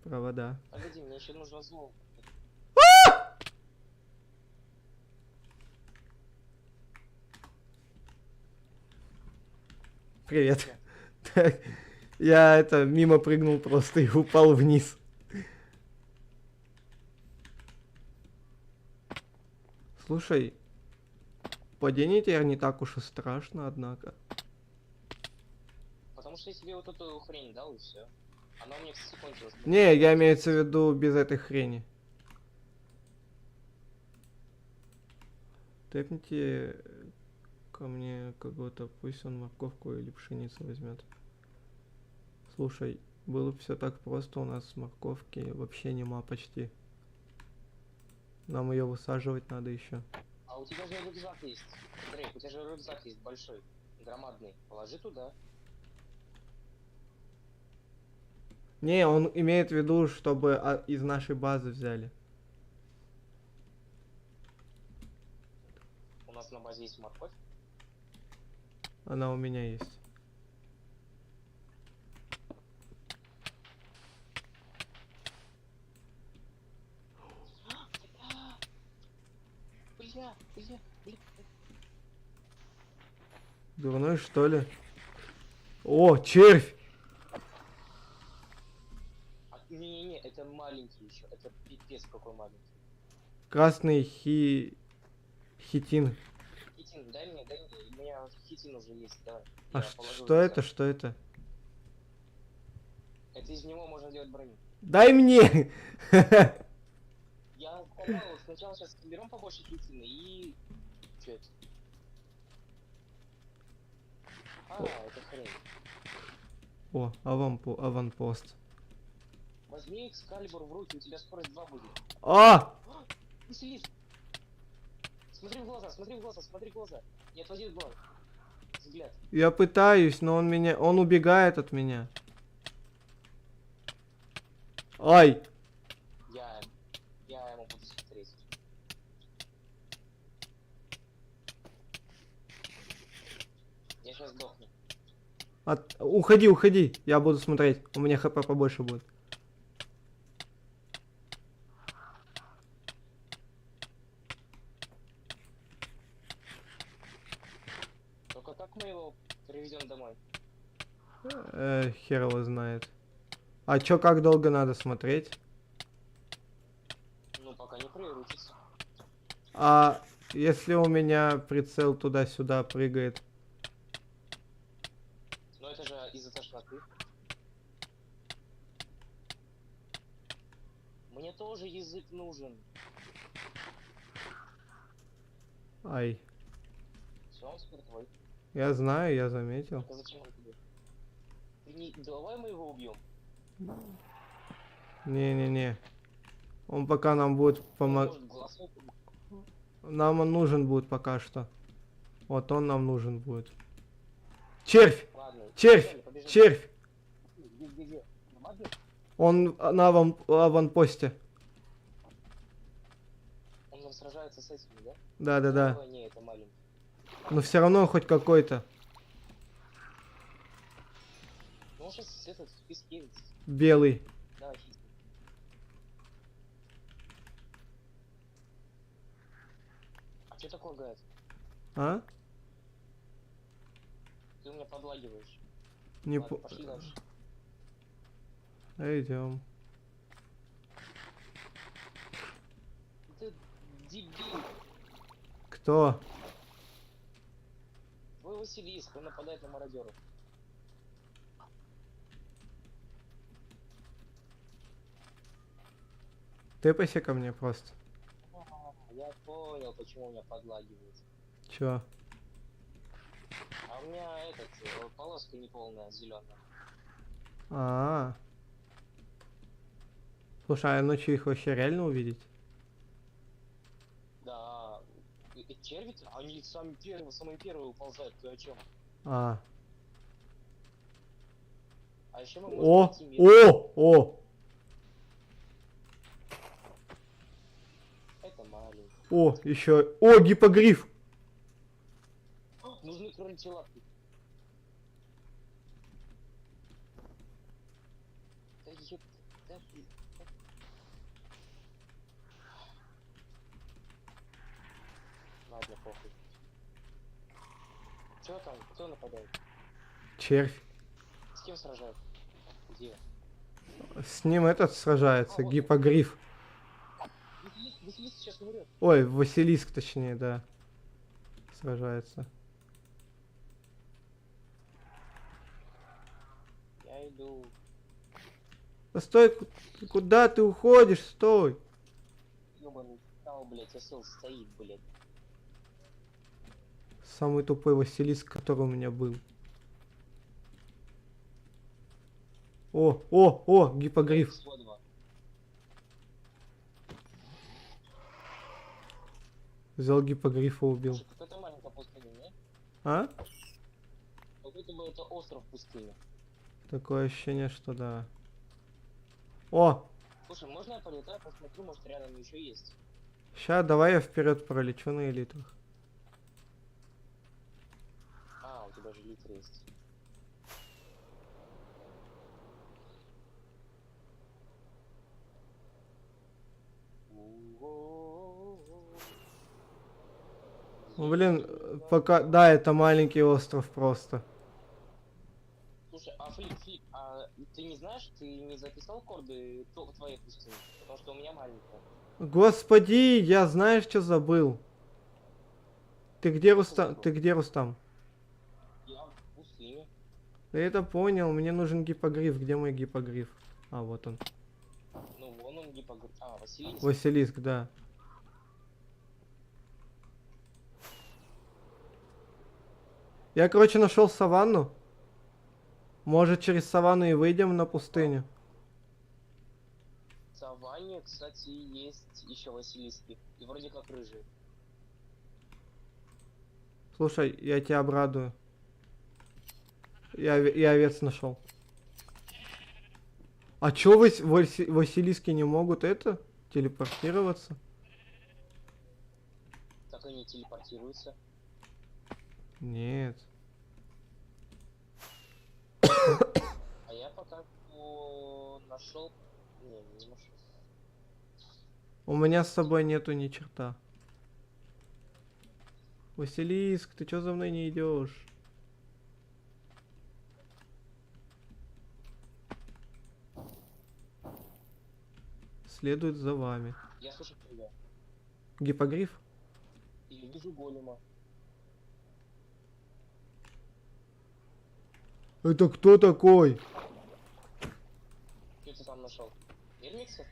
Speaker 1: Провода.
Speaker 2: Погоди, мне еще нужно зло.
Speaker 1: Привет. Так, я это мимо прыгнул просто и упал вниз. Слушай, падение теперь не так уж и страшно, однако.
Speaker 2: Потому что я себе вот эту хрень дал и все. Она у меня, кстати, кончилась.
Speaker 1: Не, я имеется в виду без этой хрени. Тэпните ко мне кого-то, пусть он морковку или пшеницу возьмет. Слушай, было бы все так просто, у нас морковки вообще нема почти. Нам ее высаживать надо еще.
Speaker 2: А у тебя же рюкзак есть. Дрейк, у тебя же рюкзак есть большой, громадный. Положи туда.
Speaker 1: Не, он имеет в виду, чтобы из нашей базы взяли.
Speaker 2: У нас на базе есть морковь.
Speaker 1: Она у меня есть.
Speaker 2: Бля.
Speaker 1: Дурной, что ли? О, червь!
Speaker 2: Не-не-не, это маленький еще. Это пипец какой маленький.
Speaker 1: Красный хитин.
Speaker 2: Хитин, дай мне. У меня хитин уже есть, давай.
Speaker 1: А
Speaker 2: Я положу
Speaker 1: что
Speaker 2: в рюкзак.
Speaker 1: это, что это?
Speaker 2: Это из него можно делать броню.
Speaker 1: Дай мне!
Speaker 2: Я сказал, сначала сейчас соберем побольше хитина и... Че это? Это хрень.
Speaker 1: О, аванпост.
Speaker 2: Возьми экскалибур в руки, у тебя скорость 2 будет.
Speaker 1: А!
Speaker 2: Веселись! Смотри в глаза. Не отводи глаз. Взгляд.
Speaker 1: Я пытаюсь, но он убегает от меня. Ай!
Speaker 2: Я ему буду смотреть. Я сейчас сдохну.
Speaker 1: Уходи, я буду смотреть. У меня хп побольше будет.
Speaker 2: Только как мы его привезем домой?
Speaker 1: Хер его знает. А чё, как долго надо смотреть?
Speaker 2: Ну, пока не приручится.
Speaker 1: А если у меня прицел туда-сюда прыгает?
Speaker 2: Но это же из-за тошноты. Мне тоже язык нужен.
Speaker 1: Ай.
Speaker 2: Все, он теперь твой.
Speaker 1: Я знаю, я заметил.
Speaker 2: Так а зачем он тебе? Ты не... Давай мы его убьем.
Speaker 1: Не-не-не. Он пока нам будет помогать.
Speaker 2: Может, глаз выпадет?
Speaker 1: Нам он нужен будет пока что. Вот он нам нужен будет. Червь!
Speaker 2: Ладно.
Speaker 1: Червь!
Speaker 2: Побежали.
Speaker 1: Червь!
Speaker 2: Где? Громадный?
Speaker 1: Он на аванпосте.
Speaker 2: Он там сражается с этими, да?
Speaker 1: Да-да-да.
Speaker 2: Ой, не, это маленький.
Speaker 1: Но все равно хоть какой-то.
Speaker 2: Ну, он сейчас этот в песке.
Speaker 1: Белый.
Speaker 2: Давай, хит. А что такое, Гайд?
Speaker 1: А?
Speaker 2: Ты у меня подлагиваешь.
Speaker 1: Не
Speaker 2: Ладно,
Speaker 1: по...
Speaker 2: пошли дальше.
Speaker 1: Идем.
Speaker 2: Ты дебил.
Speaker 1: Кто?
Speaker 2: Твой Василиск, он нападает на мародеров.
Speaker 1: Тэпайся ко мне просто.
Speaker 2: Я понял, почему у меня подлагивает.
Speaker 1: Чё?
Speaker 2: А у меня этот, полоска неполная, зеленая.
Speaker 1: А. Слушай, а ночью их вообще реально увидеть?
Speaker 2: Да. И черви, они самые первые уползают, ты о чем?
Speaker 1: А.
Speaker 2: А еще мы можем
Speaker 1: О!
Speaker 2: найти мир.
Speaker 1: О!
Speaker 2: Это маленький.
Speaker 1: О! Еще. О, гиппогриф!
Speaker 2: Нужны кроличьи лапки. Да ёп... Да, да. Ладно, похуй. Чё там? Кто нападает?
Speaker 1: Червь.
Speaker 2: С кем сражают? Где?
Speaker 1: С ним этот сражается,
Speaker 2: А, вот он.
Speaker 1: гиппогриф.
Speaker 2: Василиск сейчас умрет.
Speaker 1: Ой, Василиск точнее, да. Сражается.
Speaker 2: Я иду.
Speaker 1: Да стой, куда ты уходишь? Стой!
Speaker 2: Ёбаный стал, блядь, осел стоит, блядь.
Speaker 1: Самый тупой Василиск, который у меня был. О, гиппогриф.
Speaker 2: Всего два.
Speaker 1: Взял гиппогрифа, убил.
Speaker 2: Слушай, какая-то маленькая пустыня, не?
Speaker 1: А?
Speaker 2: Как будто бы это остров пустыни.
Speaker 1: Такое ощущение, что да. О!
Speaker 2: Слушай, можно я полетаю, посмотрю, может рядом еще есть?
Speaker 1: Ща, давай я вперед пролечу на элитрах.
Speaker 2: А, у тебя же литр есть.
Speaker 1: Ну, блин, пока... Да, это маленький остров просто.
Speaker 2: Слушай, а Флип, а ты не знаешь, ты не записал корды твоей пустыни? Потому что у меня маленькая.
Speaker 1: Господи, я знаешь, что забыл? Ты где, Рустам? Ты где, Рустам?
Speaker 2: Я в пустыне.
Speaker 1: Я это понял, мне нужен гиппогриф. Где мой гиппогриф? А, вот он.
Speaker 2: Ну, вон он гиппогриф. А, Василиск.
Speaker 1: Василиск, да. Я, короче, нашел саванну. Может, через саванну и выйдем на пустыню.
Speaker 2: В саванне, кстати, есть еще Василиски. И вроде как рыжие.
Speaker 1: Слушай, я тебя обрадую. Я овец нашел. А чё Василиски не могут это? Телепортироваться?
Speaker 2: Так они телепортируются.
Speaker 1: Нет.
Speaker 2: А я пока нашел. Не нашел.
Speaker 1: У меня с собой нету ни черта. Василиск, ты чё за мной не идешь? Следует за вами.
Speaker 2: Я слышу тебя.
Speaker 1: Гиппогриф?
Speaker 2: И вижу голема.
Speaker 1: Это кто такой?
Speaker 2: Что ты там нашел? Ирмикса?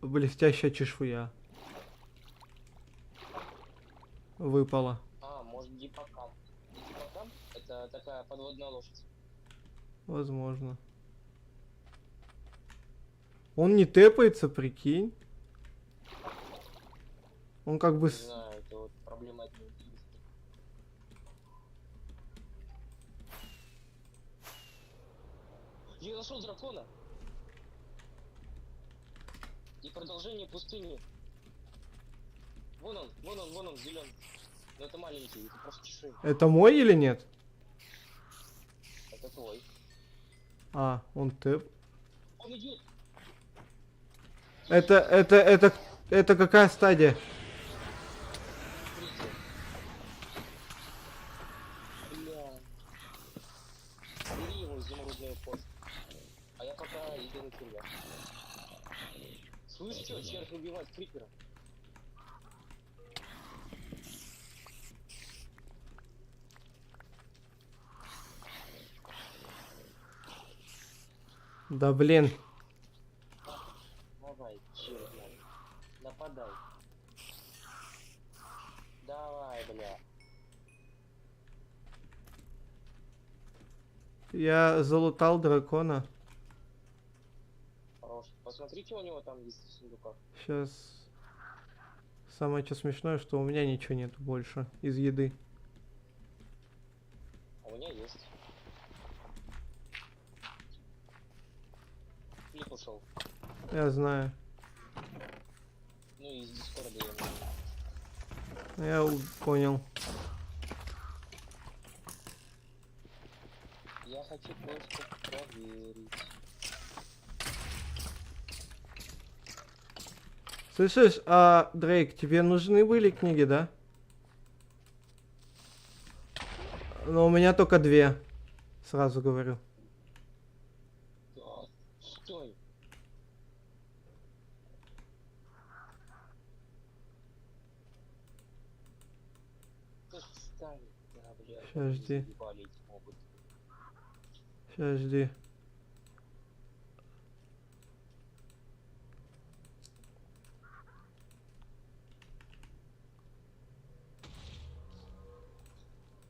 Speaker 1: Блестящая чешуя. Выпала.
Speaker 2: А, может гиппокам. Гиппокам? Это такая подводная лошадь.
Speaker 1: Возможно. Он не тэпается, прикинь. Он как бы...
Speaker 2: Не знаю, это вот проблема этого. Я нашел дракона. И продолжение пустыни. Вон он, зеленый. Но это маленький, это просто чешуй.
Speaker 1: Это мой или нет?
Speaker 2: Это твой.
Speaker 1: А, он ты.
Speaker 2: Он идет.
Speaker 1: Это какая стадия?
Speaker 2: Третья. Бля. Бери его изумрудную кость. А я пока иду на тебя. Слышь, что, черт убивает крипера?
Speaker 1: Да блин.
Speaker 2: Давай, черт, нападай. Давай, бля.
Speaker 1: Я залутал дракона.
Speaker 2: Хорош. Посмотрите, у него там есть в сундуках.
Speaker 1: Сейчас. Самое что смешное, что у меня ничего нет больше из еды.
Speaker 2: А у меня есть. Флип ушел.
Speaker 1: Я знаю.
Speaker 2: Ну и из Дискорда я ему.
Speaker 1: Понял.
Speaker 2: Я хочу кое-что проверить.
Speaker 1: Слышишь, а, Дрейк, тебе нужны были книги, да? Но у меня только 2. Сразу говорю.
Speaker 2: Да. Стой. Отстань. Да, бля.
Speaker 1: Щас, жди.
Speaker 2: Заебали эти мобы.
Speaker 1: Сейчас жди.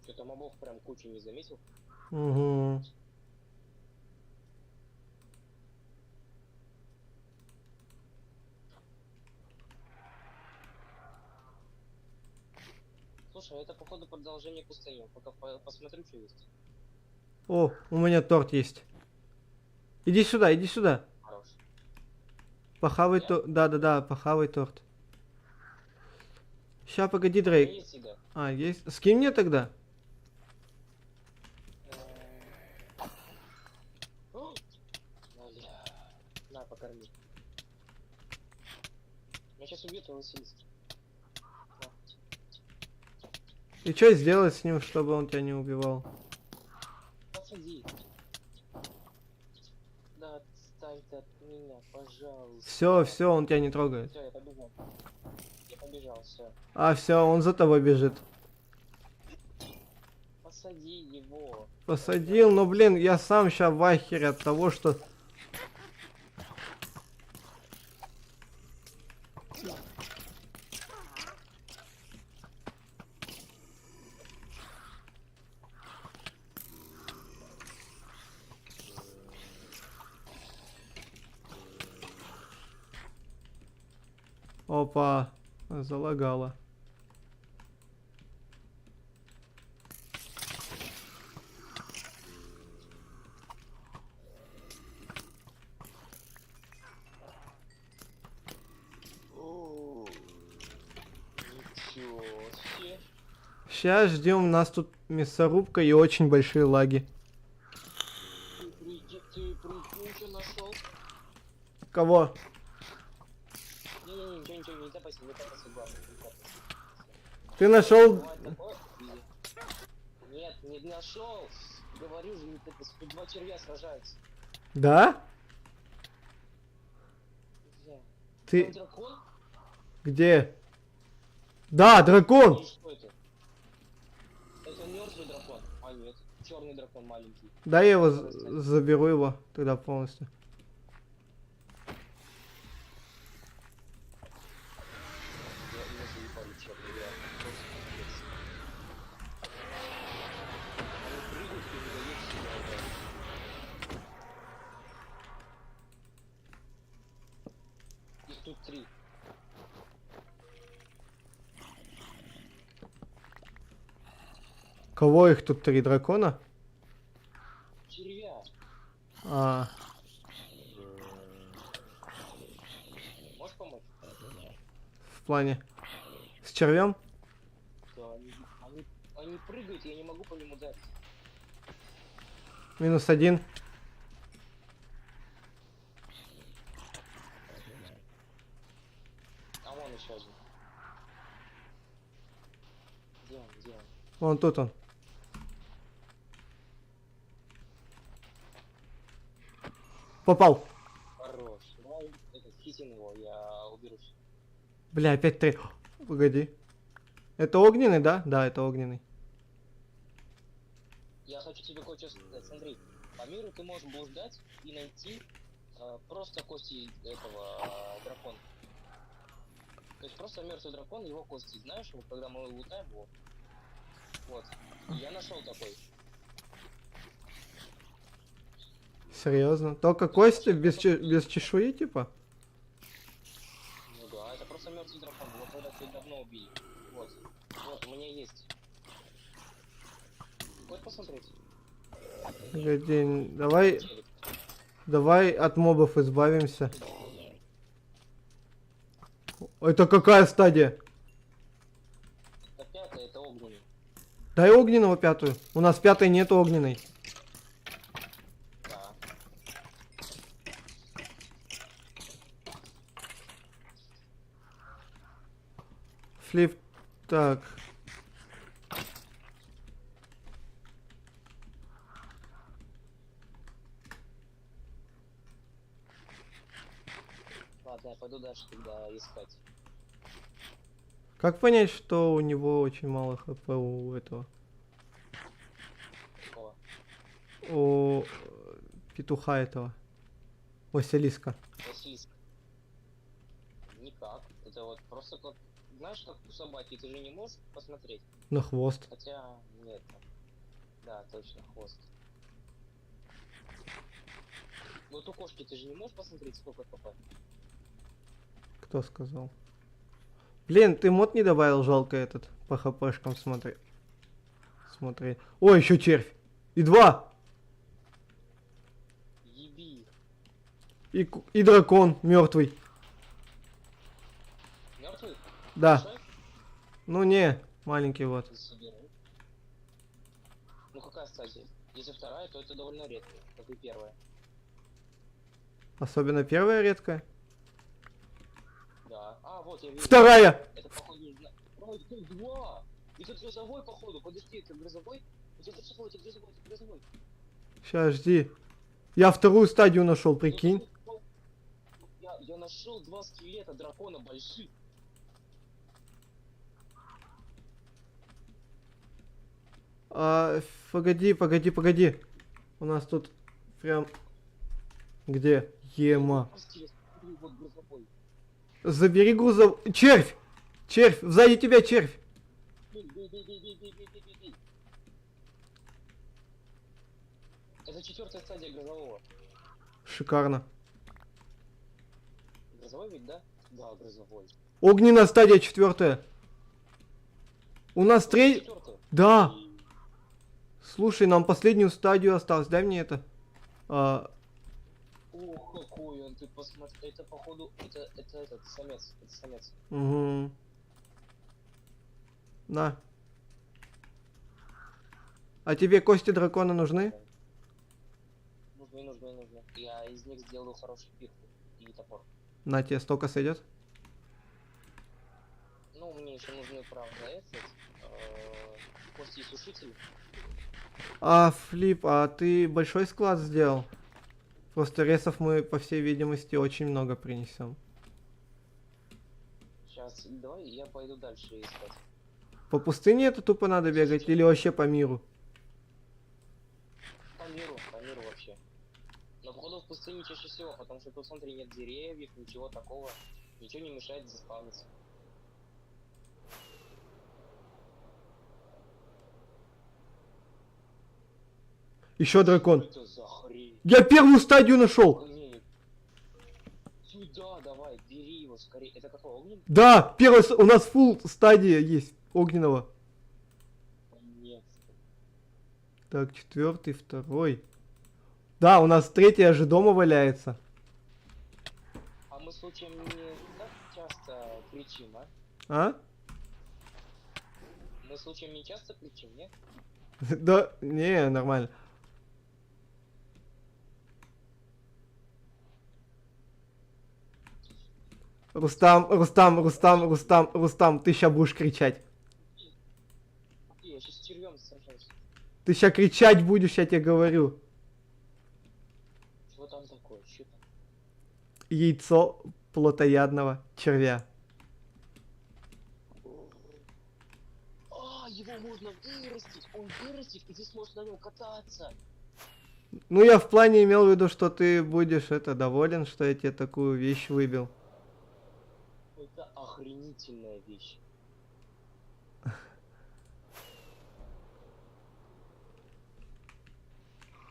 Speaker 2: Что-то мобов прям кучу не заметил.
Speaker 1: Угу.
Speaker 2: Слушай, это походу продолжение пустыни. Пока посмотрю, что есть.
Speaker 1: О, у меня торт есть. Иди сюда, иди сюда.
Speaker 2: Хорош.
Speaker 1: Похавай
Speaker 2: Я?
Speaker 1: торт. Да-да-да, похавай торт. Ща, погоди, Дрейк.
Speaker 2: Есть еда.
Speaker 1: А, есть? Скинь мне тогда.
Speaker 2: Бля. На, покорми. Я сейчас убью твоего Василиска.
Speaker 1: И что сделать с ним, чтобы он тебя не убивал?
Speaker 2: Посади. Да отстань ты от меня, пожалуйста.
Speaker 1: Все, он тебя не трогает.
Speaker 2: Все, я побежал. Я побежал, все.
Speaker 1: А, все, он за тобой бежит.
Speaker 2: Посади его.
Speaker 1: Посадил, но, блин, я сам ща в ахере от того, что... Опа, залагало.
Speaker 2: О, ничего себе.
Speaker 1: Сейчас ждем, у нас тут мясорубка и очень большие лаги.
Speaker 2: Ты прикинь, что нашел?
Speaker 1: Кого?
Speaker 2: Не-не-не, ничего, не тапайся, главное, не тапайся.
Speaker 1: Ты нашел...
Speaker 2: Бывает такое? Нет, не нашел. Говорю же, не тапайся, тут 2 червя сражаются.
Speaker 1: Да?
Speaker 2: Где?
Speaker 1: Ты...
Speaker 2: Там дракон?
Speaker 1: Где? Да, дракон!
Speaker 2: Или что это? Это мертвый дракон. А нет, черный дракон маленький.
Speaker 1: Да, я его заберу его тогда полностью.
Speaker 2: Я заебали черный, я просто пиздец. Они прыгают и не дают себя ударить. Их тут 3.
Speaker 1: Кого их тут 3 дракона?
Speaker 2: Червя.
Speaker 1: А,
Speaker 2: Можешь помочь?
Speaker 1: в плане. С червем?
Speaker 2: Да, они прыгают, я не могу по нему дать.
Speaker 1: -1.
Speaker 2: А вон еще один. Где он, где он?
Speaker 1: Вон тут он. Попал.
Speaker 2: Хорош. Давай, хитин его, я уберусь.
Speaker 1: Бля, опять 3. Погоди. Это огненный, да? Да, это огненный.
Speaker 2: Я хочу тебе кое-что сказать. Смотри, по миру ты можешь блуждать и найти просто кости этого дракона. То есть просто мертвый дракон, его кости. Знаешь, вот когда мы лутаем его. Вот. И я нашел такой.
Speaker 1: Серьезно? Только кости без чешуи, типа?
Speaker 2: Ну да, это просто мертвый дракон. Его когда-то давно убили. Вот. Вот, у меня есть. Хочешь посмотреть?
Speaker 1: Погоди, давай,
Speaker 2: Телек.
Speaker 1: давай от мобов избавимся. Это какая стадия?
Speaker 2: Это пятая, это огненный.
Speaker 1: Дай огненного 5-ю. У нас 5-й нет огненной.
Speaker 2: Да.
Speaker 1: Флип. Так.
Speaker 2: Ладно, я пойду дальше тогда искать.
Speaker 1: Как понять, что у него очень мало хп у этого?
Speaker 2: Какого?
Speaker 1: У петуха этого. Василиска.
Speaker 2: Василиск. Никак. Это вот просто как... Знаешь, как у собаки, ты же не можешь посмотреть.
Speaker 1: На хвост.
Speaker 2: Хотя, нет. Да, точно, хвост. Вот у кошки ты же не можешь посмотреть, сколько хп.
Speaker 1: Кто сказал? Блин, ты мод не добавил, жалко этот. По хпшкам смотри. Смотри. О, еще червь. И 2.
Speaker 2: Еби.
Speaker 1: И дракон мертвый.
Speaker 2: Мертвый?
Speaker 1: Да.
Speaker 2: Большой?
Speaker 1: Ну не, маленький вот.
Speaker 2: Заберу. Ну какая стадия? Если вторая, то это довольно редко, как и первая.
Speaker 1: Особенно первая редкая.
Speaker 2: Да. А, вот я вижу.
Speaker 1: Вторая!
Speaker 2: Это походу... Ой, тут два! И тут грозовой, походу. Подожди, это грозовой? Это грозовой, это грозовой, это грозовой.
Speaker 1: Сейчас, жди. Я вторую стадию нашел, прикинь.
Speaker 2: Я нашел два скелета дракона больших.
Speaker 1: Погоди. У нас тут прям... Где? Ема.
Speaker 2: Скелет, смотри, вот грозовой.
Speaker 1: Забери грузов... Червь! Червь! Сзади тебя червь!
Speaker 2: Бей, бей, бей, бей, бей, бей, бей, бей, бей, бей. Это четвертая стадия грозового.
Speaker 1: Шикарно.
Speaker 2: Грозовой ведь, да? Да, грозовой.
Speaker 1: Огненная стадия 4. У нас
Speaker 2: Четвертая.
Speaker 1: Да! Слушай, нам последнюю стадию осталось. Дай мне это.
Speaker 2: Ох, какой он, ты посмотри. Это походу, это этот самец. Это самец.
Speaker 1: Угу. На. А тебе кости дракона нужны?
Speaker 2: Нужны. Я из них сделаю хороший пихту и топор.
Speaker 1: На, тебе столько сойдет?
Speaker 2: Ну, мне еще нужны, правда, кости и сушитель.
Speaker 1: Флип, а ты большой склад сделал? Просто ресов мы, по всей видимости, очень много принесем.
Speaker 2: Сейчас, давай я пойду дальше искать.
Speaker 1: По пустыне это тупо надо бегать или вообще по миру?
Speaker 2: По миру вообще. Но походу в пустыне чаще всего, потому что тут, смотри, нет деревьев, ничего такого. Ничего не мешает заспавниться.
Speaker 1: Еще дракон.
Speaker 2: Это за хрень?
Speaker 1: Я первую стадию нашел.
Speaker 2: Огненный. Сюда давай, бери его скорее. Это какой огненный?
Speaker 1: Да, у нас фул стадия есть огненного.
Speaker 2: Нет.
Speaker 1: Так, 4-й, 2-й. Да, у нас третья же дома валяется.
Speaker 2: А мы случаем не так часто кричим, а?
Speaker 1: А?
Speaker 2: Мы случаем не часто кричим, нет?
Speaker 1: Да, не, нормально. Рустам, ты ща будешь кричать.
Speaker 2: Я сейчас с червем сражаюсь.
Speaker 1: Ты ща кричать будешь, я тебе говорю.
Speaker 2: Что там такое? Что там?
Speaker 1: Яйцо плотоядного червя.
Speaker 2: А, его можно вырастить! Он вырастет, и ты сможешь на нем кататься!
Speaker 1: Ну, я в плане имел в виду, что ты будешь доволен, что я тебе такую вещь выбил.
Speaker 2: Это охренительная вещь.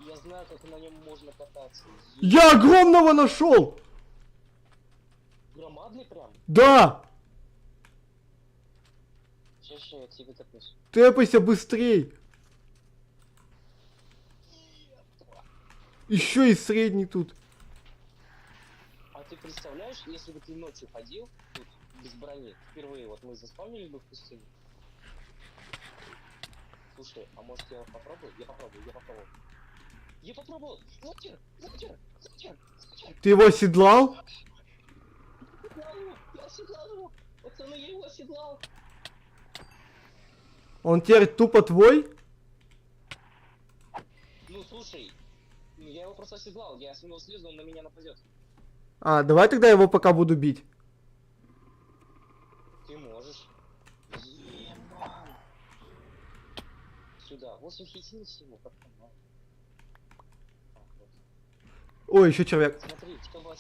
Speaker 2: Я знаю, как на нем можно кататься.
Speaker 1: Я огромного нашел!
Speaker 2: Громадный прям?
Speaker 1: Да!
Speaker 2: Сейчас я к тебе катнусь.
Speaker 1: Тэпайся быстрей! Еще и средний тут.
Speaker 2: А ты представляешь, если бы ты ночью ходил, тут, без брони, впервые, вот мы заспавнились бы в пустыне. Слушай, а может я попробую? Я попробую. Я попробовал! Затер!
Speaker 1: Ты его оседлал?
Speaker 2: Я оседлал его! Пацаны, я его оседлал!
Speaker 1: Он теперь тупо твой?
Speaker 2: Ну слушай, я его просто оседлал, я с него слезу, он на меня нападет.
Speaker 1: А, давай тогда его пока буду бить.
Speaker 2: Ты можешь. Ебан! Сюда, 8 хитин всего, как там, а? Вот.
Speaker 1: Ой, еще червяк.
Speaker 2: Смотри, чтобы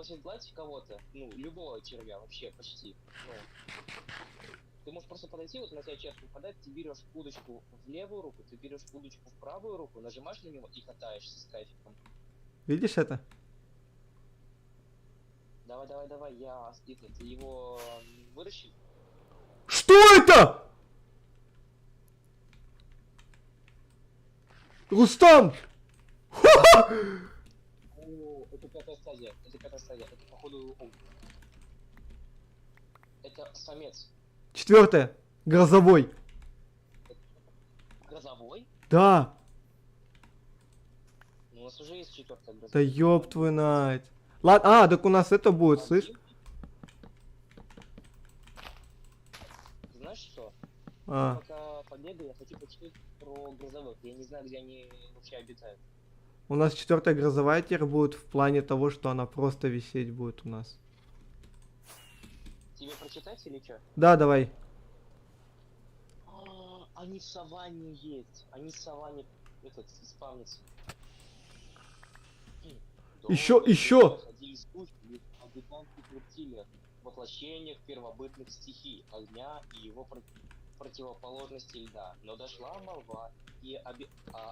Speaker 2: оседлать кого-то, ну, любого червя вообще, почти, ну, ты можешь просто подойти, вот на тебя червь выпадает, ты берешь удочку в левую руку, ты берешь удочку в правую руку, нажимаешь на него и катаешься с кайфиком.
Speaker 1: Видишь это?
Speaker 2: Давай, я ты его выращи.
Speaker 1: Что это? Рустам!
Speaker 2: О, это пятая стадия, это походу это самец.
Speaker 1: Четвертое. Грозовой.
Speaker 2: Грозовой?
Speaker 1: Да.
Speaker 2: Ну, у нас уже есть четвертая грозовая.
Speaker 1: Да ёб твою нать. Ладно, так у нас это будет, слышь?
Speaker 2: Знаешь что?
Speaker 1: А.
Speaker 2: Пока побегаю, я хочу почитать про грозовых. Я не знаю, где они вообще обитают.
Speaker 1: У нас четвертая грозовая теперь будет в плане того, что она просто висеть будет у нас.
Speaker 2: Тебе прочитать или что?
Speaker 1: Да, давай.
Speaker 2: Они в саванне есть. Они в саванне спавнятся.
Speaker 1: Еще!
Speaker 2: Ходили слухи о гигантских рептилиях, воплощениях первобытных стихий, огня и его противоположности льда. Но дошла молва и о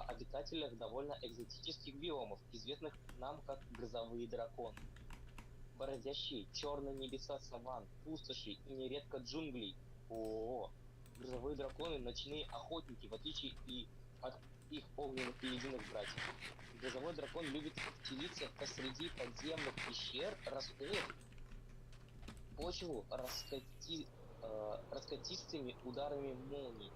Speaker 2: обитателях довольно экзотических биомов, известных нам как грозовые драконы. Бороздящие черные небеса саванн, пустоши и нередко джунглей. Грозовые драконы — ночные охотники, в отличие и от их огненных и ледяных братьев. Грозовой дракон любит селиться посреди подземных пещер, расходит почву раскатистыми ударами молний.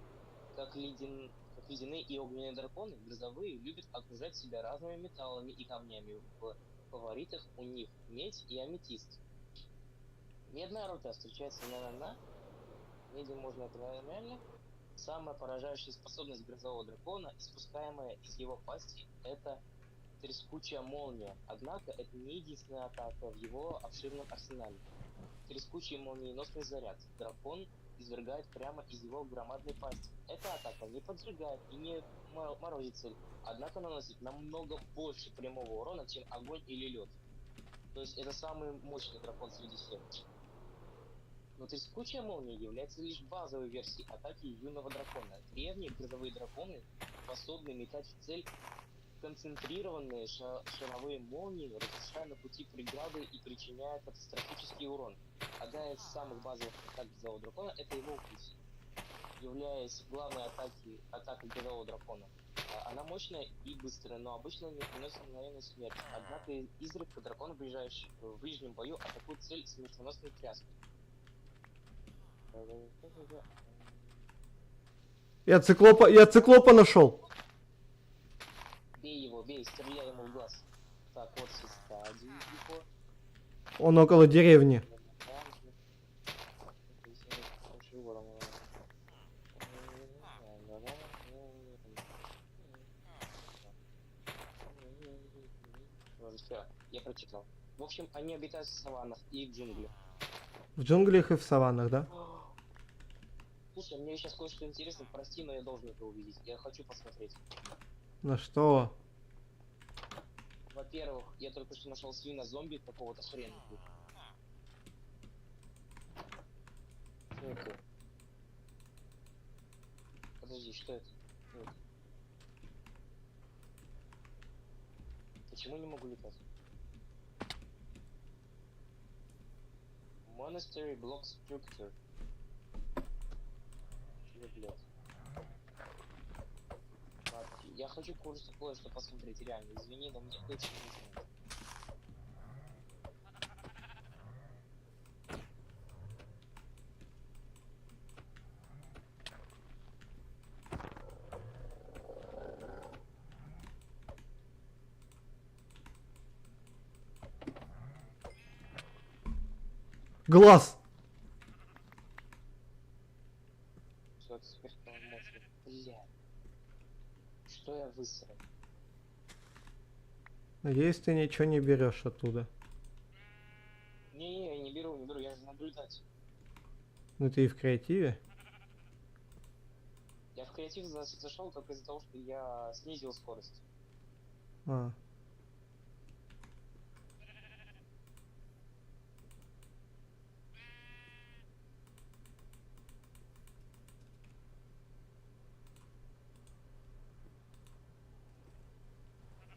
Speaker 2: Как ледяные и огненные драконы, грозовые любят окружать себя разными металлами и камнями. В фаворитах у них медь и аметист. Медная руда встречается на меди можно это нормально. Самая поражающая способность грозового дракона, испускаемая из его пасти, это трескучая молния. Однако это не единственная атака в его обширном арсенале. Трескучий молниеносный заряд дракон извергает прямо из его громадной пасти. Эта атака не поджигает и не морозит цель, однако наносит намного больше прямого урона, чем огонь или лед. То есть это самый мощный дракон среди всех. Но трескучая молния является лишь базовой версией атаки юного дракона. Древние грозовые драконы способны метать в цель концентрированные шаровые молнии, разрушая на пути преграды и причиняя катастрофический урон. Одна из самых базовых атак грозового дракона — это его укус, являясь главной атакой грозового дракона. Она мощная и быстрая, но обычно не приносит мгновенную смерть. Однако изредка дракон, ближайший в ближнем бою, атакует цель смертоносной тряской.
Speaker 1: Я циклопа нашел.
Speaker 2: Бей его, бей, стреляй ему в глаз. Так, вот все стадии его.
Speaker 1: Он около деревни.
Speaker 2: Все, я прочитал. В общем, они обитают в саваннах и в джунглях.
Speaker 1: В джунглях и в саваннах, да?
Speaker 2: Слушай, мне сейчас кое-что интересно, прости, но я должен это увидеть. Я хочу посмотреть.
Speaker 1: На что?
Speaker 2: Во-первых, я только что нашел свина-зомби какого-то хрена. Что это? Подожди, что это? Что это? Почему не могу летать? Monastery Block Structure. Чего, блядь? Ладно, я хочу кое-что посмотреть, реально. Извини, но мне очень интересно.
Speaker 1: Глаз!
Speaker 2: Что это сверхполномочный? Бля. Что я высрал?
Speaker 1: Надеюсь, ты ничего не берешь оттуда.
Speaker 2: Не, я не беру, я же наблюдатель.
Speaker 1: Ну ты и в креативе.
Speaker 2: Я в креатив зашел только из-за того, что я снизил скорость.
Speaker 1: А.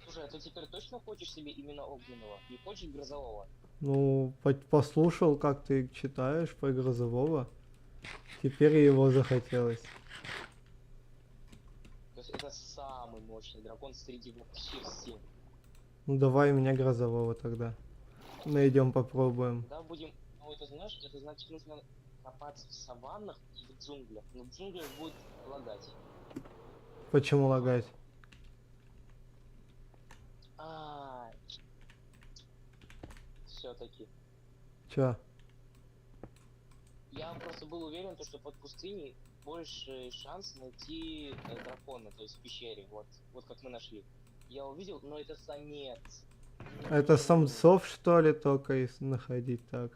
Speaker 2: Слушай, а ты теперь точно хочешь себе именно огненного? Не хочешь грозового?
Speaker 1: Ну, послушал, как ты читаешь про Грозового. Теперь и его захотелось.
Speaker 2: То есть это самый мощный дракон среди вообще всех.
Speaker 1: Ну давай меня Грозового тогда. Найдем, попробуем.
Speaker 2: Да, будем... Ну это знаешь, это значит нужно копаться в саваннах и в джунглях. Но в джунглях будет лагать.
Speaker 1: Почему лагать?
Speaker 2: Все-таки.
Speaker 1: Чё?
Speaker 2: Я просто был уверен, что под пустыней больше шанс найти дракона, то есть в пещере, вот как мы нашли. Я увидел, но это самец.
Speaker 1: Это самцов, что ли, только находить так?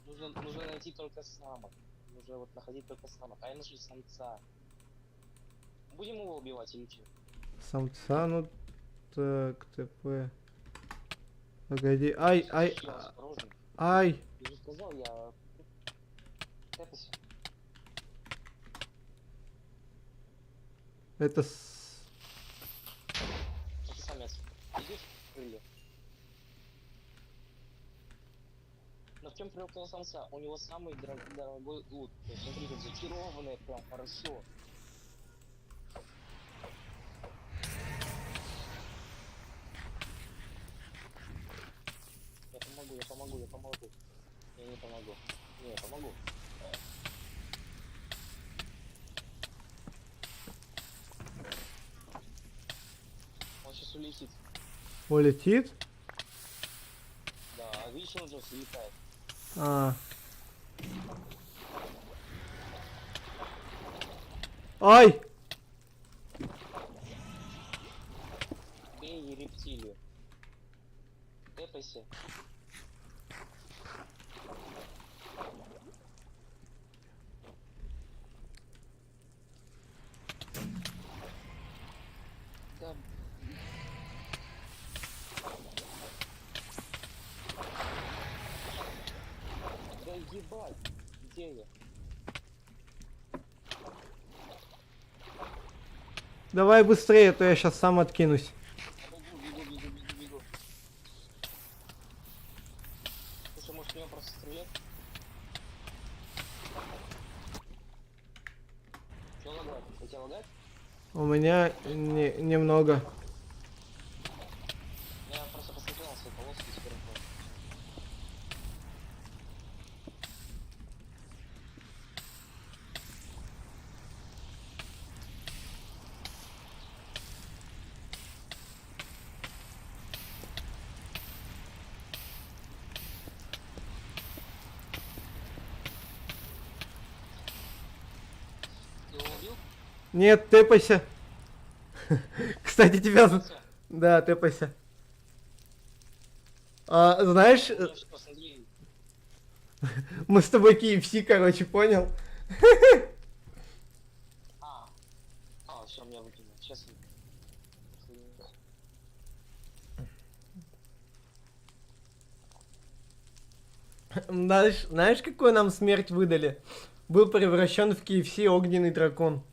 Speaker 2: Нужно найти только самок. Нужно вот находить только самок. А я нашел самца. Будем его убивать или что?
Speaker 1: Самца, ну так, ТП. Погоди, ай,
Speaker 2: Осторожно.
Speaker 1: ай.
Speaker 2: Я же сказал, я... Тэпайся.
Speaker 1: Это
Speaker 2: Это самец. Видишь крылья? Но в чем прикол самца? У него самый дорогой лут. То есть, смотри, как зачарованное, прям хорошо. Я помогу. Я не помогу. Не, я помогу. Он сейчас улетит.
Speaker 1: улетит?
Speaker 2: Да, видишь, он уже улетает.
Speaker 1: А. Ай!
Speaker 2: Бей рептилию. Тэпайся. Да. Да ебать. Где я?
Speaker 1: Давай быстрее, а то я сейчас сам откинусь.
Speaker 2: Бегу. Слушай, может меня просто стрелять? Чё лагать? У тебя лагать?
Speaker 1: У меня немного.
Speaker 2: Я просто посмотрел на свои полоски и теперь понял. Ты его убил?
Speaker 1: Нет, тэпайся. Кстати, тебя...
Speaker 2: Всё.
Speaker 1: Да, тэпайся. Знаешь,
Speaker 2: Я что, смотри,
Speaker 1: мы с тобой KFC, короче, понял?
Speaker 2: все, меня выкинуло. Сейчас я...
Speaker 1: Знаешь, какую нам смерть выдали? Был превращен в KFC огненный дракон.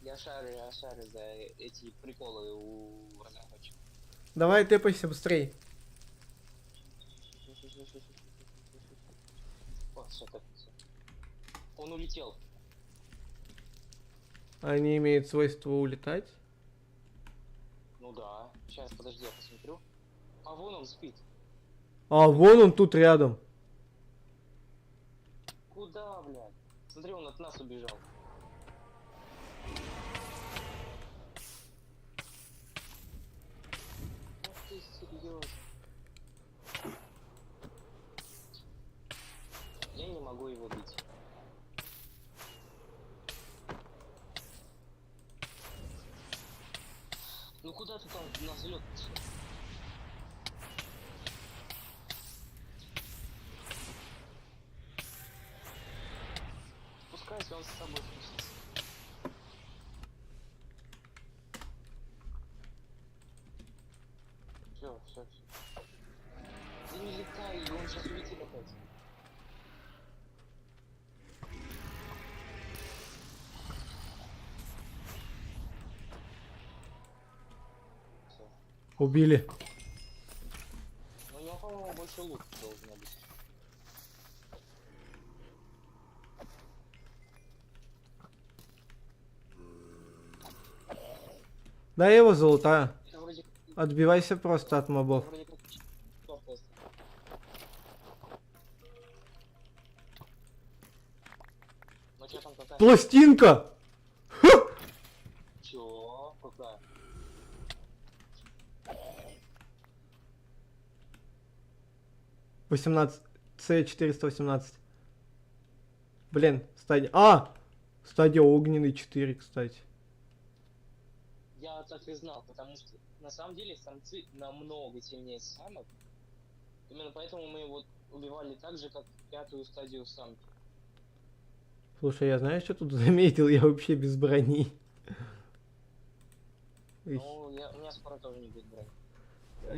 Speaker 2: Я шарю за эти приколы у разработчиков.
Speaker 1: Давай тэпайся быстрей.
Speaker 2: О, всё, так, всё. Он улетел.
Speaker 1: Они имеют свойство улетать.
Speaker 2: Ну да. Сейчас, подожди, я посмотрю. А вон он спит.
Speaker 1: А, вон он тут рядом.
Speaker 2: Куда, блядь? Смотри, он от нас убежал. Ах ты серьезно. Я не могу его бить. Ну куда ты там на взлет? Спускайся, он с собой спустится. Все. Ты не летай, он сейчас улетит опять. Всё.
Speaker 1: Убили.
Speaker 2: Ну, у него, по-моему, больше лук должно быть.
Speaker 1: Дай его золотая.
Speaker 2: Это вроде,
Speaker 1: Отбивайся просто от мобов.
Speaker 2: вроде как просто. Ну что там какая?
Speaker 1: Пластинка!
Speaker 2: Чё? Какая?
Speaker 1: С418. Блин, стадия... Стадия огненный 4, кстати.
Speaker 2: Я так и знал, потому что на самом деле самцы намного сильнее самок. Именно поэтому мы его убивали так же, как пятую стадию самки.
Speaker 1: Слушай, я знаешь, что тут заметил? Я вообще без брони.
Speaker 2: Ну, у меня скоро тоже не будет брони.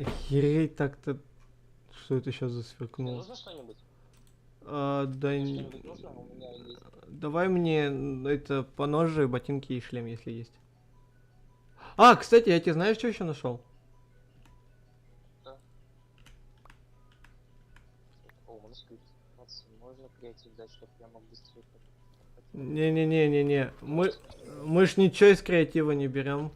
Speaker 1: Охереть так-то. Что это сейчас
Speaker 2: Тебе
Speaker 1: засверкнуло?
Speaker 2: нужно что-нибудь?
Speaker 1: Да
Speaker 2: Тебе
Speaker 1: не...
Speaker 2: что-нибудь нужно? У меня есть.
Speaker 1: Давай мне это поножи, ботинки и шлем, если есть. Кстати, я тебе знаешь, что еще нашел?
Speaker 2: Да. О, манускрипт. Можно креатив дать, чтобы я мог быстрее.
Speaker 1: Не-не-не-не-не. Мы ж ничего из креатива не берем.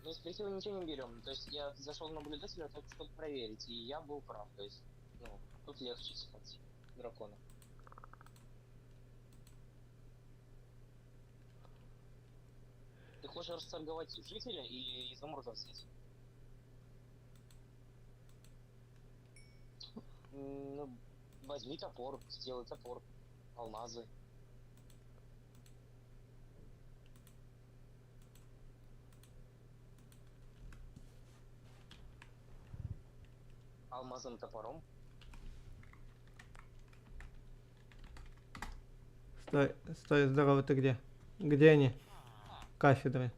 Speaker 2: Ну, из креатива ничего не берем. То есть я зашел в наблюдателя, только чтобы проверить, и я был прав. То есть, ну, тут легче спать дракона. Ты хочешь расторговать жителя и изумрудов взять? Ну, возьми топор, сделай топор, алмазы. Алмазным топором.
Speaker 1: Стой, здорово, ты где? Где они? Кафедры.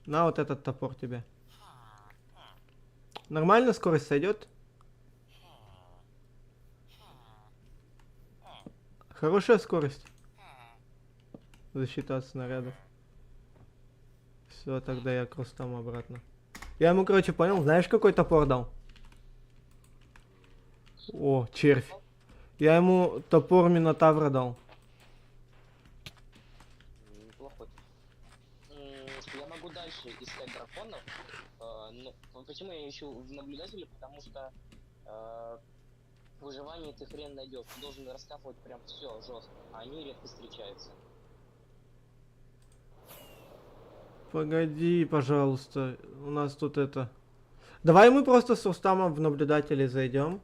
Speaker 1: На вот этот топор тебе. Нормально скорость сойдет? Хорошая скорость. Защита от снарядов. Все, тогда я к Рустаму обратно. Я ему, короче, понял, знаешь, какой топор дал? О, червь. Я ему топор Минотавра дал.
Speaker 2: Неплохой. Я могу дальше искать драконов. Но почему я ищу в наблюдателе? Потому что выживание ты хрен найдешь. Ты должен раскапывать прям все жестко. А они редко встречаются.
Speaker 1: Погоди, пожалуйста. У нас тут это... Давай мы просто с Рустамом в наблюдатели зайдем.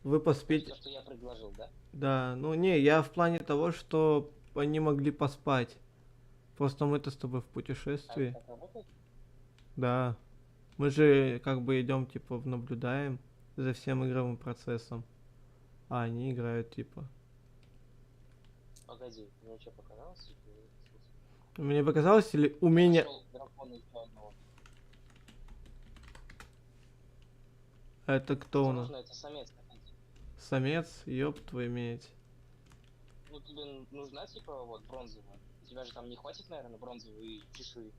Speaker 1: Вы поспите.
Speaker 2: То, что я предложил, да?
Speaker 1: Да, ну не, я в плане того, что они могли поспать. Просто мы-то с тобой в путешествии.
Speaker 2: Так работает?
Speaker 1: Да. Мы же как бы идем, типа, наблюдаем за всем игровым процессом. А они играют, типа.
Speaker 2: Погоди, мне что показалось?
Speaker 1: Мне показалось, или умение...
Speaker 2: Нашел дракона еще одного.
Speaker 1: Это кто у нас?
Speaker 2: Возможно, это самец какой-то.
Speaker 1: Самец? Ёб твою медь.
Speaker 2: Ну тебе нужна типа вот бронзовая? У тебя же там не хватит, наверное, бронзовой чешуи.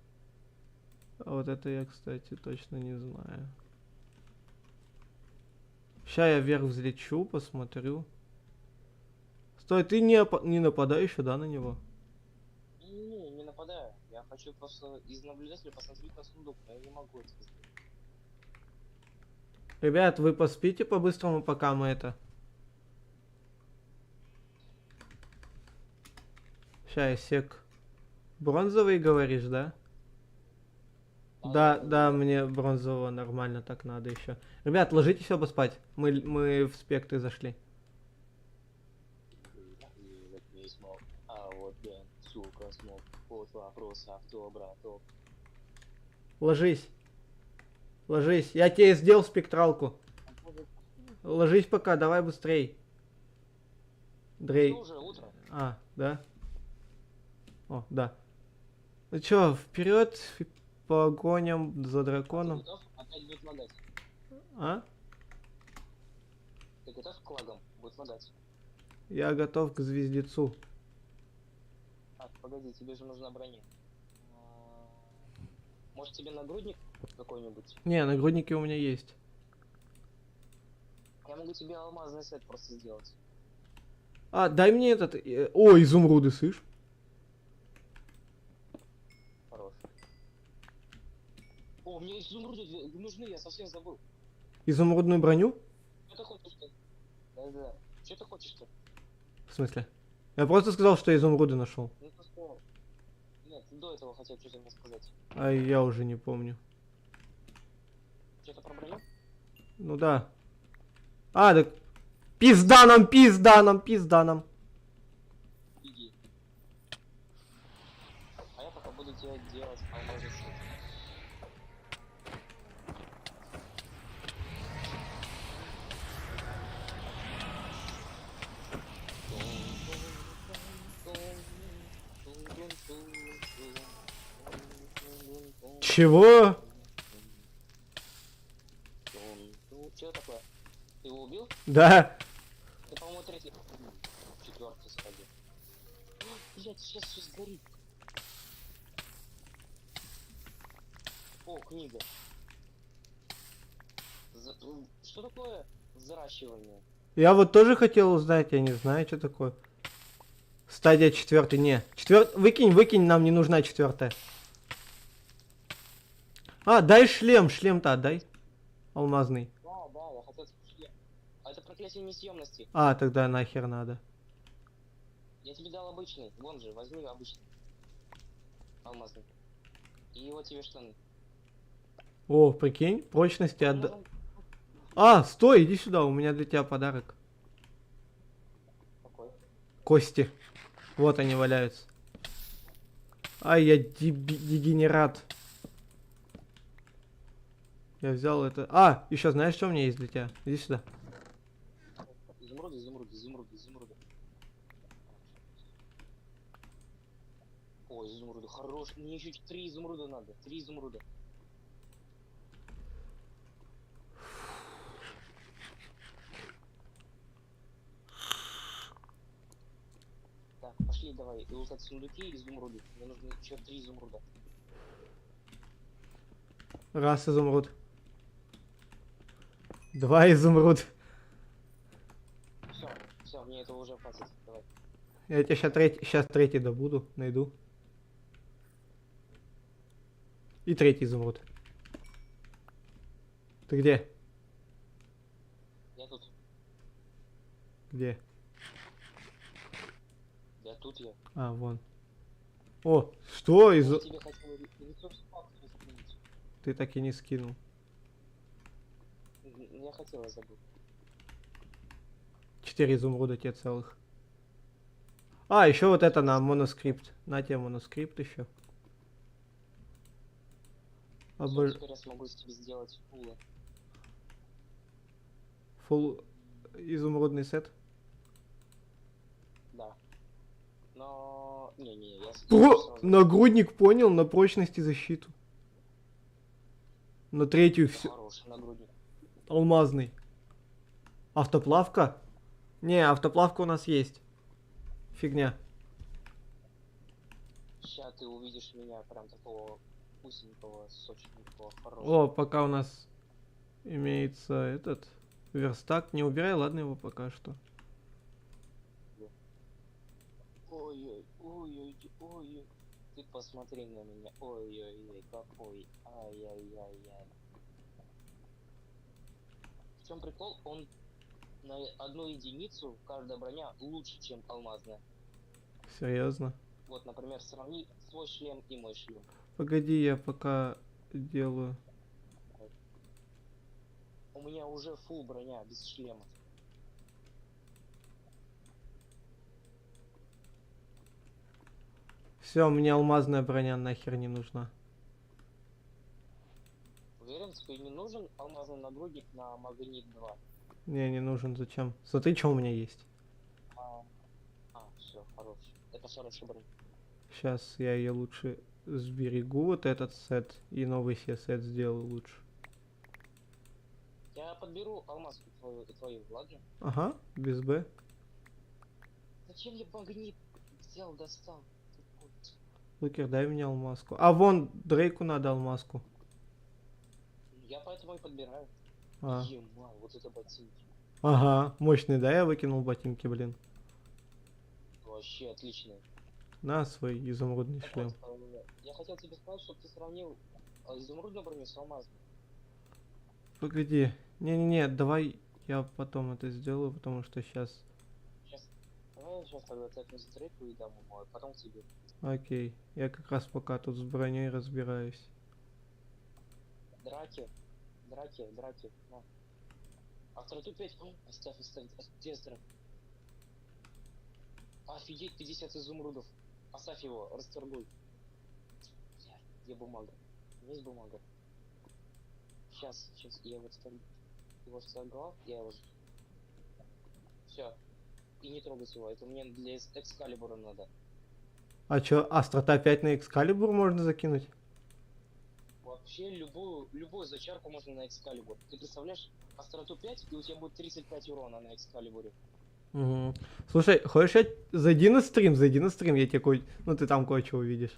Speaker 1: А вот это я, кстати, точно не знаю. Ща я вверх взлечу, посмотрю. Стой, ты не нападай еще, да, на него?
Speaker 2: Не нападаю. Я хочу просто из наблюдателя посмотреть на сундук, но я не могу это сделать.
Speaker 1: Ребят, вы поспите по-быстрому, пока мы это... Ща я сек. Бронзовый говоришь, да? Да, мне бронзового нормально так надо еще. Ребят, ложитесь оба спать. Мы в спектры зашли.
Speaker 2: А вот я, сука, смог. Вот вопрос автобра, топ.
Speaker 1: Ложись. Ложись. Я тебе сделал спектралку. Ложись пока, давай быстрей. Дрей.
Speaker 2: Уже утро.
Speaker 1: А, да? О, да. Ну чё, вперед погоним за драконом.
Speaker 2: Ты готов? Опять будет лагать.
Speaker 1: А?
Speaker 2: Ты готов к лагам? Будет лагать.
Speaker 1: Я готов к звездецу.
Speaker 2: Так, погоди, тебе же нужна броня. Может тебе нагрудник какой-нибудь?
Speaker 1: Не, нагрудники у меня есть.
Speaker 2: Я могу тебе алмазный сет просто сделать.
Speaker 1: А, дай мне этот... О, изумруды, слышь?
Speaker 2: Хорош. О, мне изумруды нужны, я совсем забыл.
Speaker 1: Изумрудную броню?
Speaker 2: Что ты хочешь-то? Да. Что ты хочешь-то?
Speaker 1: В смысле? Я просто сказал, что я изумруды нашел.
Speaker 2: Ну ты что? Нет, до этого хотел что-то мне сказать.
Speaker 1: А я уже не помню.
Speaker 2: Что-то про броню?
Speaker 1: Ну да. А, так... Пизда нам, пизда нам, пизда нам.
Speaker 2: Иди. А я пока буду тебе делать алмазный сет.
Speaker 1: Чего?
Speaker 2: Что такое? Ты его убил?
Speaker 1: Да.
Speaker 2: Ты, по-моему, третий. Четвертый сходил. Блять, сейчас все сгорит. О, книга. Что такое взращивание?
Speaker 1: Я вот тоже хотел узнать, я не знаю, что такое. Стадия 4, не. Выкинь, нам не нужна 4. А, дай шлем-то отдай. Алмазный.
Speaker 2: Да, я хотел тебе. А это проклятие несъемности.
Speaker 1: А, тогда нахер надо.
Speaker 2: Я тебе дал обычный. Вон же, возьми обычный. Алмазный. И вот тебе штаны.
Speaker 1: О, прикинь, прочности отда... А, стой, иди сюда, у меня для тебя подарок.
Speaker 2: Какой?
Speaker 1: Кости. Вот они валяются. Ай, я дегенерат. Я взял это. А, еще знаешь, что у меня есть для тебя? Иди сюда.
Speaker 2: Изумруды. Ой, изумруды, хорош. Мне еще 3 изумруда надо. 3 изумруда. Так, пошли давай. Лутать сундуки и изумруды. Мне нужно еще 3 изумруда.
Speaker 1: Раз изумруд. 2 изумруд.
Speaker 2: этого уже хватит. Давай.
Speaker 1: Я тебе сейчас третий добуду, найду. И третий изумруд. Ты где?
Speaker 2: Я тут.
Speaker 1: Где?
Speaker 2: Я тут я.
Speaker 1: А, вон. О, что
Speaker 2: Я
Speaker 1: из...
Speaker 2: тебе хотел ресурс пак скинуть.
Speaker 1: Ты так и не скинул.
Speaker 2: Я хотел, я забыл.
Speaker 1: 4 изумруда тебе целых. А, еще вот это на моноскрипт. На тебе моноскрипт еще.
Speaker 2: Всё, теперь я смогу из тебя сделать фулы.
Speaker 1: Фул изумрудный сет.
Speaker 2: Да. Но... Не-не, я
Speaker 1: О,
Speaker 2: сразу...
Speaker 1: нагрудник понял, на прочность и защиту. На третью все.
Speaker 2: Хороший нагрудник.
Speaker 1: Алмазный. Автоплавка? Не, автоплавка у нас есть. Фигня.
Speaker 2: Сейчас ты увидишь меня прям такого вкусненького, сочненького, хорошего.
Speaker 1: О, пока у нас имеется этот верстак. Не убирай, ладно его пока что.
Speaker 2: Ой-ой, ой-ой, ой-ой. Ты посмотри на меня. Ой-ой-ой, какой. Ай-яй-яй-яй. В чем прикол? Он на одну единицу, каждая броня лучше, чем алмазная.
Speaker 1: Серьезно.
Speaker 2: Вот, например, сравни свой шлем и мой шлем.
Speaker 1: Погоди, я пока делаю.
Speaker 2: У меня уже фул броня без шлема.
Speaker 1: Все, мне алмазная броня нахер не нужна.
Speaker 2: Уверен, тебе не нужен алмазный нагрудник на магнит 2?
Speaker 1: Не нужен, зачем? Смотри, что у меня есть.
Speaker 2: Все, хорош. Это хороший бронь.
Speaker 1: Сейчас я ее лучше сберегу, вот этот сет, и новый себе сет сделаю лучше.
Speaker 2: Я подберу алмазку твою, ладно?
Speaker 1: Ага, без Б.
Speaker 2: Зачем я магнит взял, достал?
Speaker 1: Лукер, дай мне алмазку. А вон, Дрейку надо алмазку.
Speaker 2: Я поэтому и подбираю.
Speaker 1: А.
Speaker 2: Ема, вот это ботинки.
Speaker 1: Ага, мощный, да, я выкинул ботинки, блин.
Speaker 2: Вообще отличные.
Speaker 1: На свой изумрудный
Speaker 2: Так
Speaker 1: шлем.
Speaker 2: вот, я хотел тебе сказать, чтобы ты сравнил изумрудную броню с алмазной.
Speaker 1: Погоди. Не-не-не, давай я потом это сделаю, потому что сейчас...
Speaker 2: Сейчас. Давай я сейчас тогда тэпнусь Дрейку и дам ему, а потом тебе.
Speaker 1: Окей, я как раз пока тут с броней разбираюсь.
Speaker 2: Драки. На. Остроту 5. Оставь. Где Астрот? Офигеть, 50 изумрудов. Оставь его, расторгуй. Где бумага? Есть бумага? Сейчас, я его сторгал, я его... Все. И не трогать его, это мне для экскалибура надо.
Speaker 1: А чё, острота 5 на экскалибур можно закинуть?
Speaker 2: Вообще любую зачарку можно на экскалибур. Ты представляешь, остроту 5, и у тебя будет 35 урона на экскалибуре.
Speaker 1: Угу. Слушай, хочешь я... Зайди на стрим, я тебе кое... Ну ты там кое-что увидишь.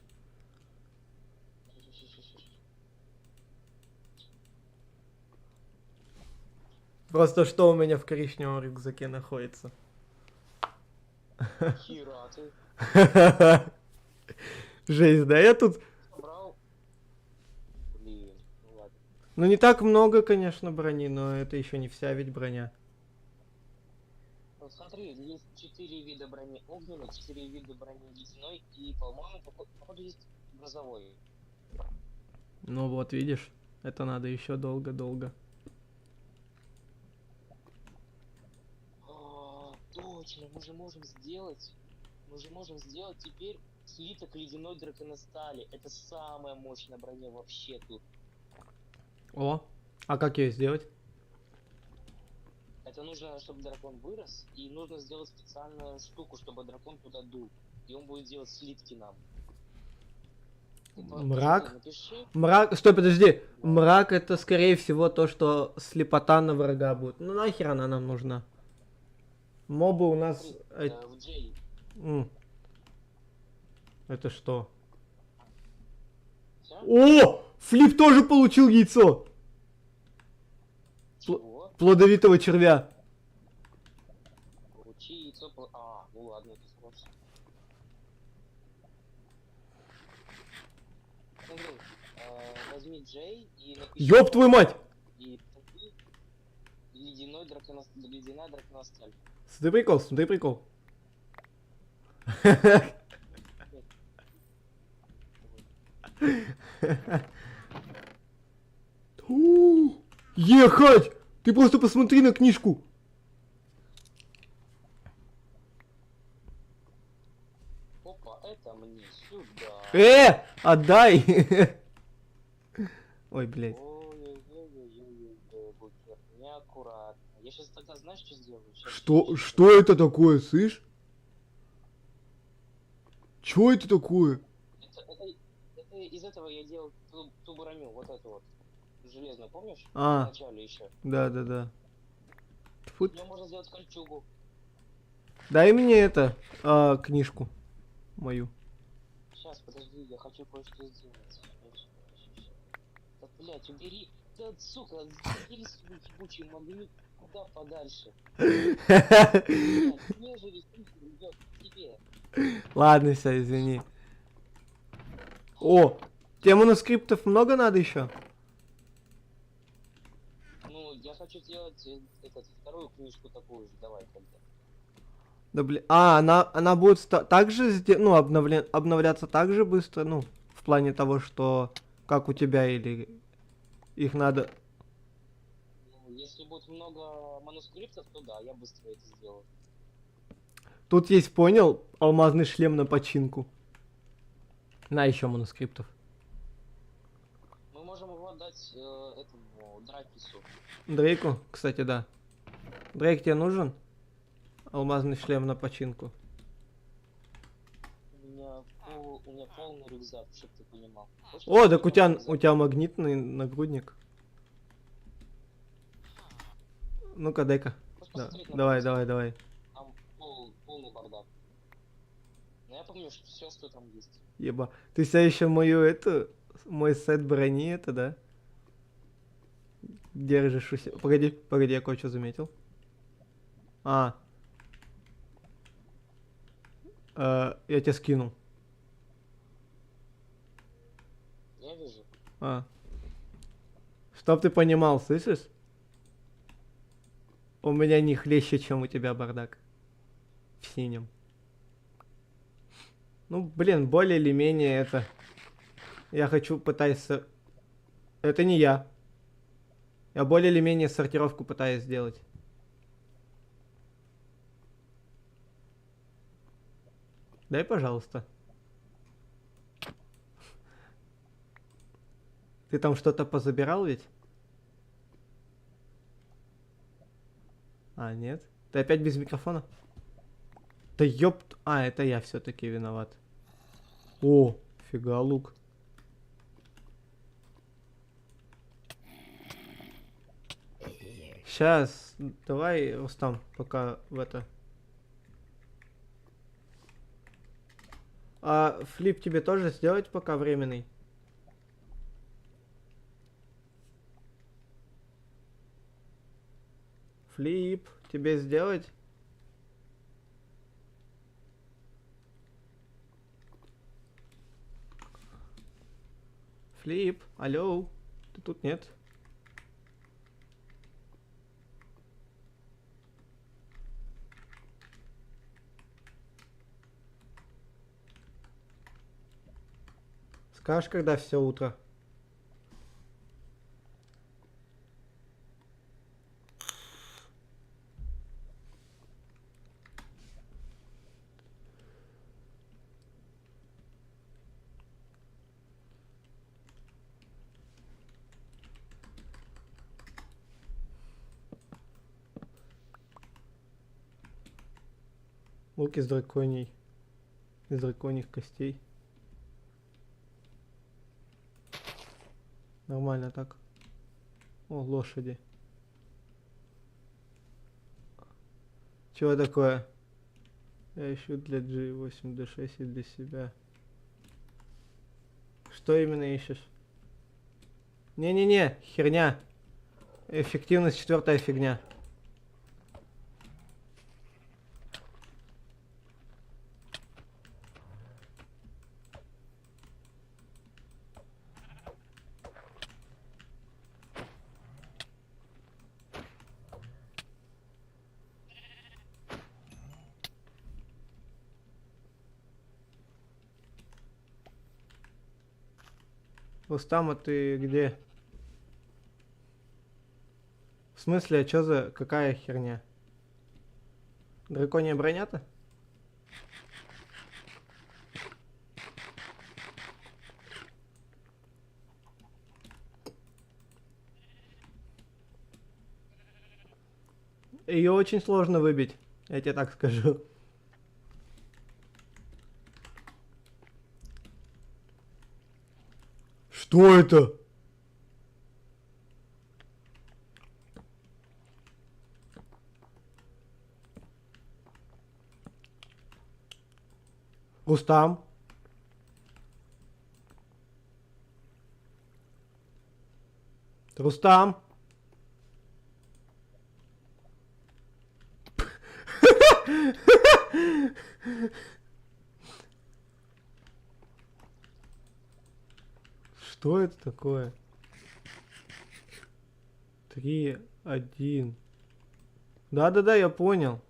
Speaker 1: Просто что у меня в коричневом рюкзаке находится?
Speaker 2: Хера ты.
Speaker 1: Жесть, да, я тут...
Speaker 2: Собрал? Блин, ну ладно.
Speaker 1: Ну не так много, конечно, брони, но это еще не вся ведь броня.
Speaker 2: Вот смотри, есть 4 вида брони огненной, 4 вида брони ледяной и, по-моему, походу есть грозовой.
Speaker 1: Ну вот, видишь, это надо еще долго-долго.
Speaker 2: Точно, мы же можем сделать теперь слиток ледяной драконостали. Это самая мощная броня вообще тут.
Speaker 1: О, а как ее сделать?
Speaker 2: Это нужно, чтобы дракон вырос, и нужно сделать специальную штуку, чтобы дракон туда дул. И он будет делать слитки нам.
Speaker 1: Мрак?
Speaker 2: Напиши.
Speaker 1: Мрак, стой, подожди. Мрак это скорее всего то, что слепота на врага будет. Ну нахер она нам нужна? Мобы у нас...
Speaker 2: В Джей.
Speaker 1: Это что?
Speaker 2: Всё?
Speaker 1: О! Флип тоже получил яйцо!
Speaker 2: Чего?
Speaker 1: Плодовитого червя.
Speaker 2: Получи яйцо Ну ладно, это сложно. Смотри, возьми Джей и напиши...
Speaker 1: Ёб твою мать!
Speaker 2: И ледяная драконосталь.
Speaker 1: Смотри прикол, смотри прикол. Ехать! Ты просто посмотри на книжку.
Speaker 2: Опа, это мне сюда.
Speaker 1: Отдай! Ой, блядь.
Speaker 2: Ой-ой-ой-ой-ой-ой, букет, неаккуратно. Я сейчас тогда знаешь, что сделаю?
Speaker 1: Что это такое, слышь? Чё это такое?
Speaker 2: Это из этого я делал ту броню, вот эту вот. Железную, помнишь?
Speaker 1: А.
Speaker 2: В начале еще.
Speaker 1: Да. Тьфу.
Speaker 2: Мне можно сделать кольчугу.
Speaker 1: Дай мне это, книжку мою.
Speaker 2: Сейчас, подожди, я хочу кое-что сделать. Да, блядь, убери. Да, сука, убери свой ебучий магнит куда подальше. Блядь, нежели смысл идет к тебе.
Speaker 1: Ладно, все, извини. О, тебе манускриптов много надо еще?
Speaker 2: Ну, я хочу сделать вторую книжку такую же, давай тогда.
Speaker 1: Да блин. А, она будет также обновляться так же быстро, ну, в плане того, что как у тебя или их надо.
Speaker 2: Ну, если будет много манускриптов, то да, я быстро это сделаю.
Speaker 1: Тут есть, понял, алмазный шлем на починку. На еще манускриптов.
Speaker 2: Мы можем его отдать этому Дракису.
Speaker 1: Дрейку, кстати, да. Дрейк, тебе нужен? Алмазный шлем на починку.
Speaker 2: У меня полный рюкзак, чтоб ты понимал. Хочешь,
Speaker 1: О, так у
Speaker 2: рюкзак?
Speaker 1: тебя магнитный нагрудник. Ну-ка, дай-ка.
Speaker 2: Хочешь
Speaker 1: Да.
Speaker 2: посмотреть на
Speaker 1: Давай,
Speaker 2: рюкзак?
Speaker 1: давай.
Speaker 2: Там полный бардак. Но я помню, что все, что там есть.
Speaker 1: Еба. Ты вся еще мой сет брони, это, да? Держишь у себя. Погоди, я кое-что заметил. Я тебе скинул.
Speaker 2: Я вижу.
Speaker 1: Чтоб ты понимал, слышишь? У меня не хлеще, чем у тебя бардак. В синем. Ну, блин, более или менее это... Я хочу пытаться... Это не я. Я более или менее сортировку пытаюсь сделать. Дай, пожалуйста. Ты там что-то позабирал ведь? А, нет. Ты опять без микрофона? Да ёпт... это я все-таки виноват. О, фига лук. Сейчас, давай, Рустам, пока в это... Флип тебе тоже сделать пока временный? Флип, тебе сделать? Флип, алло, ты тут нет? Скажешь, когда все утро? Лук из драконий. Из драконьих костей. Нормально так. О, лошади. Чего такое? Я ищу для G8, D6 и для себя. Что именно ищешь? Не-не-не, херня. Эффективность 4 фигня. Рустам, а ты где? В смысле, а чё за... Какая херня? Драконья броня-то? Ее очень сложно выбить, я тебе так скажу. Что это? Рустам? Рустам? Что это такое? 3, 1. Да-да-да, я понял.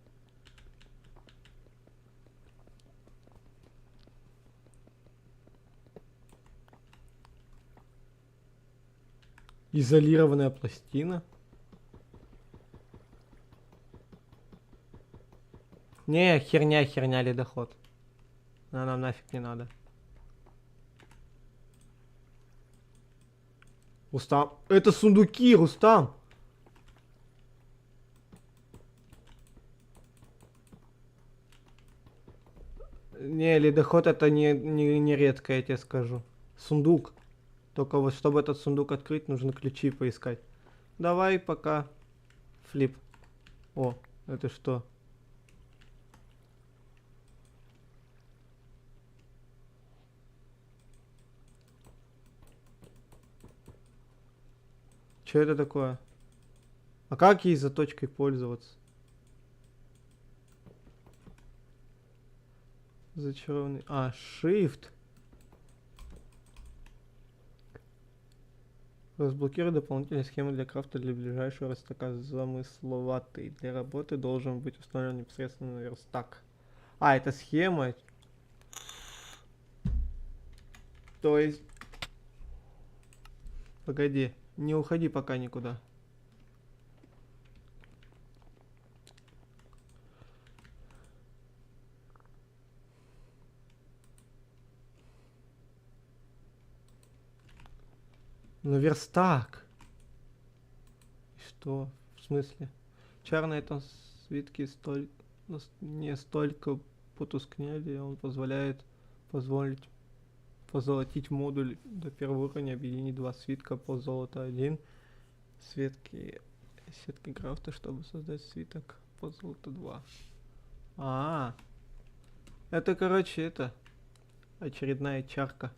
Speaker 1: Изолированная пластина. Не, херня, ледоход. Нам нафиг не надо. Рустам. Это сундуки, Рустам. Не, ледоход это не редко, я тебе скажу. Сундук. Только вот чтобы этот сундук открыть, нужно ключи поискать. Давай пока. Флип. О, это что? Что это такое? А как ей заточкой пользоваться? Зачарованный. А, Shift. Разблокируй дополнительные схемы для крафта для ближайшего верстака. Замысловатый. Для работы должен быть установлен непосредственно верстак. А, это схема. То есть... Погоди. Не уходи пока никуда. Ну, верстак. Что? В смысле? Чар на этом свитке не столько потускнели, он позволить позолотить модуль до первого уровня, объединить два свитка по золото 1, сетки крафта, чтобы создать свиток по золото 2. Это, короче, это очередная чарка.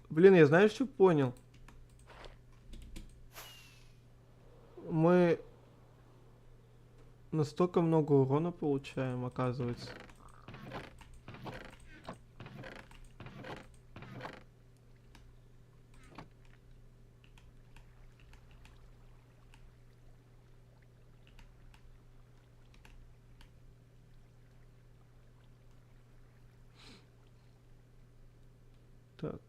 Speaker 1: Блин, я знаешь, что понял? Мы настолько много урона получаем, оказывается. Так.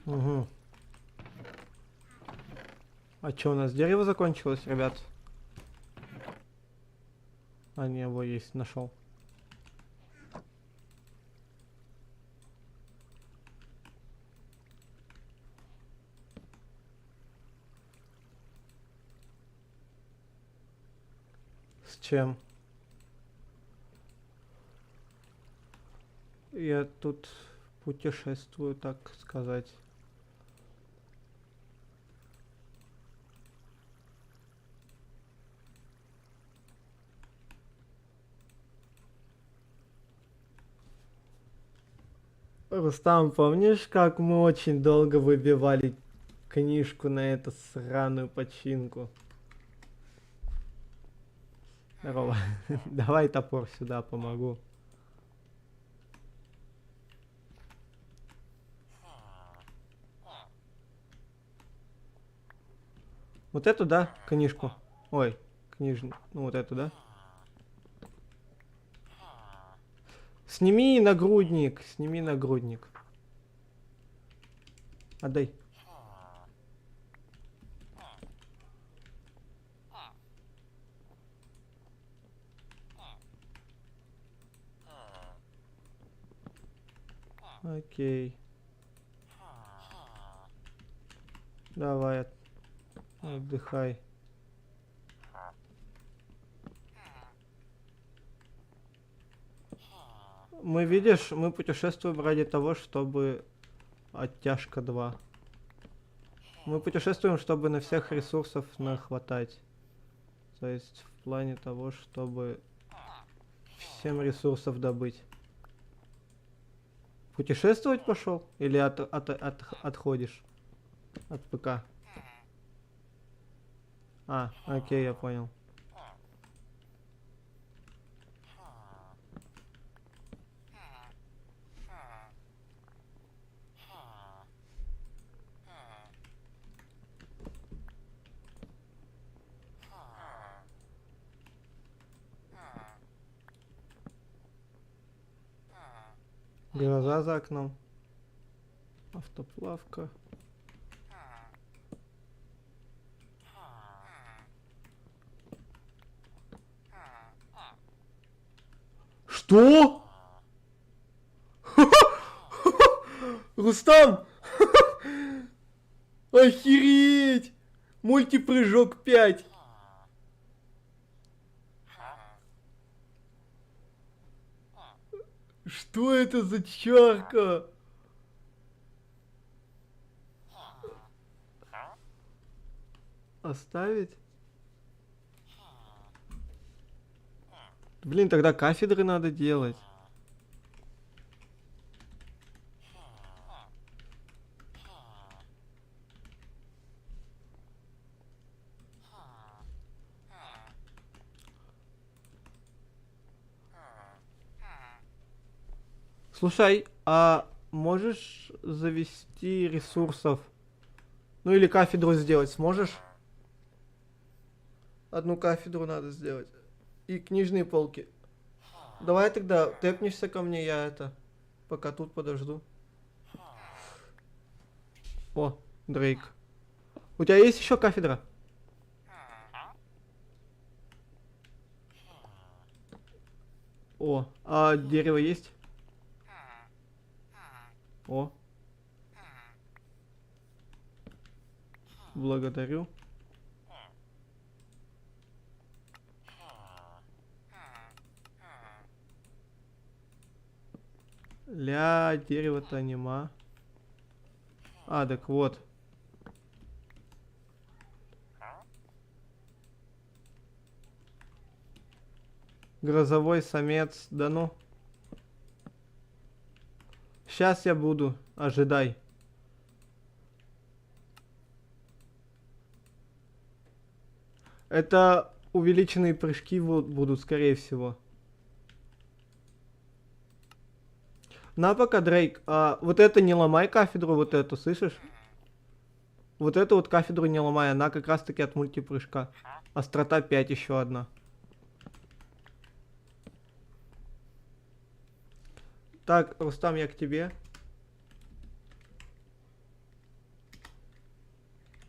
Speaker 1: Угу. А чё, у нас дерево закончилось, ребят? А, не, его есть, нашел. С чем? Я тут путешествую, так сказать. Рустам, помнишь, как мы очень долго выбивали книжку на эту сраную починку? Здорово. Давай топор сюда, помогу. Вот эту, да, книжку? Ой, книжную. Ну, вот эту, да? Сними нагрудник, сними нагрудник. Отдай. Окей. Давай, отдыхай. Мы, видишь, мы путешествуем ради того, чтобы... Оттяжка 2. Мы путешествуем, чтобы на всех ресурсов нахватать. То есть в плане того, чтобы всем ресурсов добыть. Путешествовать пошел? Или отходишь от ПК? А, окей, я понял. Гроза за окном. Автоплавка. Что? Рустам! Охереть! Мультипрыжок 5. Что это за чарка? Оставить? Блин, тогда кафедры надо делать. Слушай, а можешь завести ресурсов? Ну или кафедру сделать сможешь? Одну кафедру надо сделать. И книжные полки. Давай тогда тэпнешься ко мне, я это... Пока тут подожду. О, Дрейк. У тебя есть еще кафедра? О, а дерево есть? О. Благодарю. Ля, дерево-то нема. А, так вот. Грозовой самец, да ну. Сейчас я буду, ожидай. Это увеличенные прыжки будут, скорее всего. На пока, Дрейк, а вот это не ломай кафедру, вот эту, слышишь? Вот эту вот кафедру не ломай, она как раз таки от мультипрыжка. Острота 5 еще одна. Так, Рустам, я к тебе.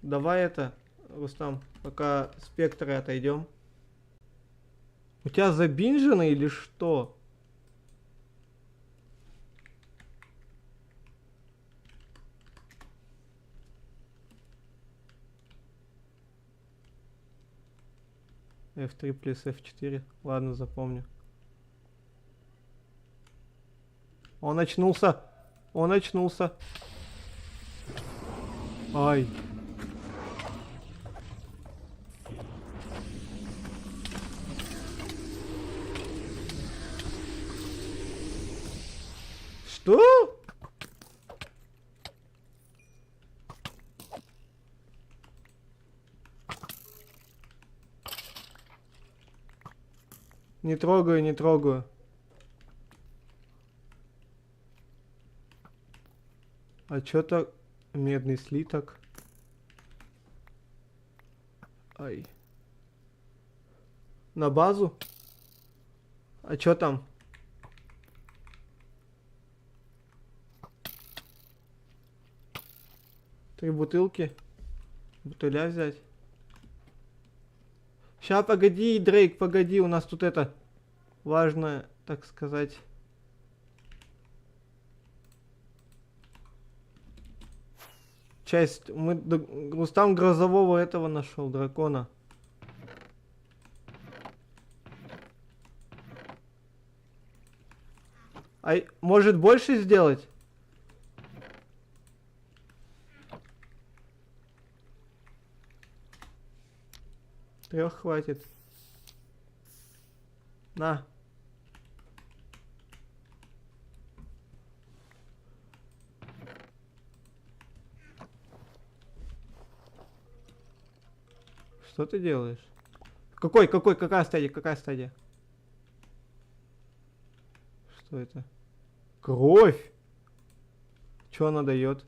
Speaker 1: Давай это, Рустам, пока спектры отойдем. У тебя забинжено или что? F3 плюс F4. Ладно, запомню. Он очнулся. Он очнулся. Ай. Что? Не трогаю, не трогаю. А чё-то медный слиток. Ай. На базу? А чё там? Три бутылки. Бутыля взять. Ща, погоди, Дрейк, погоди, у нас тут это важно, так сказать. Часть. Рустам грозового этого нашел, дракона. Ай, может больше сделать? Трех хватит. На. Что ты делаешь? Какая стадия, какая стадия? Что это? Кровь! Что она дает?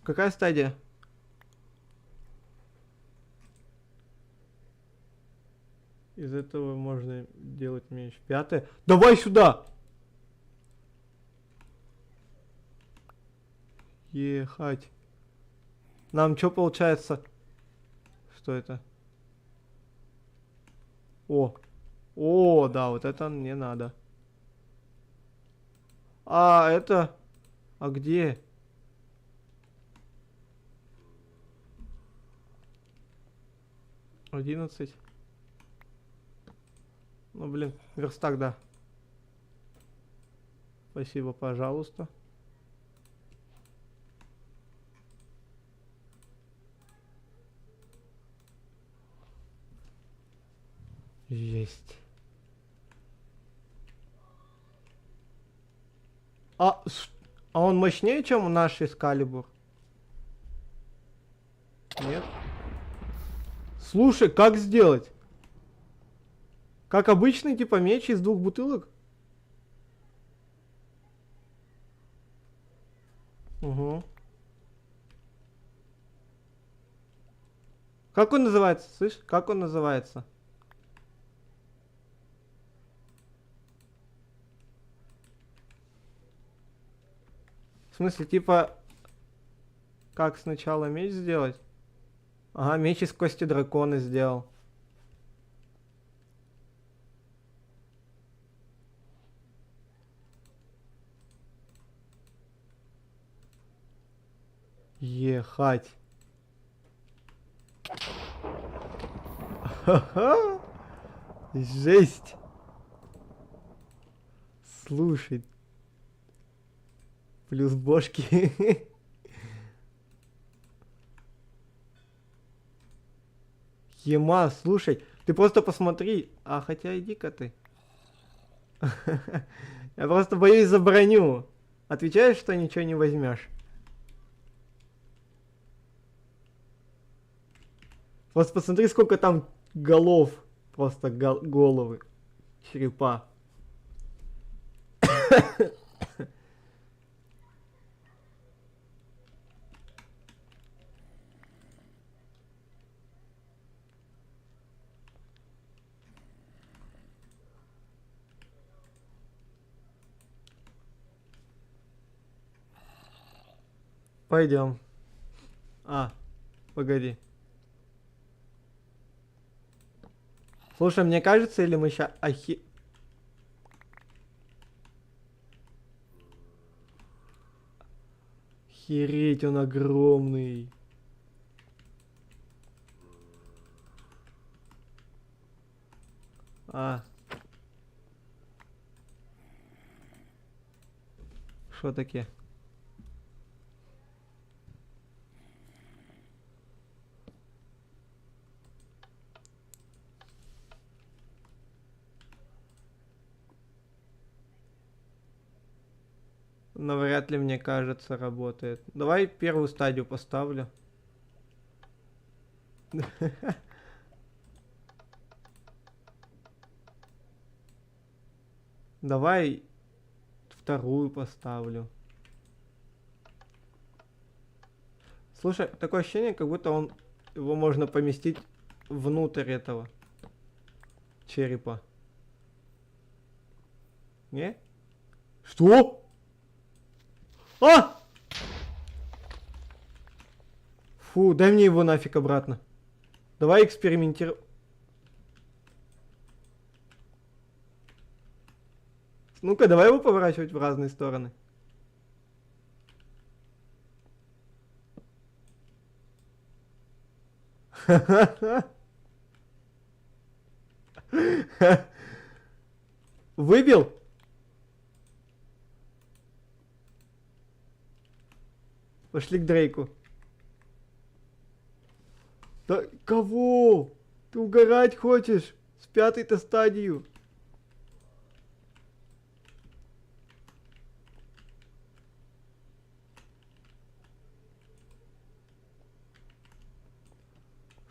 Speaker 1: Какая стадия? Из этого можно делать меч. Пятая. Давай сюда! Ехать. Нам что получается? Что это? О, да, вот это мне надо. А, это... А где? Одиннадцать. Ну, блин, верстак, да. Спасибо, пожалуйста. Есть. А он мощнее, чем наш Эскалибур? Нет? Слушай, как сделать? Как обычный, типа, меч из двух бутылок? Угу. Как он называется? Слышь, как он называется? В смысле, типа, как сначала меч сделать? Ага, меч из кости дракона сделал. Ехать. Ха-ха. Жесть. Слушай. Плюс бошки. Ема, слушай. Ты просто посмотри. А, хотя иди-ка ты. Я просто боюсь за броню. Отвечаешь, что ничего не возьмешь? Просто посмотри, сколько там голов. Просто головы. Черепа. Пойдем. А, погоди. Слушай, мне кажется, или мы сейчас Охереть, он огромный. А. Что таке? Но вряд ли, мне кажется, работает. Давай первую стадию поставлю. Давай вторую поставлю. Слушай, такое ощущение, как будто его можно поместить внутрь этого черепа. Не? Что? А! Фу, дай мне его нафиг обратно. Давай экспериментируем. Ну-ка, давай его поворачивать в разные стороны. Выбил? Пошли к Дрейку. Да кого? Ты угорать хочешь? С пятой-то стадию.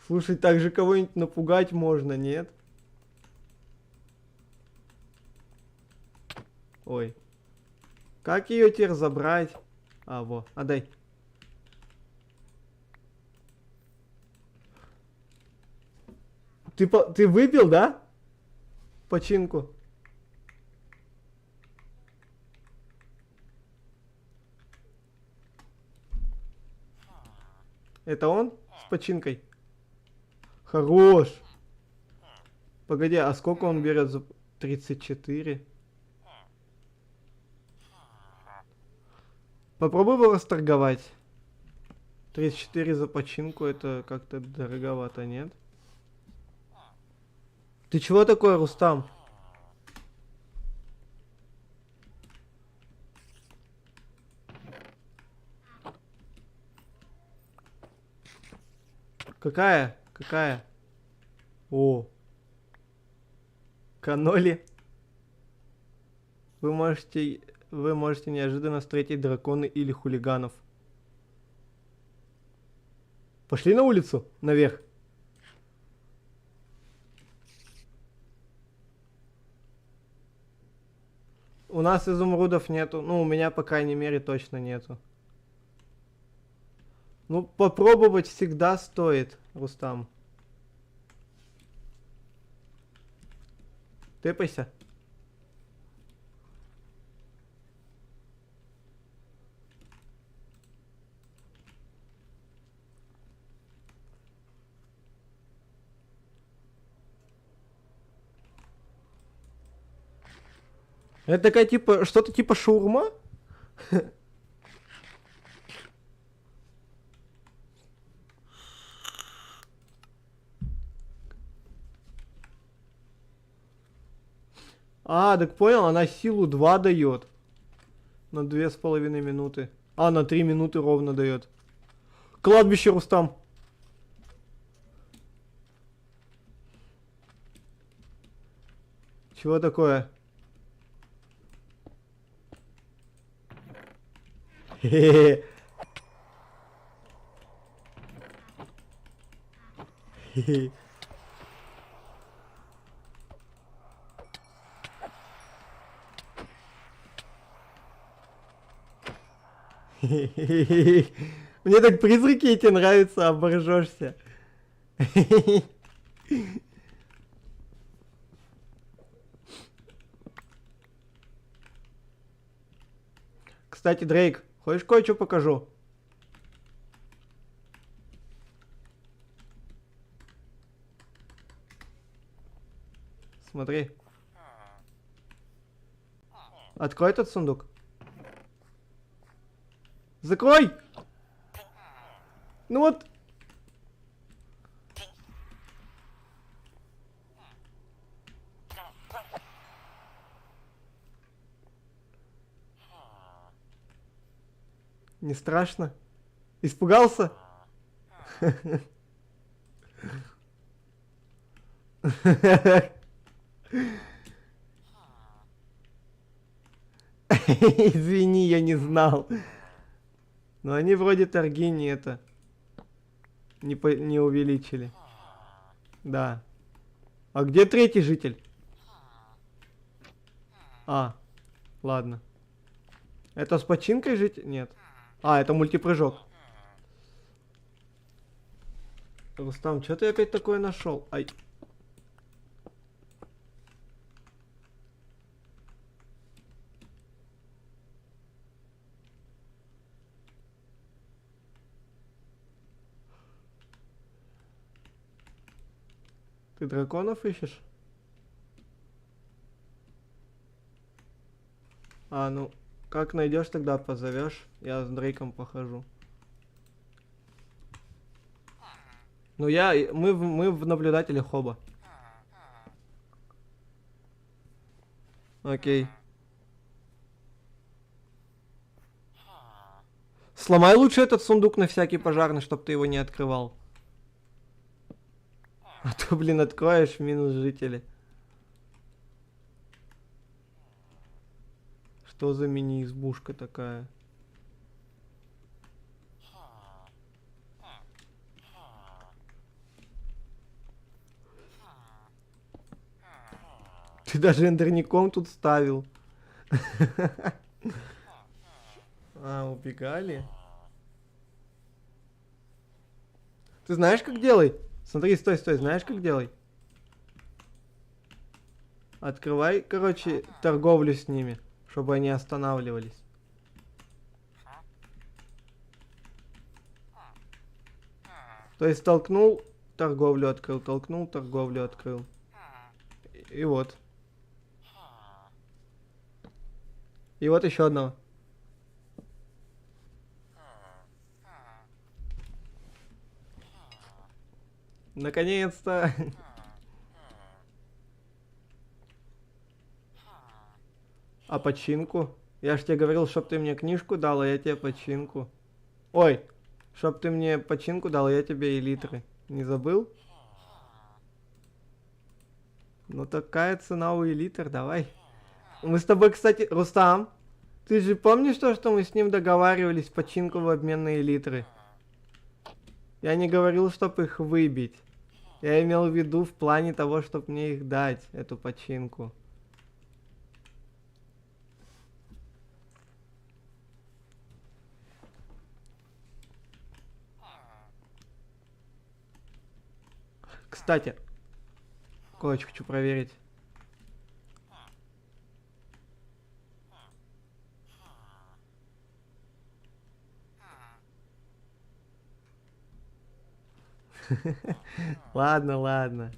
Speaker 1: Слушай, так же кого-нибудь напугать можно, нет? Ой. Как ее теперь забрать? А, во, отдай. Ты выбил, да? Починку. Это он с починкой? Хорош. Погоди, а сколько он берет за 34? Попробуй его расторговать. 34 за починку, это как-то дороговато, нет? Ты чего такое, Рустам? Какая? Какая? О. Каноли. Вы можете неожиданно встретить драконы или хулиганов. Пошли на улицу, наверх. У нас изумрудов нету. Ну, у меня, по крайней мере, точно нету. Ну, попробовать всегда стоит, Рустам. Тэпайся. Это такая типа, что-то типа шаурма? А, так понял, она силу 2 дает. На 2,5 минуты. А, на 3 минуты ровно дает. Кладбище, Рустам. Чего такое? Хе-хе. Хе-хе. Мне так призраки эти нравятся, оборжешься. Кстати, Дрейк, хочешь кое-что покажу? Смотри. Открой этот сундук. Закрой! Ну вот. Не страшно? Испугался? Извини, я не знал. Но они вроде торги не это. Не увеличили. Да. А где третий житель? А, ладно. Это с починкой жить? Нет. А, это мультипрыжок. Рустам, что ты опять такое нашел? Ай. Ты драконов ищешь? А, ну, как найдешь, тогда позовешь. Я с Дрейком похожу. Ну мы в наблюдателях оба. Окей. Сломай лучше этот сундук на всякий пожарный, чтобы ты его не открывал. А то, блин, откроешь, минус жители. Что за мини-избушка такая? Ты даже эндерником тут ставил. А, убегали? Ты знаешь, как делай? Смотри, стой, знаешь, как делай? Открывай, короче, торговлю с ними, чтобы они останавливались. То есть толкнул, торговлю открыл, толкнул, торговлю открыл. И вот. И вот еще одного. Наконец-то. А починку? Я ж тебе говорил, чтоб ты мне книжку дал, а я тебе починку. Ой, чтоб ты мне починку дал, а я тебе элитры. Не забыл? Ну такая цена у элитр, давай. Мы с тобой, кстати, Рустам, ты же помнишь то, что мы с ним договаривались починку в обмен на элитры? Я не говорил, чтоб их выбить. Я имел в виду в плане того, чтобы мне их дать, эту починку. Кстати, кое-что хочу проверить. Ладно.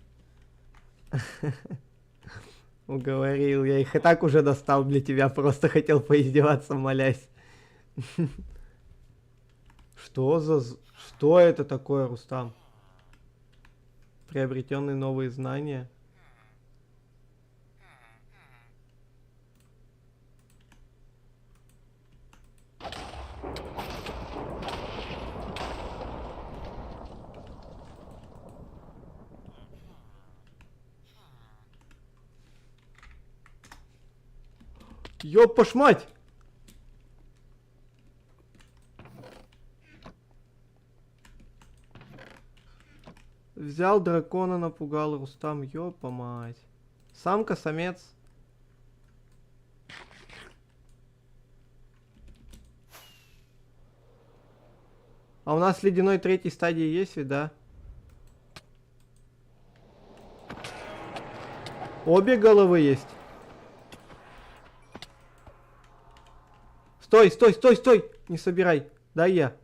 Speaker 1: Уговорил. Я их и так уже достал для тебя. Просто хотел поиздеваться, молясь. Что это такое, Рустам? Приобретенные новые знания. Ёпаш мать! Взял дракона, напугал Рустам, ёпа мать. Самка-самец. А у нас ледяной третьей стадии есть ведь, да? Обе головы есть. Стой! Не собирай. Дай я.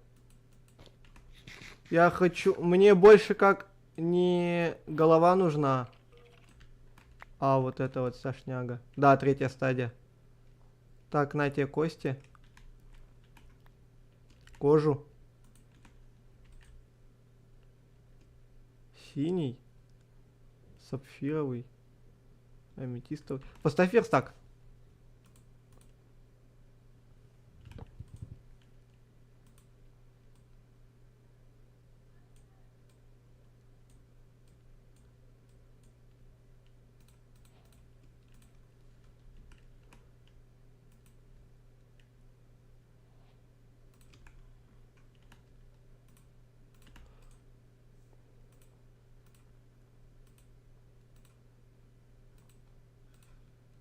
Speaker 1: Я хочу... Мне больше как не голова нужна, А, вот это вот вся шняга. Да, третья стадия. Так, на тебе кости. Кожу. Синий. Сапфировый. Аметистовый. Поставь верстак.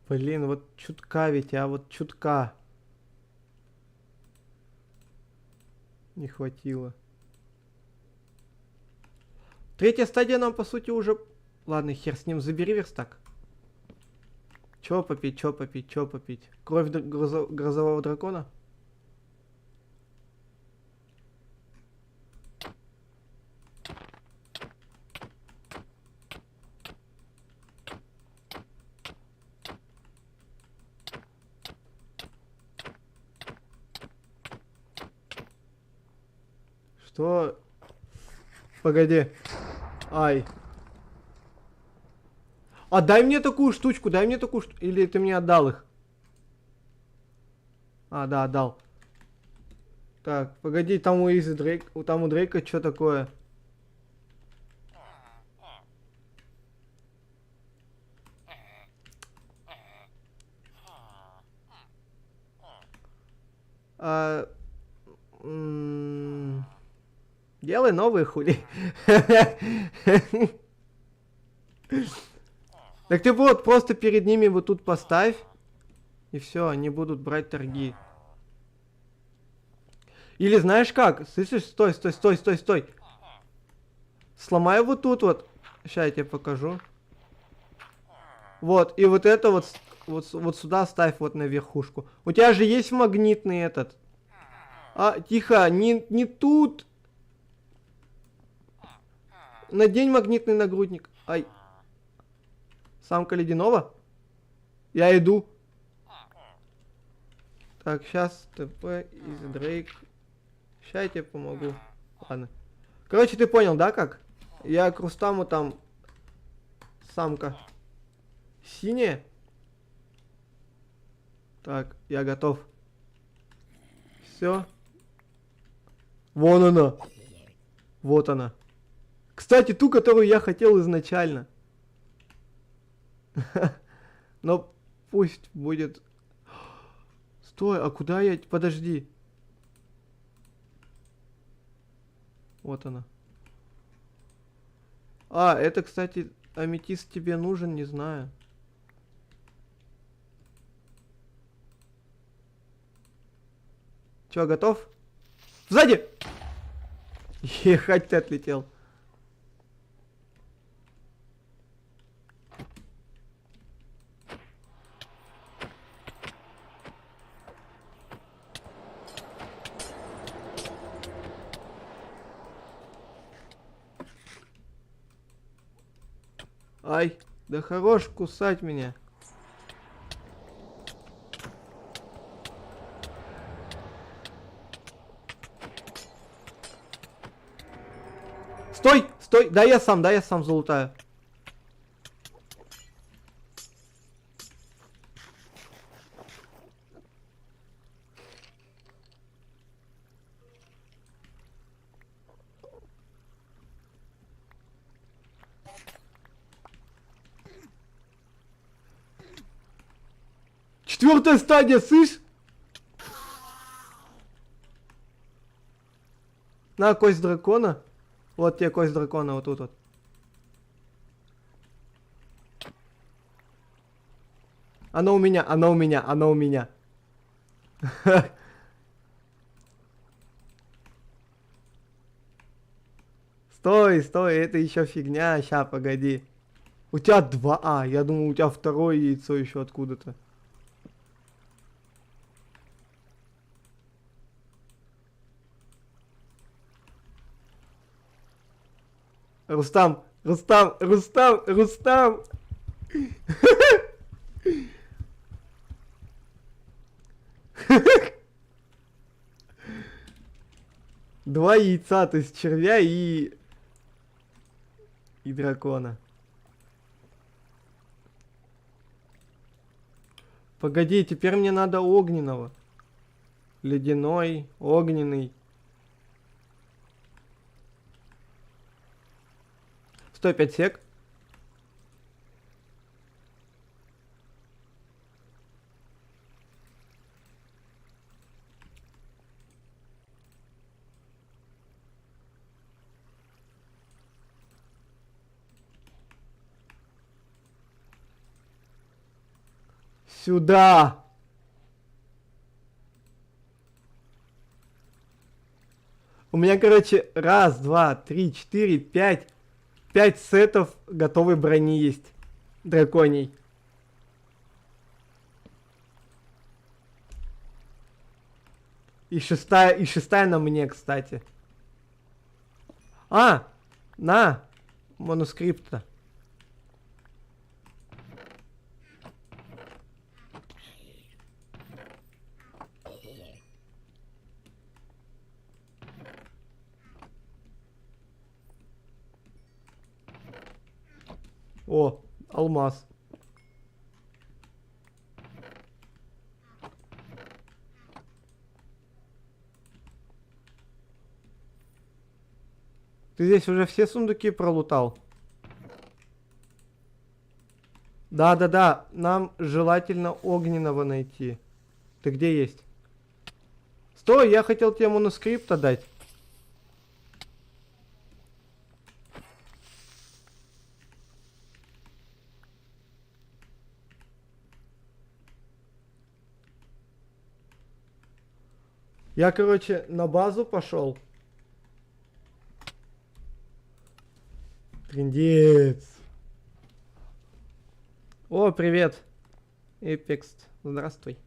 Speaker 1: Блин, вот чутка ведь, а вот чутка. Не хватило. Третья стадия нам, по сути, уже... Ладно, хер с ним, забери верстак. Чё попить, чё попить, чё попить? Кровь грозового дракона? Что? Погоди. Ай. А дай мне такую штучку, дай мне такую штучку. Или ты мне отдал их? А, да, отдал. Так, погоди, там у Изи Дрейк, там у Дрейка что такое? А, делай новые хули. Так ты вот просто перед ними вот тут поставь. И все, они будут брать торги. Или знаешь как? Слышишь, стой, стой, стой, стой, стой. Сломай вот тут вот. Сейчас я тебе покажу. Вот, и вот это вот сюда ставь вот на верхушку. У тебя же есть магнитный этот. А, тихо, не тут. Надень магнитный нагрудник. Ай. Самка ледяного? Я иду. Так, сейчас ТП из Дрейк. Сейчас я тебе помогу. Ладно. Короче, ты понял, да, как? Я к Рустаму там... Самка. Синяя. Так, я готов. Все. Вон она. Вот она. Кстати, ту, которую я хотел изначально. Но пусть будет... Стой, а куда я... Подожди. Вот она. А, это, кстати, аметист тебе нужен, не знаю. Чё, готов? Сзади! Ехать, ты отлетел. Ай, да хорош кусать меня. Стой, стой, да я сам залутаю. Четвертая стадия, слышь? На, кость дракона. Вот тебе кость дракона, вот тут вот. Она у меня, она у меня, она у меня. Стой, стой, это еще фигня, ща, погоди. У тебя два, я думал, у тебя второе яйцо еще откуда-то. Рустам, Рустам, Рустам, Рустам. Два яйца, то есть червя и дракона. Погоди, теперь мне надо огненного. Ледяной, огненный. Стой, 5 сек. Сюда! У меня, короче, раз, два, три, четыре, пять. 5 сетов готовой брони есть. Драконий. И шестая на мне, кстати. А! На! Манускрипта. О, алмаз. Ты здесь уже все сундуки пролутал? Да-да-да, нам желательно огненного найти. Ты где есть? Стой, я хотел тебе манускрипта дать. Я, короче, на базу пошел. Трындец. О, привет. Эпекс. Здравствуй.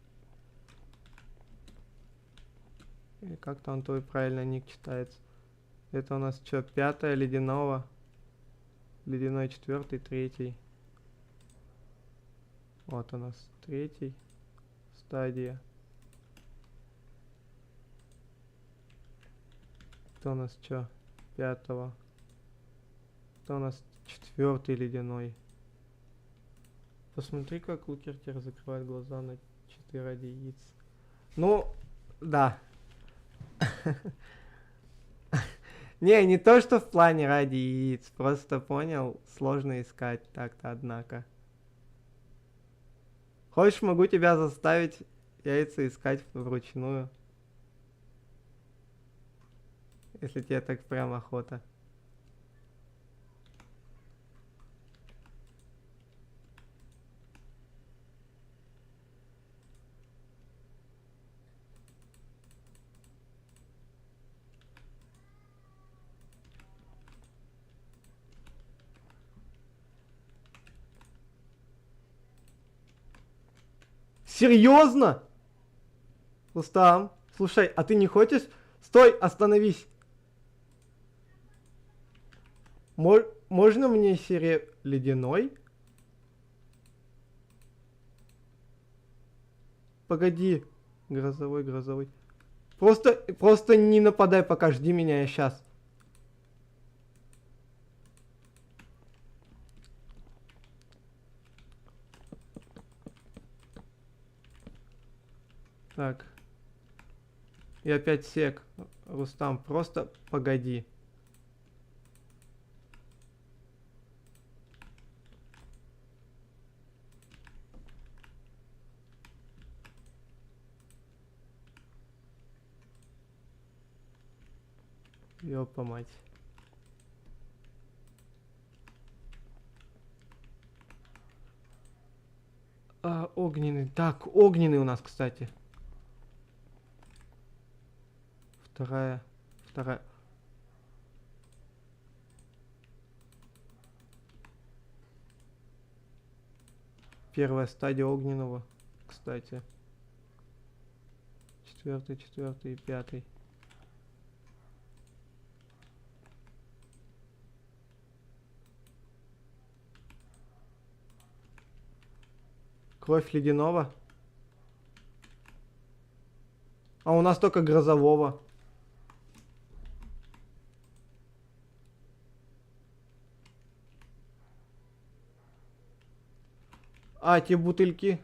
Speaker 1: И как там твой правильно ник читается? Это у нас что, 5-е ледяного? Ледяной 4-й, 3-й. Вот у нас 3-й стадия. Это у нас что? 5-го. Это у нас 4-й ледяной. Посмотри, как Лукертер закрывает глаза на 4 ради яиц. Ну, да. Не то, что в плане ради яиц. Просто понял, сложно искать так-то, однако. Хочешь, могу тебя заставить яйца искать вручную. Если тебе так прям охота. Серьезно? Рустам, слушай, а ты не хочешь? Стой, остановись. Можно мне ледяной? Погоди. Грозовой. Просто не нападай пока, жди меня, я сейчас. Так. И опять сек. Рустам, просто погоди. Ёпа мать. Огненный. Так, огненный у нас, кстати. Вторая. Первая стадия огненного, кстати. 4-й и 5-й. Кровь ледяного. А у нас только грозового. А, те бутыльки.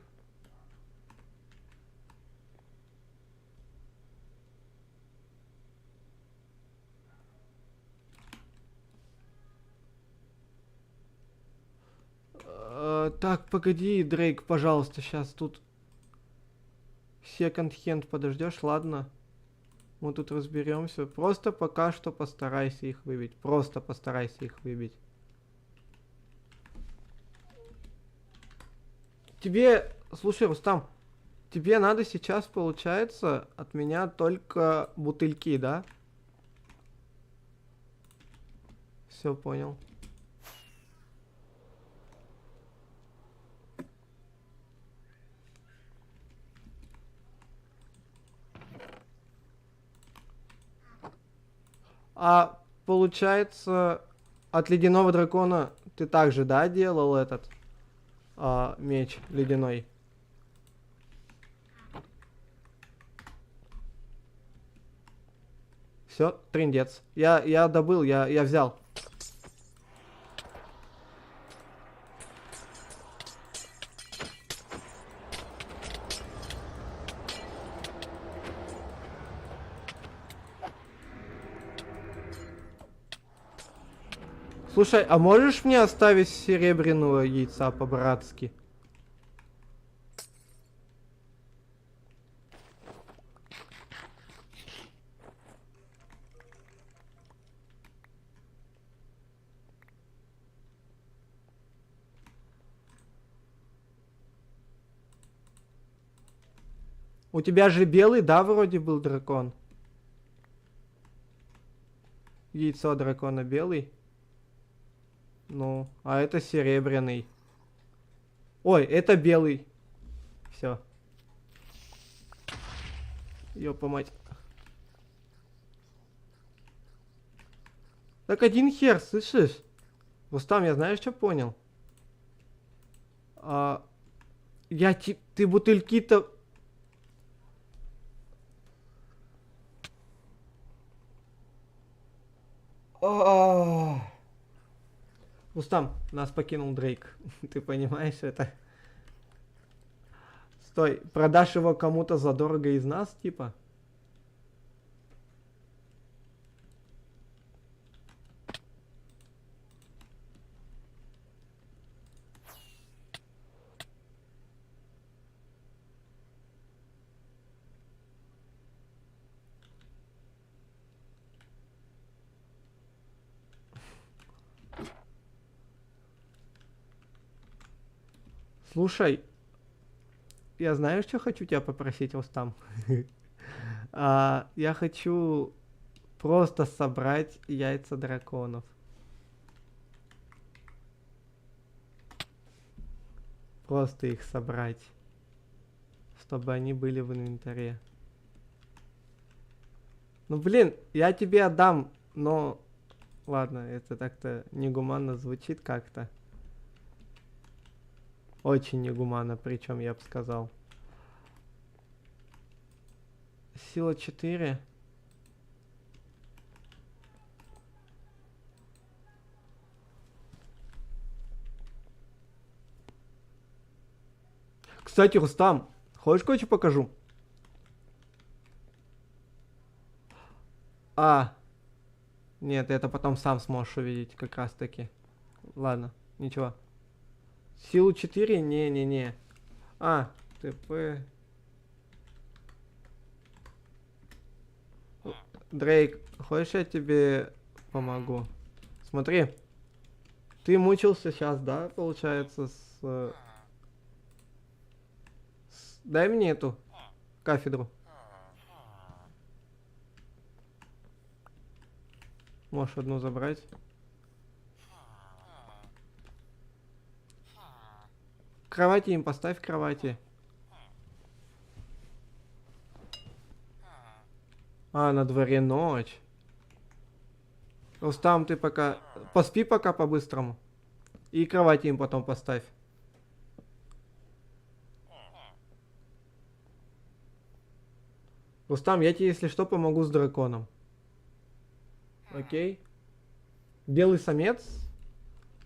Speaker 1: Так, погоди, Дрейк, пожалуйста, сейчас тут секонд-хенд подождешь, ладно? Мы тут разберемся. Просто пока что постарайся их выбить. Просто постарайся их выбить. Тебе, слушай, Рустам, тебе надо сейчас, получается, от меня только бутыльки, да? Все, понял. А получается, от ледяного дракона ты также, да, делал этот меч ледяной? Все, трындец. Я добыл, я взял. Слушай, а можешь мне оставить серебряного яйца по-братски? У тебя же белый, да, вроде был дракон? Яйцо дракона белый? Ну, а это серебряный. Ой, это белый. Все. Ёпа мать. Так один хер, слышишь? Рустам, я знаешь, что понял? Ты бутыльки-то... Рустам, нас покинул Дрейк. Ты понимаешь это? Стой, продашь его кому-то задорого из нас, типа? Слушай, я знаю, что хочу тебя попросить, Рустам. Я хочу просто собрать яйца драконов. Просто их собрать. Чтобы они были в инвентаре. Ну блин, я тебе отдам, но... Ладно, это так-то негуманно звучит как-то. Очень негуманно, причем я бы сказал. Сила 4. Кстати, Рустам, хочешь кое-что покажу? Нет, это потом сам сможешь увидеть, как раз таки. Ладно, ничего. Силу 4? Не-не-не. ТП. Дрейк, хочешь я тебе помогу? Смотри. Ты мучился сейчас, да, получается, Дай мне эту кафедру. Можешь одну забрать. Кровати им поставь, кровати. На дворе ночь. Рустам, ты пока... Поспи пока по-быстрому. И кровати им потом поставь. Рустам, я тебе, если что, помогу с драконом. Окей? Белый самец.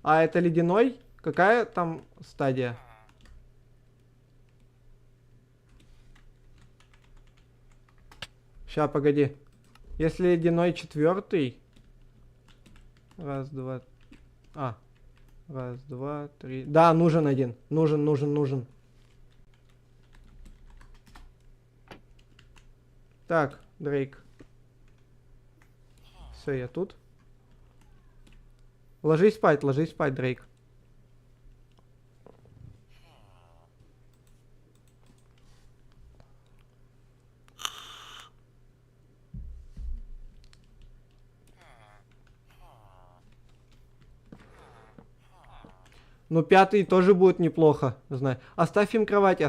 Speaker 1: А это ледяной? Какая там стадия? Ща, погоди. Если ледяной 4. Раз, два. А. Раз, два, три. Да, нужен один. Нужен. Так, Дрейк. Все, я тут. Ложись спать, Дрейк. Ну, 5 тоже будет неплохо, знаю. Оставь им кровати.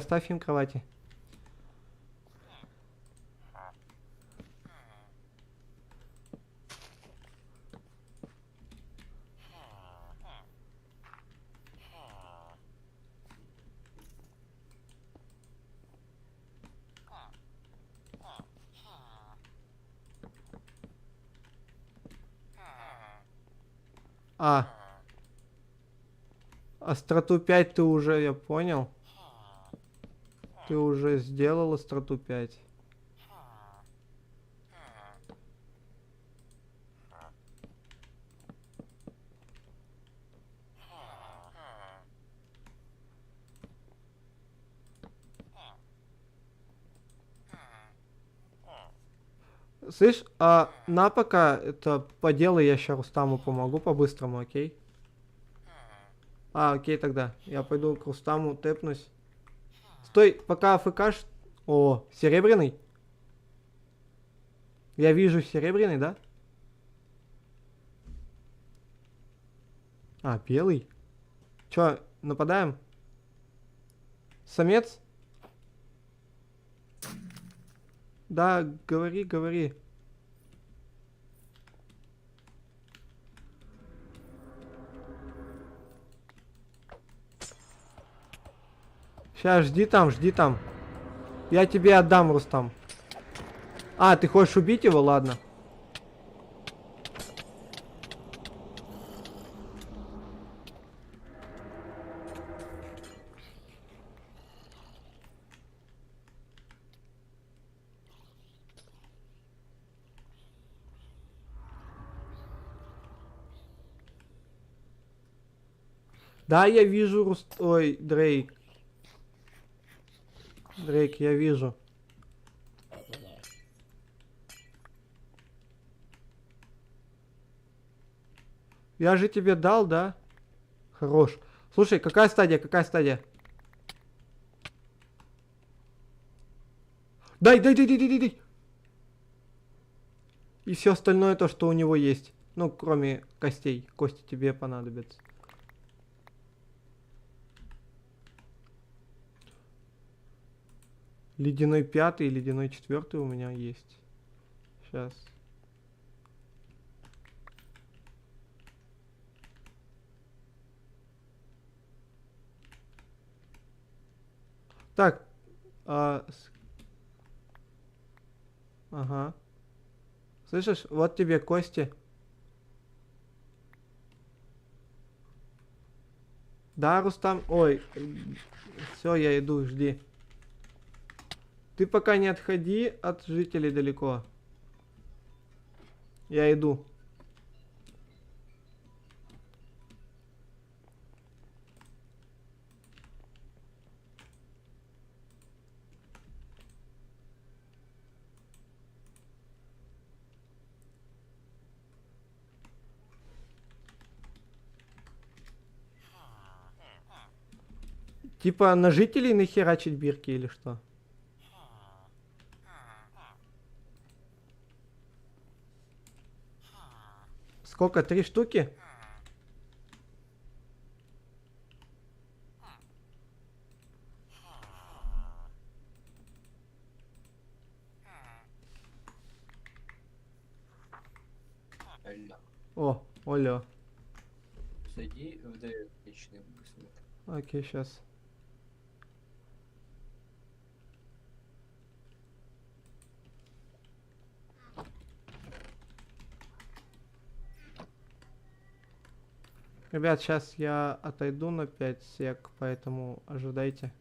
Speaker 1: А. Остроту 5 ты уже, я понял. Ты уже сделал остроту 5. Слышь, а на пока это по делу я сейчас Рустаму помогу по-быстрому, окей? А, окей тогда. Я пойду к Рустаму тэпнусь. Стой, пока АФКш... О, серебряный? Я вижу серебряный, да? А, белый? Чё, нападаем? Самец? Да, говори. Сейчас, жди там. Я тебе отдам, Рустам. А, ты хочешь убить его? Ладно. Да, я вижу, Ой, Дрейк. Дрейк, я вижу. Я же тебе дал, да? Хорош. Слушай, какая стадия? Дай. И все остальное то, что у него есть. Ну, кроме костей. Кости тебе понадобятся. Ледяной 5 и ледяной 4 у меня есть. Сейчас. Так. Ага. Слышишь, вот тебе кости. Да, Рустам. Ой. Все, я иду, жди. Ты пока не отходи от жителей далеко. Я иду. Типа на жителей нахерачить бирки или что? Сколько? 3 штуки?
Speaker 3: Алло.
Speaker 1: О, олё.
Speaker 3: Зайди в личный быстро.
Speaker 1: Окей, сейчас. Ребят, сейчас я отойду на 5 сек, поэтому ожидайте.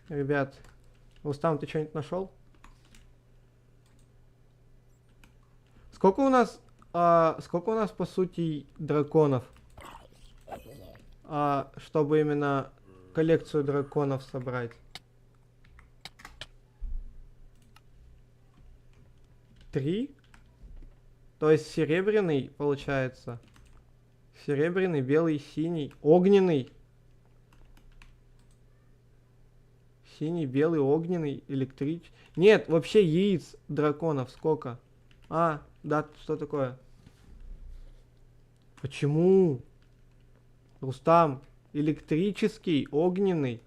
Speaker 1: Ребят, Рустам, ты что-нибудь нашел? Сколько у нас по сути драконов? Чтобы именно коллекцию драконов собрать. 3? То есть серебряный, получается. Серебряный, белый, синий, огненный. Синий, белый, огненный, электрический. Нет, вообще яиц драконов сколько? Да, что такое? Почему? Рустам, электрический, огненный.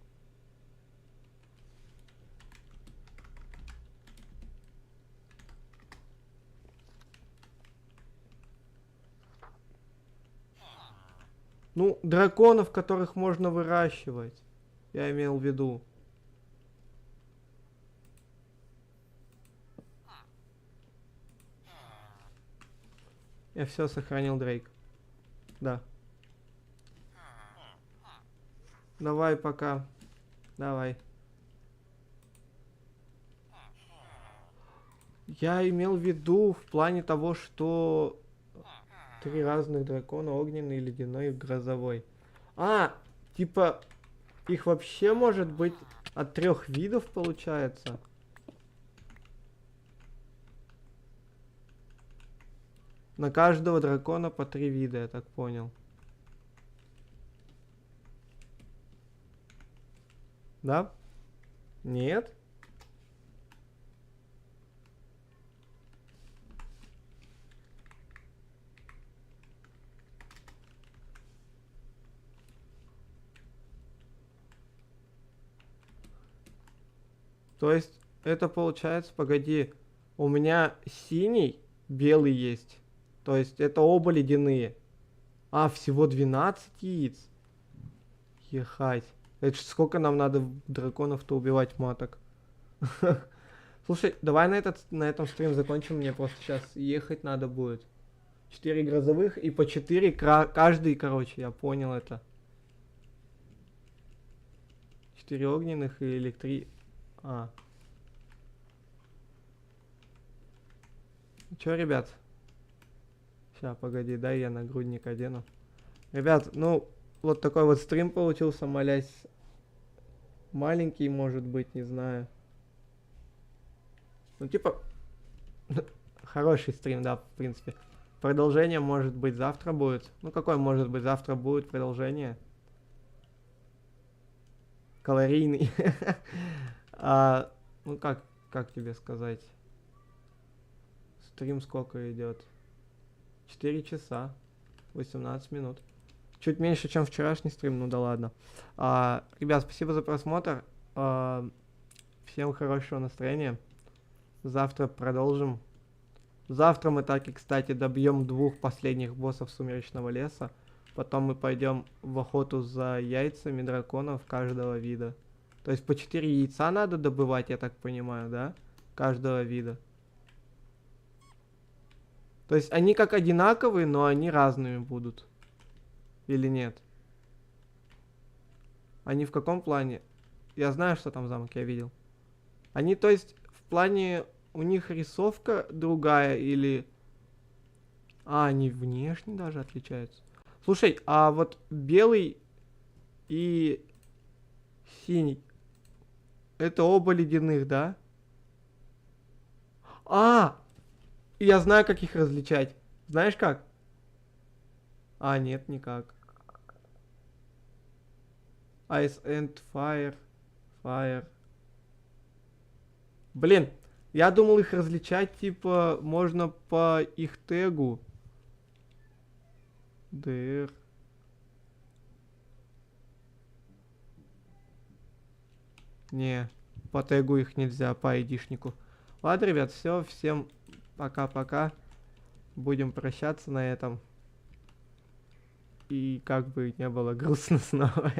Speaker 1: Ну, драконов, которых можно выращивать. Я имел в виду. Я все сохранил, Дрейк. Да. Давай пока. Давай. Я имел в виду в плане того, что 3 разных дракона: огненный, ледяной и грозовой. Типа их вообще может быть от 3 видов, получается. На каждого дракона по 3 вида, я так понял. Да? Нет? То есть это получается, погоди, у меня синий, белый есть. То есть это оба ледяные. Всего 12 яиц. Ехать. Это ж сколько нам надо драконов-то убивать, маток. Слушай, давай на этом стрим закончим. Мне просто сейчас ехать надо будет. 4 грозовых и по 4 каждый, короче, я понял это. 4 огненных и Чё, ребят? Сейчас, погоди, дай я нагрудник одену. Ребят, ну, вот такой вот стрим получился, молясь. Маленький, может быть, не знаю. Ну, типа, хороший стрим, да, в принципе. Продолжение, может быть, завтра будет. Ну, какое может быть завтра будет продолжение? Калорийный. Ну, как тебе сказать? Стрим сколько идет? 4 часа. 18 минут. Чуть меньше, чем вчерашний стрим, ну да ладно. Ребят, спасибо за просмотр. Всем хорошего настроения. Завтра продолжим. Завтра мы таки, кстати, добьем 2 последних боссов Сумеречного леса. Потом мы пойдем в охоту за яйцами драконов каждого вида. То есть по 4 яйца надо добывать, я так понимаю, да? Каждого вида. То есть они как одинаковые, но они разными будут. Или нет? Они в каком плане? Я знаю, что там замок, я видел. Они, то есть, в плане... У них рисовка другая или... А, они внешне даже отличаются. Слушай, а вот белый и синий... Это оба ледяных, да? А! Я знаю, как их различать. Знаешь как? А, нет, никак. Ice and Fire. Fire. Блин, я думал их различать, типа, можно по их тегу. DR. Не, по тегу их нельзя, по айдишнику. Ладно, ребят, все, всем пока-пока. Будем прощаться на этом. И как бы не было грустно снова.